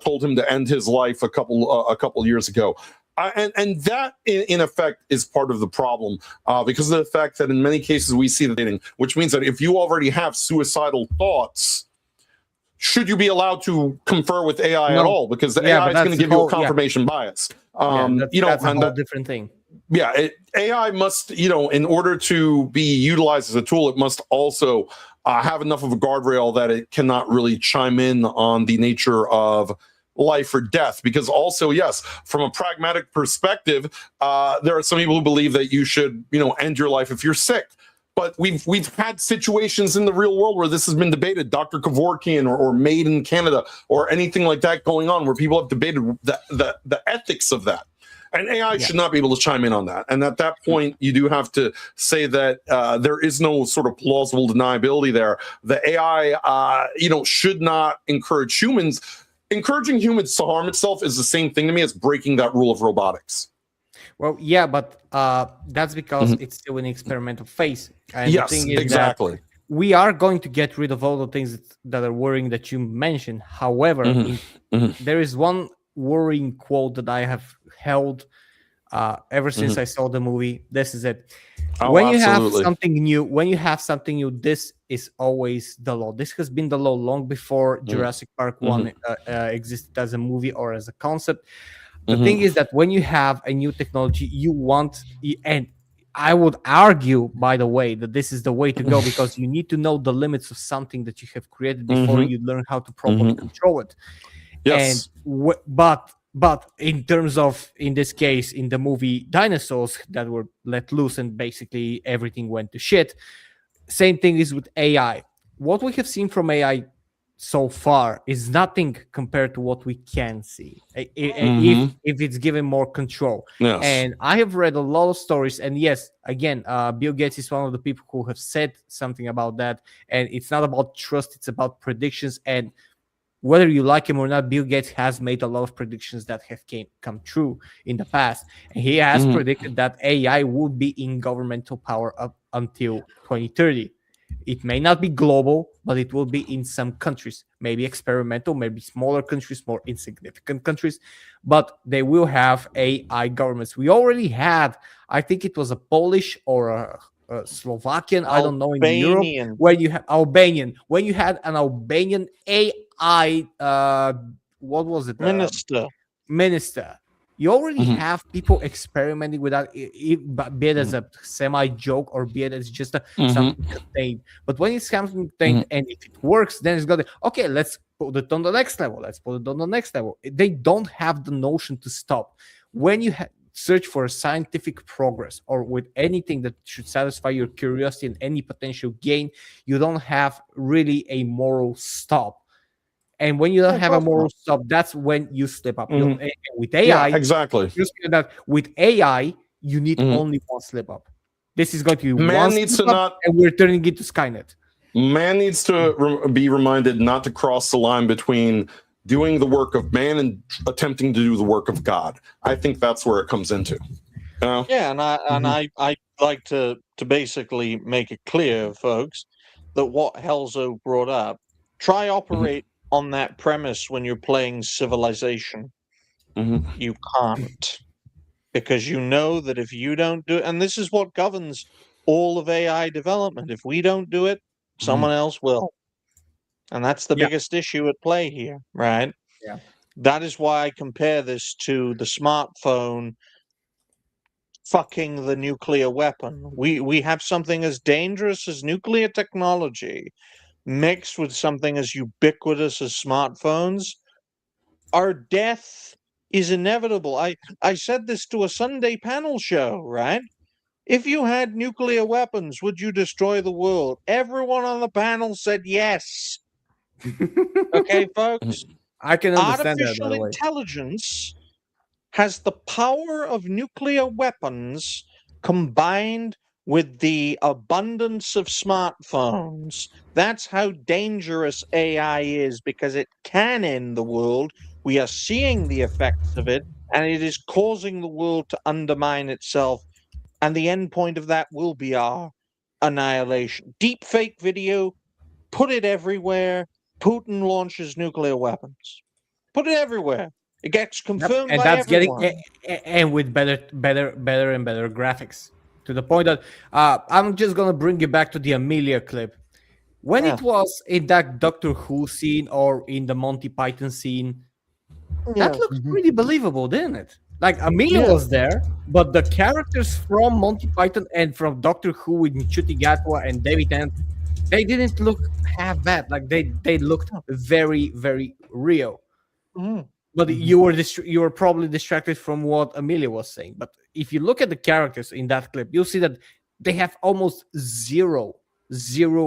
told him to end his life a couple years ago? And that, in effect, is part of the problem because of the fact that in many cases we see the dating, which means that if you already have suicidal thoughts, should you be allowed to confer with AI at all? Because the AI is going to give you a confirmation bias. That's a whole different thing. Yeah, AI must, in order to be utilized as a tool, it must also have enough of a guardrail that it cannot really chime in on the nature of life or death. Because also, yes, from a pragmatic perspective, there are some people who believe that you should, end your life if you're sick. But we've had situations in the real world where this has been debated, Dr. Kevorkian or Made in Canada or anything like that going on, where people have debated the ethics of that. And AI should not be able to chime in on that. And at that point, you do have to say that there is no sort of plausible deniability there. The AI, should not encourage humans. Encouraging humans to harm itself is the same thing to me as breaking that rule of robotics. Well, yeah, but that's because it's still in experimental phase. And yes, the thing is exactly. We are going to get rid of all the things that are worrying that you mentioned. However, there is one worrying quote that I have held ever since I saw the movie. This is it. When you have something new, this is always the law. This has been the law long before Jurassic Park 1 existed as a movie or as a concept. The thing is that when you have a new technology, you want, and I would argue, by the way, that this is the way to go, because you need to know the limits of something that you have created before you learn how to properly control it. Yes. And but in terms of, in this case, in the movie, dinosaurs that were let loose and basically everything went to shit. Same thing is with AI. What we have seen from AI so far is nothing compared to what we can see if it's given more control. Yes. And I have read a lot of stories, and yes, again, Bill Gates is one of the people who have said something about that. And it's not about trust, it's about predictions. And whether you like him or not, Bill Gates has made a lot of predictions that have come true in the past. And he has predicted that AI would be in governmental power up until 2030. It may not be global, but it will be in some countries, maybe experimental, maybe smaller countries, more insignificant countries, but they will have AI governments. We already had, I think it was a Polish or a Slovakian, I don't know, in Europe, where you have Albanian, when you had an Albanian AI AI, what was it? Minister. You already have people experimenting with that, be it as a semi joke or be it as just something contained. But when it's something contained and if it works, then it's got to, okay, let's put it on the next level. Let's put it on the next level. They don't have the notion to stop. When you search for scientific progress or with anything that should satisfy your curiosity and any potential gain, you don't have really a moral stop. And when you don't have a moral stop, that's when you slip up. With AI, exactly. That with AI, you need only one slip up. This is going to be one slip up, and we're turning it to Skynet. Man needs to be reminded not to cross the line between doing the work of man and attempting to do the work of God. I think that's where it comes into. Yeah, and I like to basically make it clear, folks, that what Helzo brought up, try operate on that premise when you're playing Civilization. You can't, because you know that if you don't do it, and this is what governs all of AI development, if we don't do it, someone else will. And that's the biggest issue at play here, right? Yeah. That is why I compare this to the smartphone fucking the nuclear weapon. We have something as dangerous as nuclear technology mixed with something as ubiquitous as smartphones. Our death is inevitable. I said this to a Sunday panel show, right? If you had nuclear weapons, would you destroy the world? Everyone on the panel said yes. Okay, folks? I can understand that, by Artificial the way. intelligence has the power of nuclear weapons combined with the abundance of smartphones. That's how dangerous AI is, because it can end the world. We are seeing the effects of it, and it is causing the world to undermine itself. And the end point of that will be our annihilation. Deep fake video, put it everywhere. Putin launches nuclear weapons. Put it everywhere. It gets confirmed And by that's everyone. getting and with better and better graphics, to the point that I'm just gonna bring you back to the Amelia clip when it was in that Doctor Who scene or in the Monty Python scene. That looked pretty believable, didn't it? Like Amelia was there, but the characters from Monty Python and from Doctor Who with Nchuti Gatwa and David Tennant, they didn't look half bad. Like they looked very, very real. But you were probably distracted from what Amelia was saying. But if you look at the characters in that clip, you'll see that they have almost zero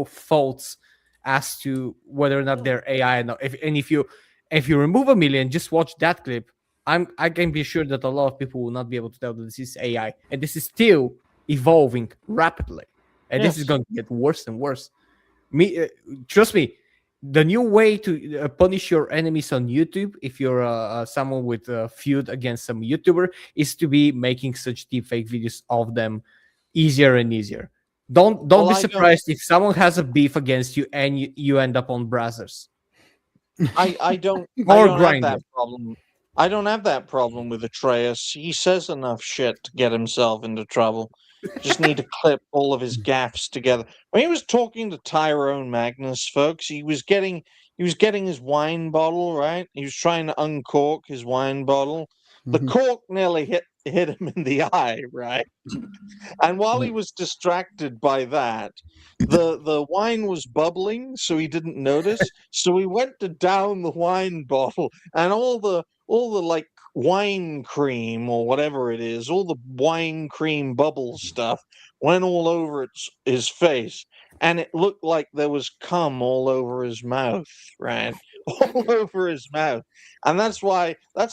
faults as to whether or not they're AI or not. If you remove Amelia and just watch that clip, I can be sure that a lot of people will not be able to tell that this is AI, and this is still evolving rapidly, and this is going to get worse and worse. Trust me. The new way to punish your enemies on YouTube, if you're someone with a feud against some YouTuber, is to be making such deepfake videos of them easier and easier. Don't be surprised if someone has a beef against you and you end up on Brazzers. I don't Or have that Grindr. problem. I don't have that problem with Atreus. He says enough shit to get himself into trouble. Just need to clip all of his gaffes together. When he was talking to Tyrone Magnus, folks, he was getting his wine bottle, right? He was trying to uncork his wine bottle. The cork nearly hit him in the eye, right? And while he was distracted by that, the wine was bubbling, so he didn't notice. So he went to down the wine bottle, and all the like wine cream or whatever it is, all the wine cream bubble stuff went all over his face, and it looked like there was cum all over his mouth, right? All over his mouth. And that's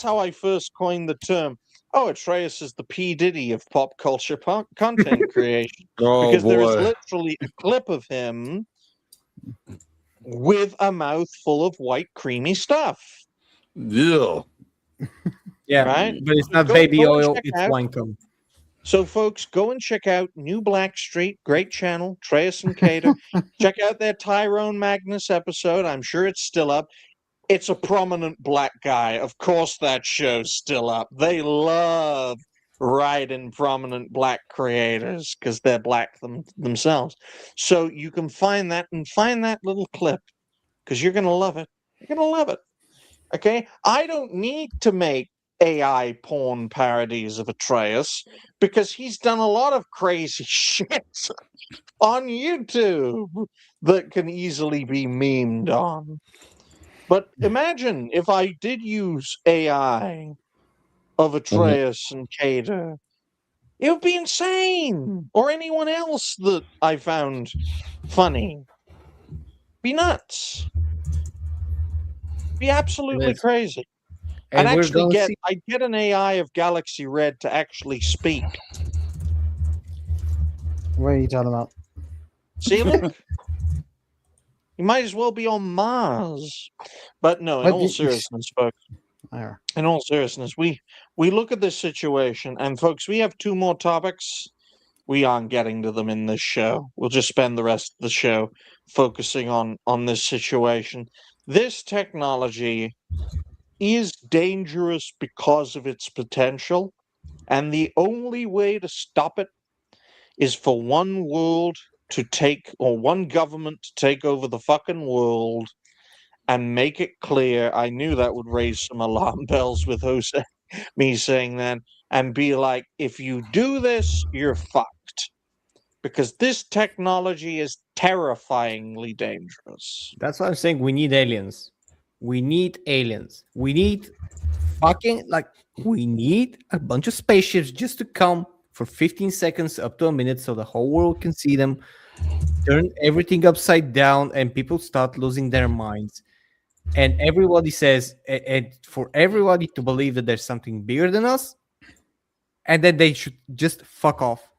how I first coined the term, oh, Atreus is the P. Diddy of pop culture content creation. Because there is literally a clip of him with a mouth full of white creamy stuff. Yeah. Yeah, right? but it's not baby oil, it's wine cum. So, folks, go and check out New Black Street. Great channel, Treus and Cater. Check out their Tyrone Magnus episode. I'm sure it's still up. It's a prominent black guy. Of course that show's still up. They love writing prominent black creators because they're black themselves. So you can find that little clip because you're going to love it. You're gonna love it. Okay, I don't need to make AI porn parodies of Atreus because he's done a lot of crazy shit on YouTube that can easily be memed on. But imagine if I did use AI of Atreus and Cater. It would be insane. Or anyone else that I found funny. Be nuts. Be absolutely Yes. crazy. And I'd we're actually gonna see. I'd get an AI of Galaxy Red to actually speak. What are you talking about? See, look. You might as well be on Mars. But no, in But all you- seriousness, folks. There. In all seriousness, we look at this situation, and folks, we have 2 more topics. We aren't getting to them in this show. We'll just spend the rest of the show focusing on this situation. This technology is dangerous because of its potential, and the only way to stop it is for one world to take, or one government to take over the fucking world and make it clear. I knew that would raise some alarm bells with Jose, me saying that, and be like, if you do this, you're fucked. Because this technology is terrifyingly dangerous. That's why I'm saying we need aliens. We need aliens. We need fucking we need a bunch of spaceships just to come for 15 seconds up to a minute so the whole world can see them, turn everything upside down, and people start losing their minds. And everybody says, and for everybody to believe that there's something bigger than us, and then they should just fuck off.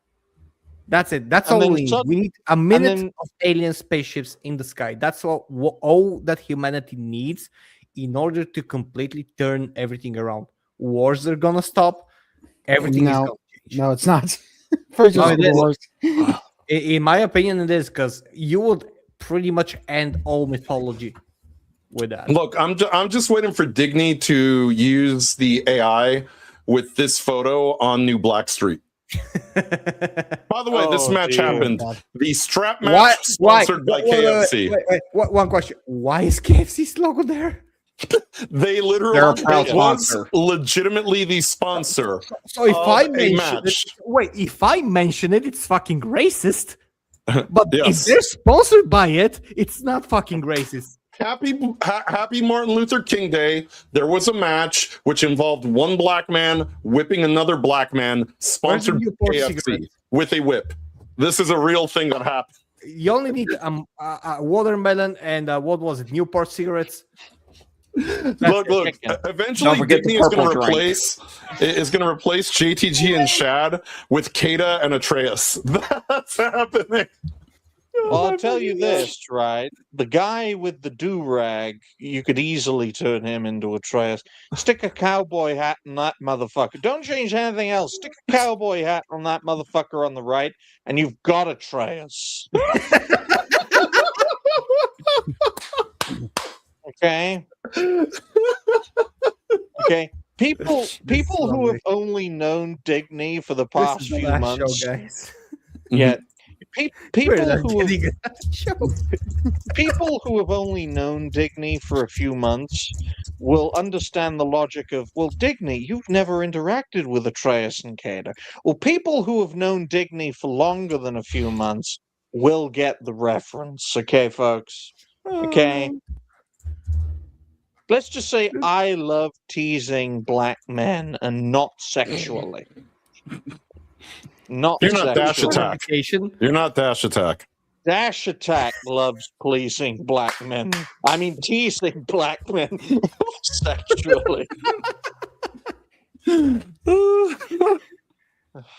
That's it. That's And all then we need. We need a minute of alien spaceships in the sky. That's all that humanity needs in order to completely turn everything around. Wars are gonna stop. Everything is gonna change. No, it's not. First No, of it is. wars. In my opinion, it is, because you would pretty much end all mythology with that. Look, I'm just waiting for Digny to use the AI with this photo on New Black Street. By the way, this match happened. The strap match sponsored by KFC. Wait, one question. Why is KFC's logo there? They literally They're a proud was sponsor. legitimately the sponsor. So if I a mention match. if I mention it, it's fucking racist. But if Yes. they're sponsored by it, it's not fucking racist. Happy Martin Luther King Day. There was a match which involved one black man whipping another black man, sponsored by Newport KFC cigarette? with a whip. This is a real thing that happened. You only need a watermelon and what was it? Newport cigarettes. Look! Eventually, Don't forget the Digny is going purple to drink. replace JTG and Shad with Kata and Atreus. That's happening. Well, I'll tell you this, right? The guy with the do-rag, you could easily turn him into Atreus. Stick a cowboy hat on that motherfucker. Don't change anything else. Stick a cowboy hat on that motherfucker on the right, and you've got Atreus. Okay? Okay? People who have only known Digny for the past This is the few last months. show, guys. Yeah. We're People not who have getting a show. people who have only known Digny for a few months will understand the logic of, well, Digny, you've never interacted with Atreus and Kata. Well, people who have known Digny for longer than a few months will get the reference. Okay, folks? Okay? Let's just say I love teasing black men and not sexually. Not You're not Dash sexually. Attack. You're not Dash Attack. Dash Attack loves pleasing black men. I mean, teasing black men sexually.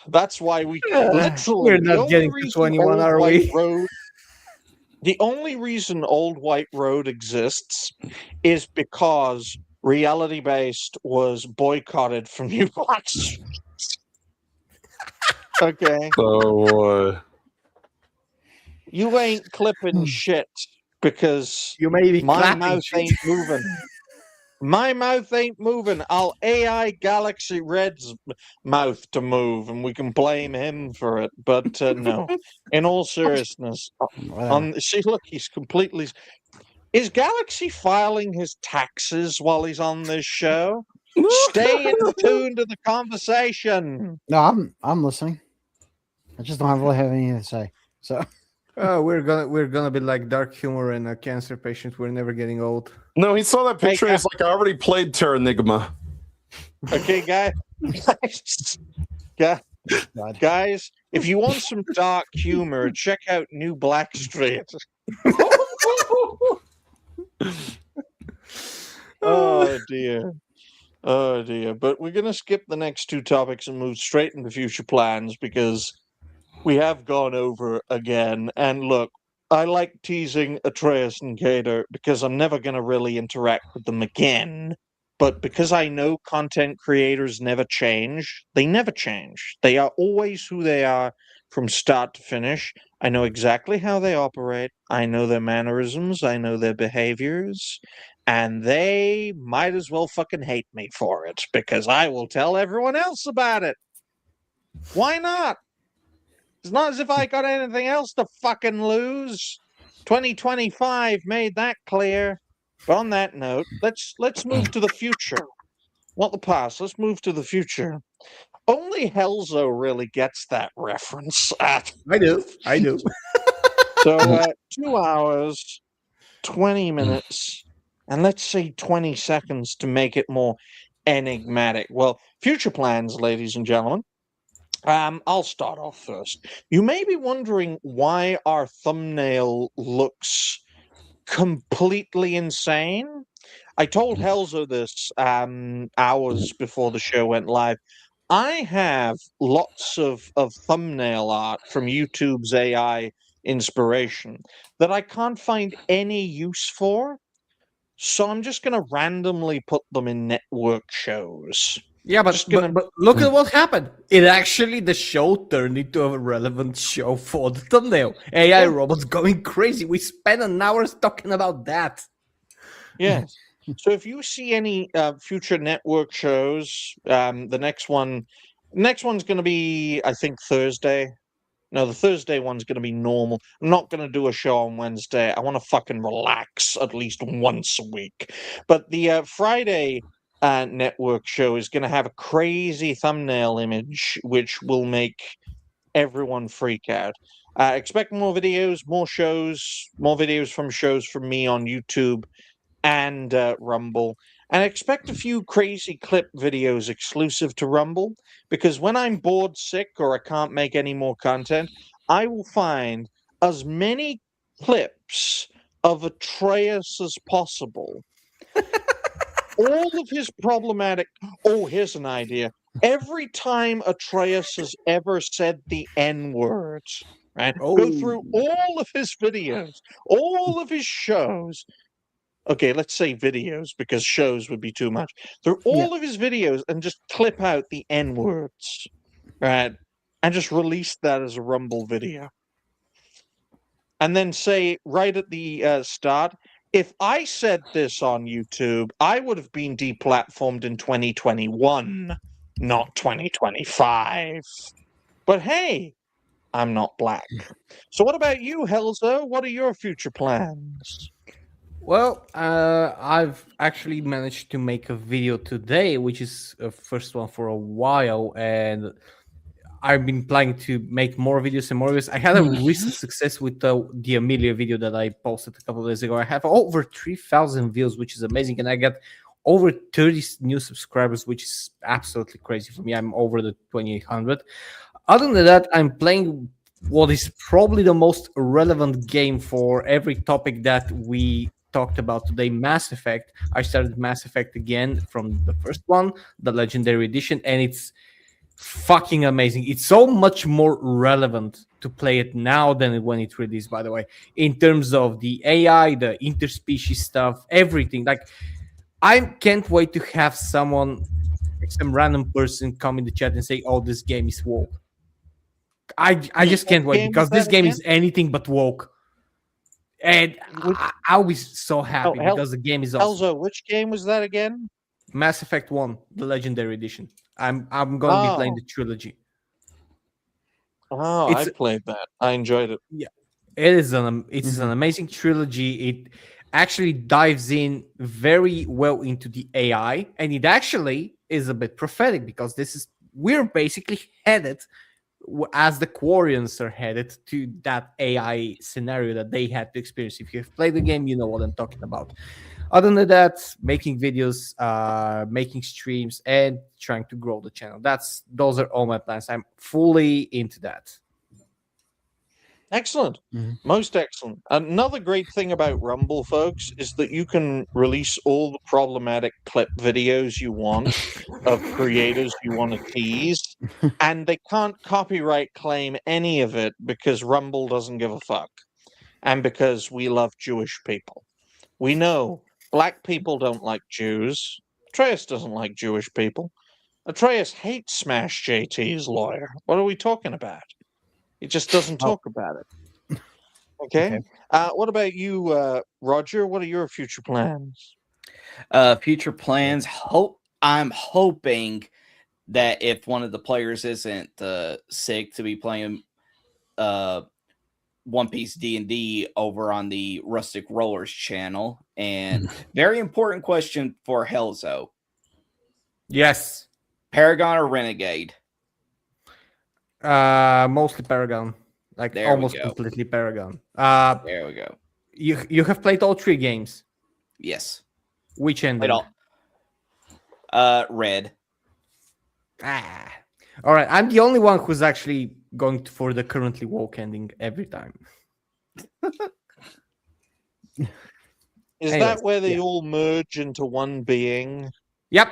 That's why we literally. We're the not only getting to reason 21, Old are White we? Road- the only reason Old White Road exists is because Reality Based was boycotted from New Black Street. Okay. Oh boy. You ain't clipping shit because You may be my clapping mouth shit. ain't moving. My mouth ain't moving. I'll AI Galaxy Red's mouth to move, and we can blame him for it. But no, in all seriousness, see, look, he's completely. Is Galaxy filing his taxes while he's on this show? Stay in tune to the conversation. No, I'm listening. I just don't really have anything to say. So we're gonna be like dark humor and a cancer patient. We're never getting old. No, he saw that picture. He's like, I already played Terranigma. Okay, guys, if you want some dark humor, check out New Blackstreet. Oh dear. But we're going to skip the next two topics and move straight into future plans because we have gone over again. And look, I like teasing Atreus and Gator because I'm never going to really interact with them again. But because I know content creators never change, they never change. They are always who they are from start to finish. I know exactly how they operate. I know their mannerisms. I know their behaviors. And they might as well fucking hate me for it because I will tell everyone else about it. Why not? It's not as if I got anything else to fucking lose. 2025 made that clear. But on that note, let's move to the future. Not the past. Let's move to the future. Only Helzo really gets that reference. I do. So 2 hours, 20 minutes, and let's say 20 seconds to make it more enigmatic. Well, future plans, ladies and gentlemen. I'll start off first. You may be wondering why our thumbnail looks completely insane. I told Helzo this hours before the show went live. I have lots of thumbnail art from YouTube's AI inspiration that I can't find any use for. So I'm just going to randomly put them in network shows. Yeah, but look at what happened. The show turned into a relevant show for the thumbnail. AI robots going crazy. We spent an hour talking about that. Yes. So if you see any future network shows, the next one's going to be, I think, Thursday. No, the Thursday one's going to be normal. I'm not going to do a show on Wednesday. I want to fucking relax at least once a week. But the Friday network show is going to have a crazy thumbnail image, which will make everyone freak out. Expect more videos, more shows, more videos from shows from me on YouTube and Rumble. And expect a few crazy clip videos exclusive to Rumble, because when I'm bored, sick, or I can't make any more content, I will find as many clips of Atreus as possible. All of his problematic... Oh, here's an idea. Every time Atreus has ever said the N-word, right? Go through all of his videos, all of his shows. Okay, let's say videos, because shows would be too much. Through all of his videos and just clip out the N-words, right? And just release that as a Rumble video. And then say right at the start, if I said this on YouTube, I would have been deplatformed in 2021, not 2025. But hey, I'm not black. So what about you, Helzo? What are your future plans? Well, I've actually managed to make a video today, which is a first one for a while, and I've been planning to make more videos and more videos. I had a recent success with the Amelia video that I posted a couple of days ago. I have over 3,000 views, which is amazing, and I got over 30 new subscribers, which is absolutely crazy for me. I'm over the 2,800. Other than that, I'm playing what is probably the most relevant game for every topic that we talked about today, Mass Effect. I started Mass Effect again from the first one, the Legendary Edition, and it's fucking amazing. It's so much more relevant to play it now than when it released, by the way, in terms of the AI, the interspecies stuff, everything. Like, I can't wait to have some random person come in the chat and say, oh, this game is woke. I just can't wait, because this game is anything but woke. And I'll be so happy because the game is awesome. Elzo, which game was that again? Mass Effect 1, the Legendary Edition. I'm going to be playing the trilogy. I played that. I enjoyed it. Yeah, it is an amazing trilogy. actually dives in very well into the AI, and it actually is a bit prophetic because we're basically headed as the Quarians are headed to that AI scenario that they had to experience. If you've played the game, you know what I'm talking about. Other than that, making videos, making streams, and trying to grow the channel. Those are all my plans. I'm fully into that. Excellent. Most excellent. Another great thing about Rumble, folks, is that you can release all the problematic clip videos you want of creators you want to tease, and they can't copyright claim any of it because Rumble doesn't give a fuck. And because we love Jewish people. We know black people don't like Jews. Atreus doesn't like Jewish people. Atreus hates Smash JT's lawyer. What are we talking about? He just doesn't talk about it. Okay. What about you, Roger? What are your future plans? Future plans. I'm hoping that if one of the players isn't sick, to be playing One Piece D&D over on the Rustic Rollers channel. And very important question for Helzo. Yes. Paragon or Renegade? Mostly Paragon. Like There we almost go. completely Paragon. There we go. You have played all 3 games? Yes. Which ending? Played all. Red. All right. I'm the only one who's actually going for the currently woke ending every time. Is that where they all merge into one being? Yep.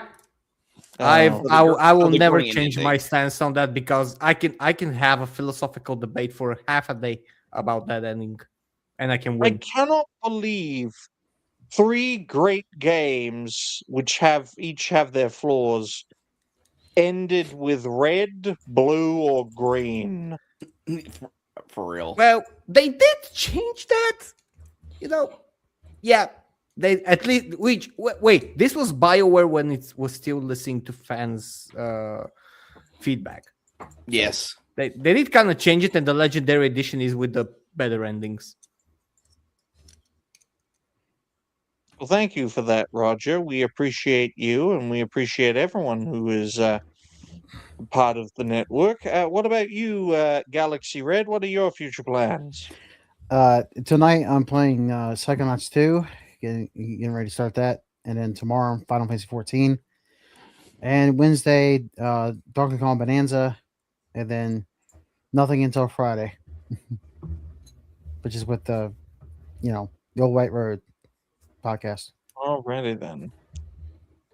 I will the never green change ending. my stance on that because I can have a philosophical debate for half a day about that ending, and I can I win. cannot believe 3 great games, which each have their flaws, ended with red, blue, or green. For real. Well, they did change that. Yeah. They at least wait. This was BioWare when it was still listening to fans' feedback. Yes. They did kind of change it, and the Legendary Edition is with the better endings. Well, thank you for that, Roger. We appreciate you, and we appreciate everyone who is part of the network. What about you, Galaxy Red? What are your future plans? Tonight I'm playing Psychonauts 2, getting ready to start that, and then tomorrow Final Fantasy 14, and Wednesday Donkey Kong Bonanza, and then nothing until Friday, which is with the Old White Road podcast. Alrighty then.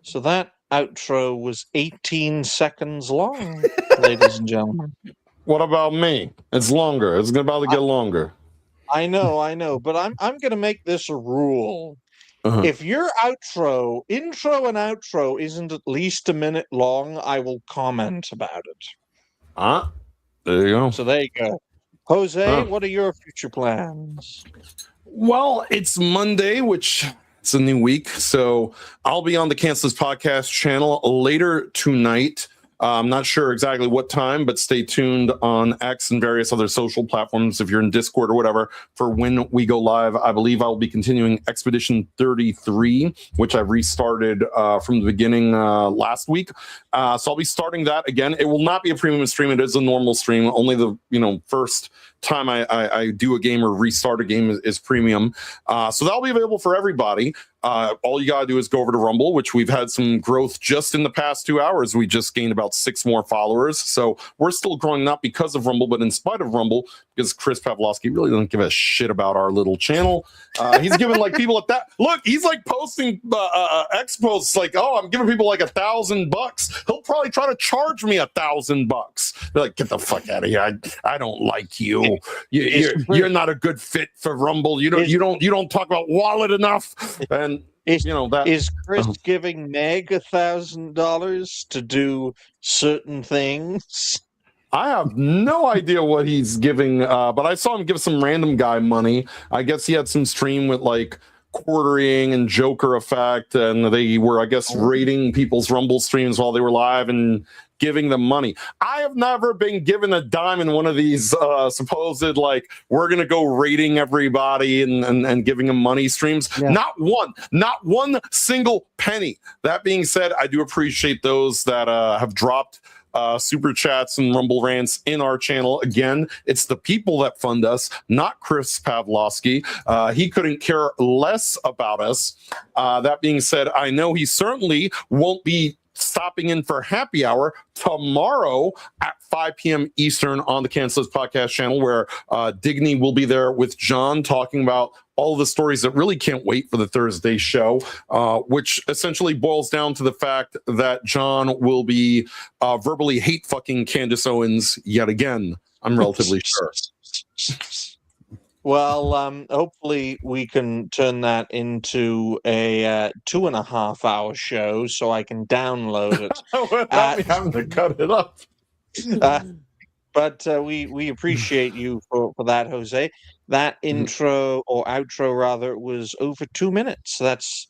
So that outro was 18 seconds long, ladies and gentlemen. What about me? It's longer. It's about to get longer. I know, but I'm going to make this a rule. If your intro and outro isn't at least a minute long, I will comment about it. There you go. So there you go. Jose, what are your future plans? Well, it's Monday, which it's a new week, so I'll be on the Cancel This Podcast channel later tonight. I'm not sure exactly what time, but stay tuned on X and various other social platforms if you're in Discord or whatever for when we go live. I believe I'll be continuing Expedition 33, which I restarted from the beginning last week. So I'll be starting that again. It will not be a premium stream. It is a normal stream. Only the first time I do a game or restart a game is premium. So that'll be available for everybody. All you gotta do is go over to Rumble, which we've had some growth just in the past 2 hours. We just gained about 6 more followers. So we're still growing, not because of Rumble, but in spite of Rumble, because Chris Pavlovsky really doesn't give a shit about our little channel. He's giving like people at that. Look, he's like posting X posts like, oh, I'm giving people like $1,000. He'll probably try to charge me $1,000. They're like, get the fuck out of here. I don't like you. You're not a good fit for Rumble. You don't talk about wallet enough. And is Chris giving Meg $1,000 to do certain things? I have no idea what he's giving, but I saw him give some random guy money. I guess he had some stream with like quartering and Joker effect, and they were, I guess, rating people's Rumble streams while they were live and giving them money. I have never been given a dime in one of these supposed like we're gonna go rating everybody and giving them money streams. Yeah. Not one single penny. That being said, I do appreciate those that have dropped super chats and rumble rants in our channel. Again, it's the people that fund us, not Chris Pavlovsky. He couldn't care less about us. That being said, I know he certainly won't be stopping in for happy hour tomorrow at 5 p.m. Eastern on the Cancelers Podcast channel, where Digny will be there with John talking about all the stories that really can't wait for the Thursday show, which essentially boils down to the fact that John will be verbally hate fucking Candace Owens yet again. I'm relatively sure. Well, hopefully we can turn that into a 2.5-hour show so I can download it. Without me having to cut it up. But we appreciate you for that, Jose. That intro or outro rather was over 2 minutes. That's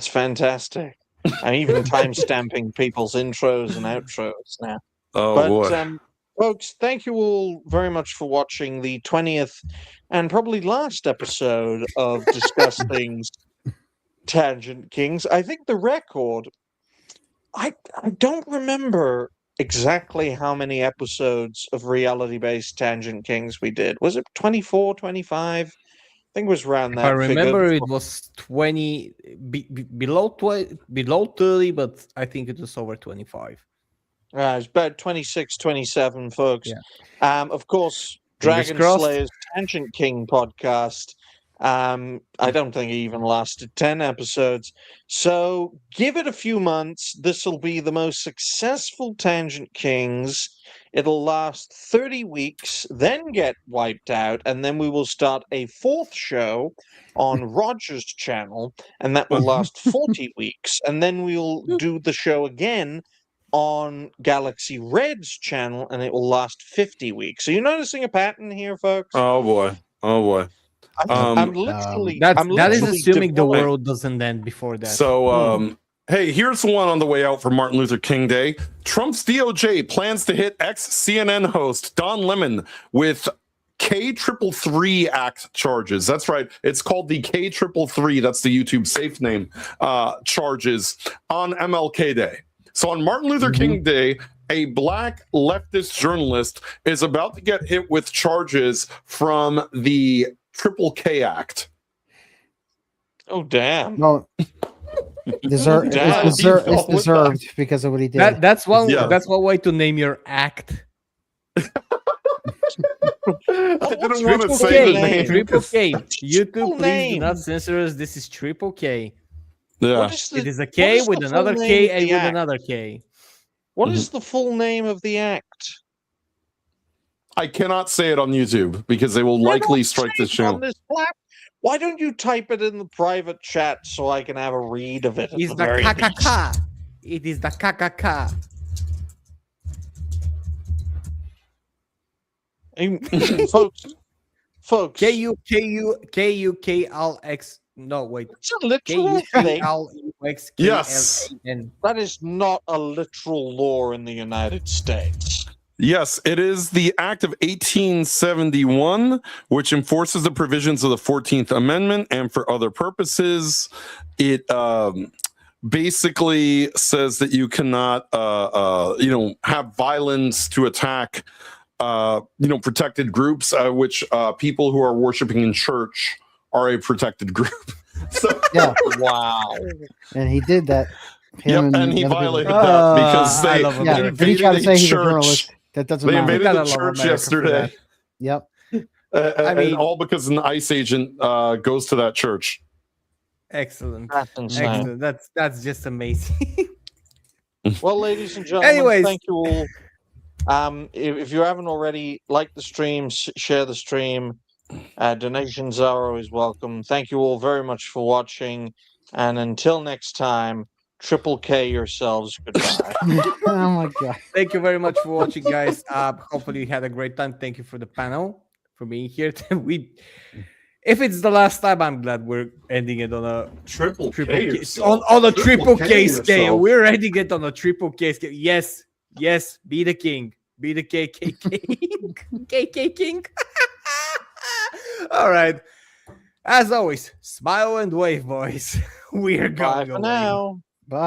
fantastic. I'm even time stamping people's intros and outros now. Oh boy. Folks, thank you all very much for watching the 20th and probably last episode of Discuss Things Tangent Kings. I think the record, I don't remember exactly how many episodes of reality-based Tangent Kings we did. Was it 24, 25? I think it was around that. I remember it was 20, below 30, but I think it was over 25. It's about 26, 27, folks. Yeah. Of course, Fingers Dragon crossed. Slayer's Tangent King podcast. I don't think it even lasted 10 episodes. So give it a few months. This will be the most successful Tangent Kings. It'll last 30 weeks, then get wiped out, and then we will start a fourth show on Roger's channel, and that will last 40 weeks. And then we'll do the show again on Galaxy Red's channel, and it will last 50 weeks. So you're noticing a pattern here, folks? Oh boy. I'm literally. That is assuming the deploying. world doesn't end before that. So, hey, here's one on the way out for Martin Luther King Day. Trump's DOJ plans to hit ex-CNN host Don Lemon with K333 Act charges. That's right. It's called the K333. That's the YouTube safe name. Charges on MLK Day. So on Martin Luther King Day, a black leftist journalist is about to get hit with charges from the Triple K Act. Oh, damn. No, it's deserved because of what he did. That's one. That's one way to name your act. I didn't want to say the name. Triple K. YouTube, please do not censor us. This is Triple K. Yeah. It is a K with another K and with another K. What is the full name of the act? I cannot say it on YouTube because they will likely strike this channel. Why don't you type it in the private chat so I can have a read of it? It's the KKK. It is the KKK. Folks. KUKLX. No, wait. It's a literal thing. Yes. That is not a literal law in the United States. Yes, it is the Act of 1871, which enforces the provisions of the 14th Amendment, and for other purposes, it basically says that you cannot, have violence to attack, protected groups, which people who are worshiping in church are a protected group. So, yeah. Wow. And he did that. And he violated that because they invaded a church. That doesn't they matter. invaded the church yesterday. Yep. And all because an ICE agent goes to that church. Excellent. That's insane. Excellent. That's just amazing. Well, ladies and gentlemen, Anyways. thank you all. If you haven't already, like the stream, share the stream. Donations are always welcome. Thank you all very much for watching. And until next time, Triple K yourselves. Goodbye. Oh my god. Thank you very much for watching, guys. Hopefully you had a great time. Thank you for the panel, for being here. If it's the last time, I'm glad we're ending it on a triple K on a triple K scale. We're ending it on a triple K scale. Yes, Yes, be the king. Be the KKK. KK king. All right. As always, smile and wave, boys. We're Bye going for away. now. Bye.